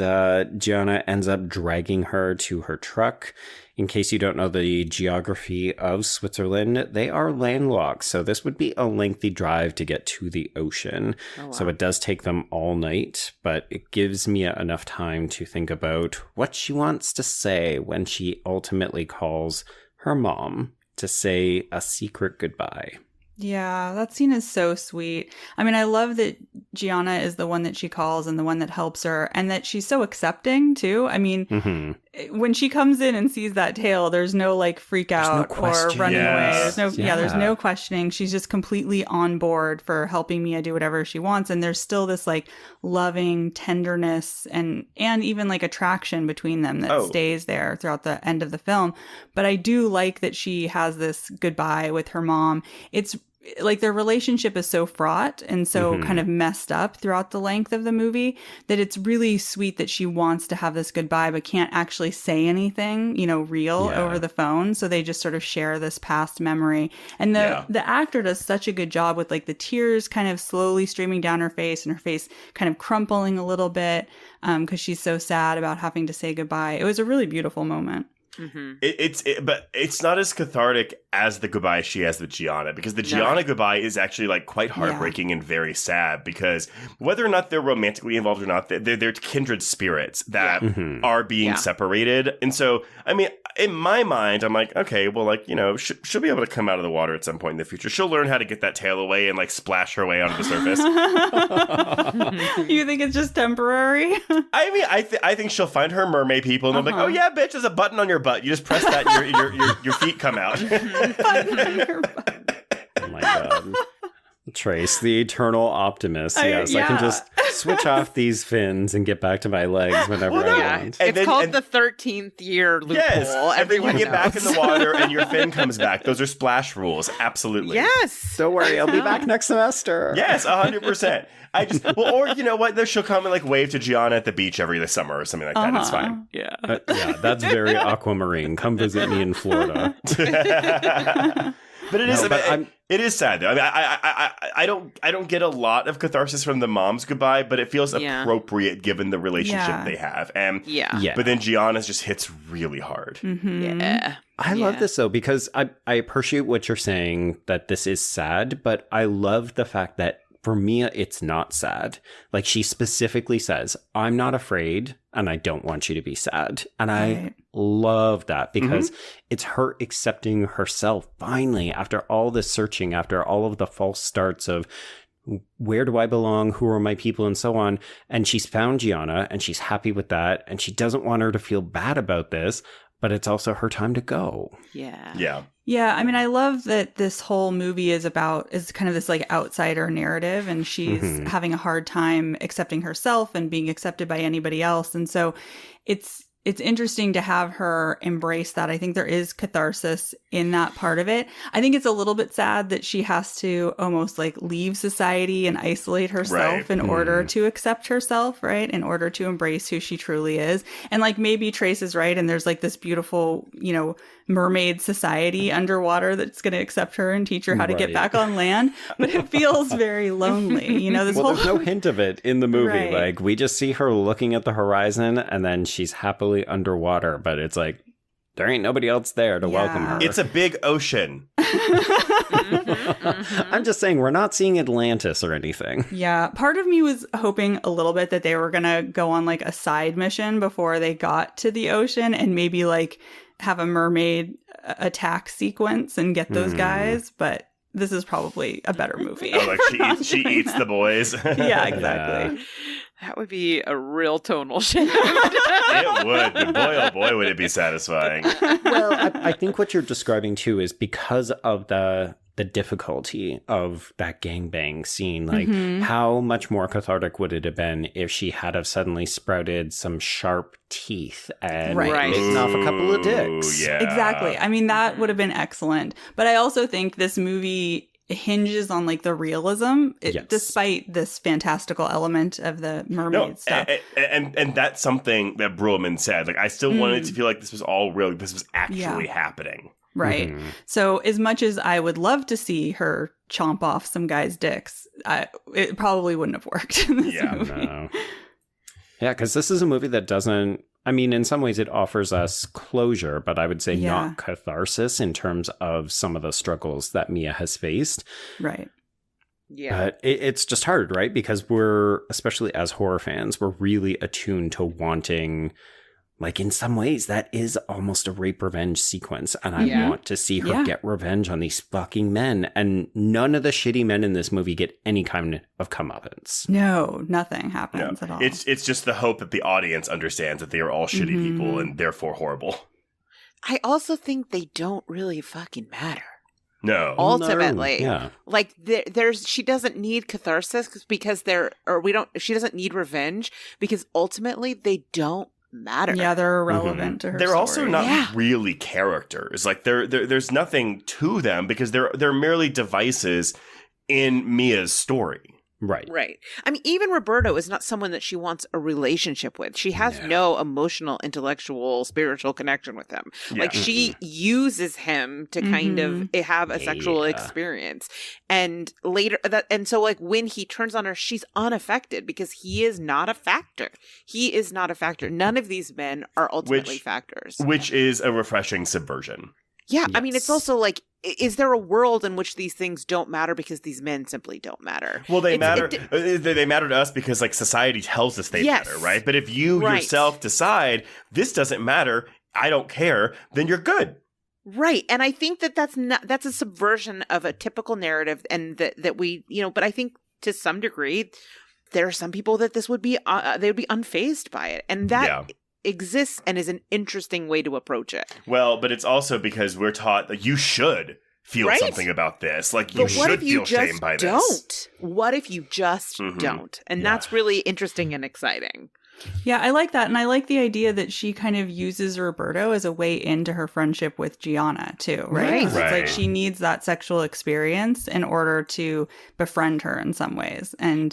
Gianna ends up dragging her to her truck. In case you don't know the geography of Switzerland, they are landlocked. So this would be a lengthy drive to get to the ocean. Oh, wow. So it does take them all night, but it gives Mia enough time to think about what she wants to say when she ultimately calls her mom to say a secret goodbye. Yeah, that scene is so sweet. I mean, I love that Gianna is the one that she calls and the one that helps her, and that she's so accepting too. I mean, when she comes in and sees that tail, there's no like freak out or running away. There's no questioning. She's just completely on board for helping Mia do whatever she wants. And there's still this like loving tenderness and even like attraction between them that stays there throughout the end of the film. But I do like that she has this goodbye with her mom. It's like their relationship is so fraught and so kind of messed up throughout the length of the movie that it's really sweet that she wants to have this goodbye but can't actually say anything, real over the phone. So they just sort of share this past memory. And the actor does such a good job with like the tears kind of slowly streaming down her face and her face kind of crumpling a little bit because she's so sad about having to say goodbye. It was a really beautiful moment. But it's not as cathartic as the goodbye she has with Gianna, because the Gianna goodbye is actually like quite heartbreaking and very sad, because whether or not they're romantically involved or not, they're kindred spirits that are being separated. And so, I mean, in my mind, I'm like, okay, well, like, she'll be able to come out of the water at some point in the future. She'll learn how to get that tail away and like splash her way onto the surface. You think it's just temporary? I mean, I think she'll find her mermaid people and they'll be like, oh yeah, bitch, there's a button on your butt. You just press that, your feet come out. Oh my god. Trace, the eternal optimist. I can just switch off these fins and get back to my legs whenever I want. It's called the 13th year loophole. Yes, everyone you get back in the water and your fin comes back. Those are splash rules. Absolutely. Yes. Don't worry, I'll be back next semester. Yes, 100%. Or you know what? She'll come and like wave to Gianna at the beach every summer or something like that. It's fine. Yeah. That's very aquamarine. Come visit me in Florida. But it is. It is sad though. I mean, I don't get a lot of catharsis from the mom's goodbye, but it feels appropriate given the relationship they have. And but then Gianna's just hits really hard. Yeah. I love this though, because I appreciate what you're saying, that this is sad, but I love the fact that for Mia, it's not sad. Like, she specifically says, I'm not afraid and I don't want you to be sad. And I love that, because it's her accepting herself finally, after all this searching, after all of the false starts of where do I belong? Who are my people? And so on. And she's found Gianna and she's happy with that. And she doesn't want her to feel bad about this, but it's also her time to go. Yeah. Yeah. Yeah, I mean, I love that this whole movie is kind of this like outsider narrative, and she's having a hard time accepting herself and being accepted by anybody else. And so it's interesting to have her embrace that. I think there is catharsis in that part of it. I think it's a little bit sad that she has to almost like leave society and isolate herself in order to accept herself, right? In order to embrace who she truly is. And like maybe Trace is right, and there's like this beautiful, mermaid society underwater that's going to accept her and teach her how to get back on land. But it feels very lonely. There's no hint of it in the movie. Right. Like, we just see her looking at the horizon and then she's happily underwater, but it's like there ain't nobody else there to welcome her. It's a big ocean. I'm just saying, we're not seeing Atlantis or anything. Yeah, part of me was hoping a little bit that they were gonna go on like a side mission before they got to the ocean, and maybe like have a mermaid attack sequence and get those guys, but this is probably a better movie. Like she eats the boys. Yeah, exactly. Yeah. That would be a real tonal shift. It would. But boy, oh boy, would it be satisfying. Well, I think what you're describing too is because of the difficulty of that gangbang scene. Like, how much more cathartic would it have been if she had have suddenly sprouted some sharp teeth and bitten off a couple of dicks? Yeah. Exactly. I mean, that would have been excellent. But I also think this movie hinges on like the realism, despite this fantastical element of the mermaid stuff. And that's something that Brulman said. Like, I still wanted to feel like this was all real. This was actually happening. right? So as much as I would love to see her chomp off some guys' dicks, it probably wouldn't have worked in this movie. No. Yeah, because this is a movie that doesn't, I mean, in some ways it offers us closure, but I would say not catharsis in terms of some of the struggles that Mia has faced. Right. Yeah. But it's just hard, right? Because we're, especially as horror fans, we're really attuned to wanting, like, in some ways, that is almost a rape revenge sequence. And I want to see her get revenge on these fucking men. And none of the shitty men in this movie get any kind of comeuppance. No, nothing happens at all. It's just the hope that the audience understands that they are all shitty people and therefore horrible. I also think they don't really fucking matter. No. Ultimately. Like she doesn't need catharsis because she doesn't need revenge because ultimately they don't matter. Yeah, they're irrelevant to her They're story. also not really characters. Like there's nothing to them because they're merely devices in Mia's story. Right. I mean, even Roberto is not someone that she wants a relationship with. She has no emotional, intellectual, spiritual connection with him. Yeah. Like she uses him to kind of have a sexual experience. And later so like when he turns on her, she's unaffected because he is not a factor. He is not a factor. None of these men are ultimately factors. Which is a refreshing subversion. Yeah, yes. I mean, it's also like, is there a world in which these things don't matter because these men simply don't matter? Well, they matter. They matter to us because, like, society tells us they matter, right? But if you yourself decide this doesn't matter, I don't care, then you're good. Right, and I think that's a subversion of a typical narrative, and that we, But I think to some degree, there are some people that this would be they would be unfazed by it, and that exists and is an interesting way to approach it. Well, but it's also because we're taught that you should feel something about this. Like, you should feel shame by this. What if you just don't? And that's really interesting and exciting. Yeah, I like that. And I like the idea that she kind of uses Roberto as a way into her friendship with Gianna, too, right? It's like she needs that sexual experience in order to befriend her in some ways. And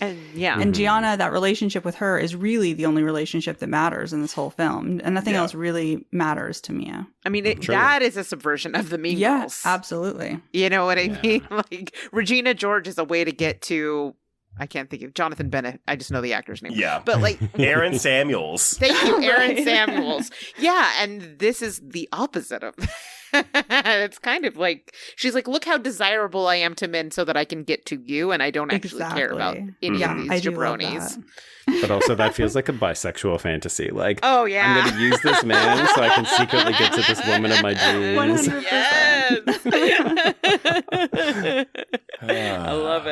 Gianna, that relationship with her is really the only relationship that matters in this whole film. And nothing else really matters to Mia. I mean, that is a subversion of the Mean Girls. Yeah, absolutely. You know what I mean? Like, Regina George is a way to get to... I can't think of Jonathan Bennett. I just know the actor's name. Yeah. But like Aaron Samuels. Thank you, Aaron Samuels. Yeah, and this is the opposite of it's kind of like she's like, look how desirable I am to men so that I can get to you and I don't actually care about any of these jabronis. But also that feels like a bisexual fantasy. Like, oh yeah, I'm going to use this man so I can secretly get to this woman in my dreams. 100%. I love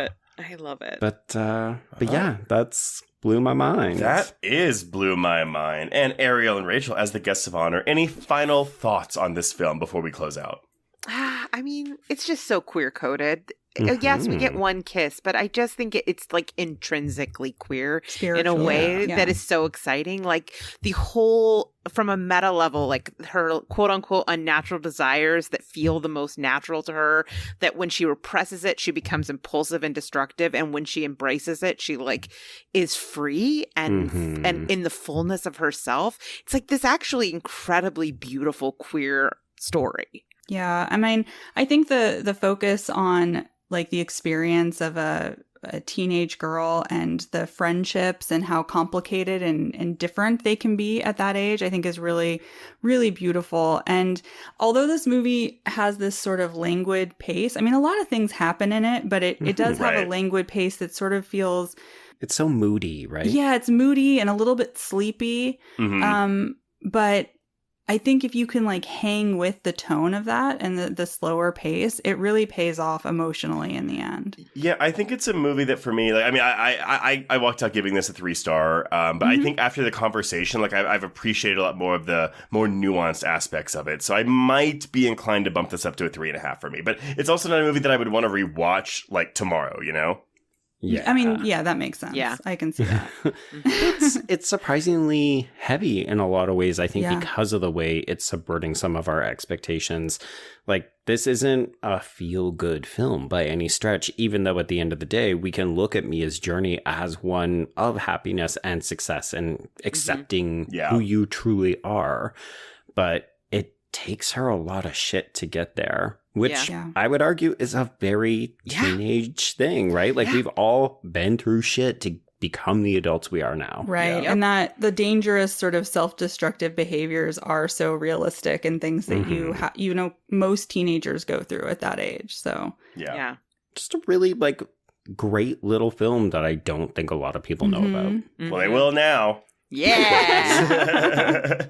it. But yeah, that's blew my mind. That blew my mind. And Ariel and Rachel, as the guests of honor, any final thoughts on this film before we close out? I mean, it's just so queer coded. Yes, we get one kiss, but I just think it's like intrinsically queer in a way that is so exciting. Like the whole, from a meta level, like her quote unquote unnatural desires that feel the most natural to her, that when she represses it, she becomes impulsive and destructive. And when she embraces it, she like is free and in the fullness of herself. It's like this actually incredibly beautiful queer story. Yeah. I mean, I think the focus on like the experience of a teenage girl and the friendships and how complicated and different they can be at that age, I think is really, really beautiful. And although this movie has this sort of languid pace, I mean, a lot of things happen in it, but it does have a languid pace that sort of feels... It's so moody, right? Yeah, it's moody and a little bit sleepy. But I think if you can like hang with the tone of that and the slower pace, it really pays off emotionally in the end. Yeah, I think it's a movie that for me, like, I mean, I walked out giving this a 3-star, but I think after the conversation, like I've appreciated a lot more of the more nuanced aspects of it. So I might be inclined to bump this up to a 3.5 for me. But it's also not a movie that I would want to rewatch like tomorrow, you know? Yeah. I mean, yeah, that makes sense. Yeah. I can see that. It's surprisingly heavy in a lot of ways, I think, because of the way it's subverting some of our expectations. Like, this isn't a feel-good film by any stretch, even though at the end of the day, we can look at Mia's journey as one of happiness and success and accepting who you truly are. But it takes her a lot of shit to get there, which Yeah. I would argue is a very teenage thing, right? Like we've all been through shit to become the adults we are now. Right. Yeah. And that the dangerous sort of self-destructive behaviors are so realistic and things that most teenagers go through at that age. So, Yeah. Just a really like great little film that I don't think a lot of people know about. Well, they will now. Yeah.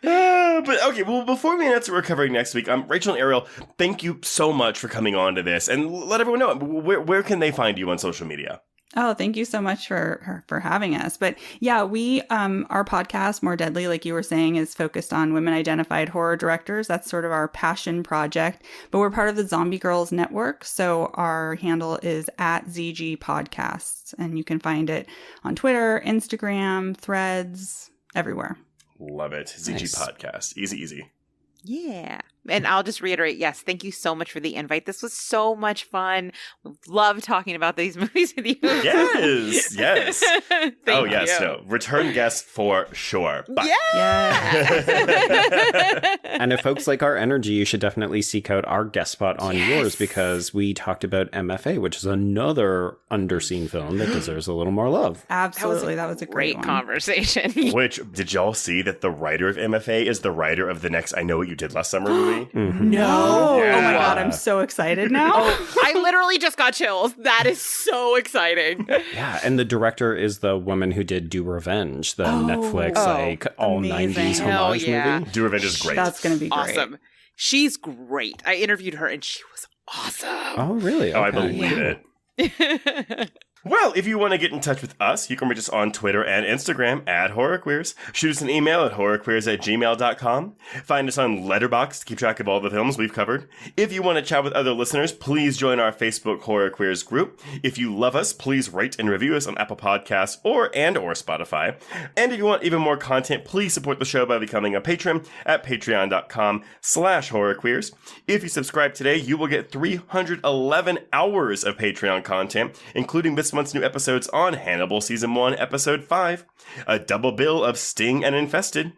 But okay, well, before we announce what we're covering next week, Rachel and Ariel, thank you so much for coming on to this, and let everyone know where can they find you on social media. oh, thank you so much for having us. But yeah, we our podcast, More Deadly, like you were saying, is focused on women identified horror directors. That's sort of our passion project. But we're part of the Zombie Girls Network, so our handle is at ZG Podcasts, and you can find it on Twitter, Instagram, Threads, everywhere. Love it. ZG Nice. Podcast. Easy. Yeah. And I'll just reiterate, yes, thank you so much for the invite. This was so much fun. Love talking about these movies with you. Yes. Thank Oh, yes. you. No. Return guest for sure. But Yeah. And if folks like our energy, you should definitely seek out our guest spot on yours, because we talked about MFA, which is another underseen film that deserves a little more love. Absolutely. That was a great one. conversation. Which, did y'all see that the writer of MFA is the writer of the next I Know What You Did Last Summer movie? No. Yeah. Oh my God. I'm so excited now. I literally just got chills. That is so exciting. Yeah, and the director is the woman who did Do Revenge, the Netflix like all amazing. 90s Hell homage yeah. movie. Do Revenge is great. That's going to be great. Awesome. She's great. I interviewed her and she was awesome. Oh, really? Oh, I Okay. believe it. Well, if you want to get in touch with us, you can reach us on Twitter and Instagram at HorrorQueers. Shoot us an email at horrorqueers@gmail.com. Find us on Letterboxd to keep track of all the films we've covered. If you want to chat with other listeners, please join our Facebook Horror Queers group. If you love us, please rate and review us on Apple Podcasts or Spotify. And if you want even more content, please support the show by becoming a patron at patreon.com/horrorqueers. If you subscribe today, you will get 311 hours of Patreon content, including this month's new episodes on Hannibal Season 1, Episode 5, a double bill of Sting and Infested,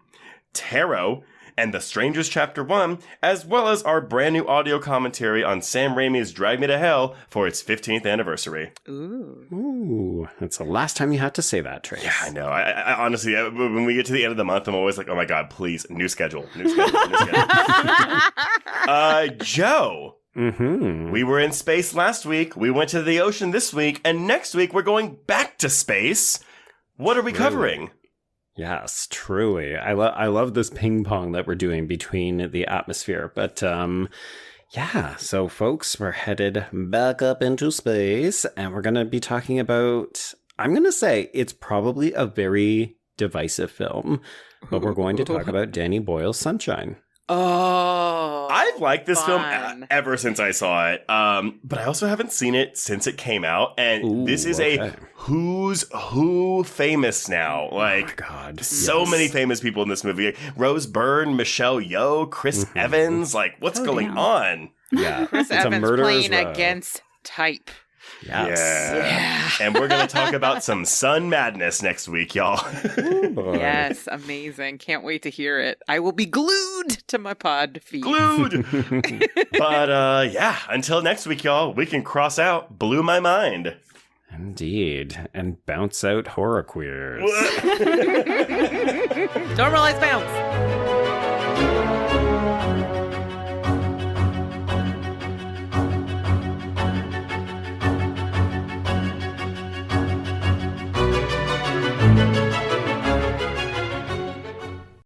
Tarot, and The Strangers Chapter 1, as well as our brand new audio commentary on Sam Raimi's Drag Me to Hell for its 15th anniversary. Ooh, that's the last time you had to say that, Trace. Yeah, I know. I honestly, when we get to the end of the month, I'm always like, oh my God, please, new schedule. Joe. We were in space last week. We went to the ocean this week. And next week, we're going back to space. What are we covering? Yes, truly. I love this ping pong that we're doing between the atmosphere. But yeah, so folks, we're headed back up into space. And we're going to be talking about, I'm going to say, it's probably a very divisive film. But we're going to talk about Danny Boyle's Sunshine. Oh, I've liked this film fun. ever since I saw it, but I also haven't seen it since it came out, and this is a who's who famous now. Like, God, so many famous people in this movie. Rose Byrne, Michelle Yeoh, Chris Evans. Like, what's going on? Yeah, Chris it's Evans a murderer's playing row. against type. Yes. Yeah. And we're going to talk about some sun madness next week, y'all. Boy. Yes, amazing. Can't wait to hear it. I will be glued to my pod feed. Glued. But yeah, until next week, y'all, we can cross out Blew My Mind. Indeed. And bounce out horror queers. Normalize bounce.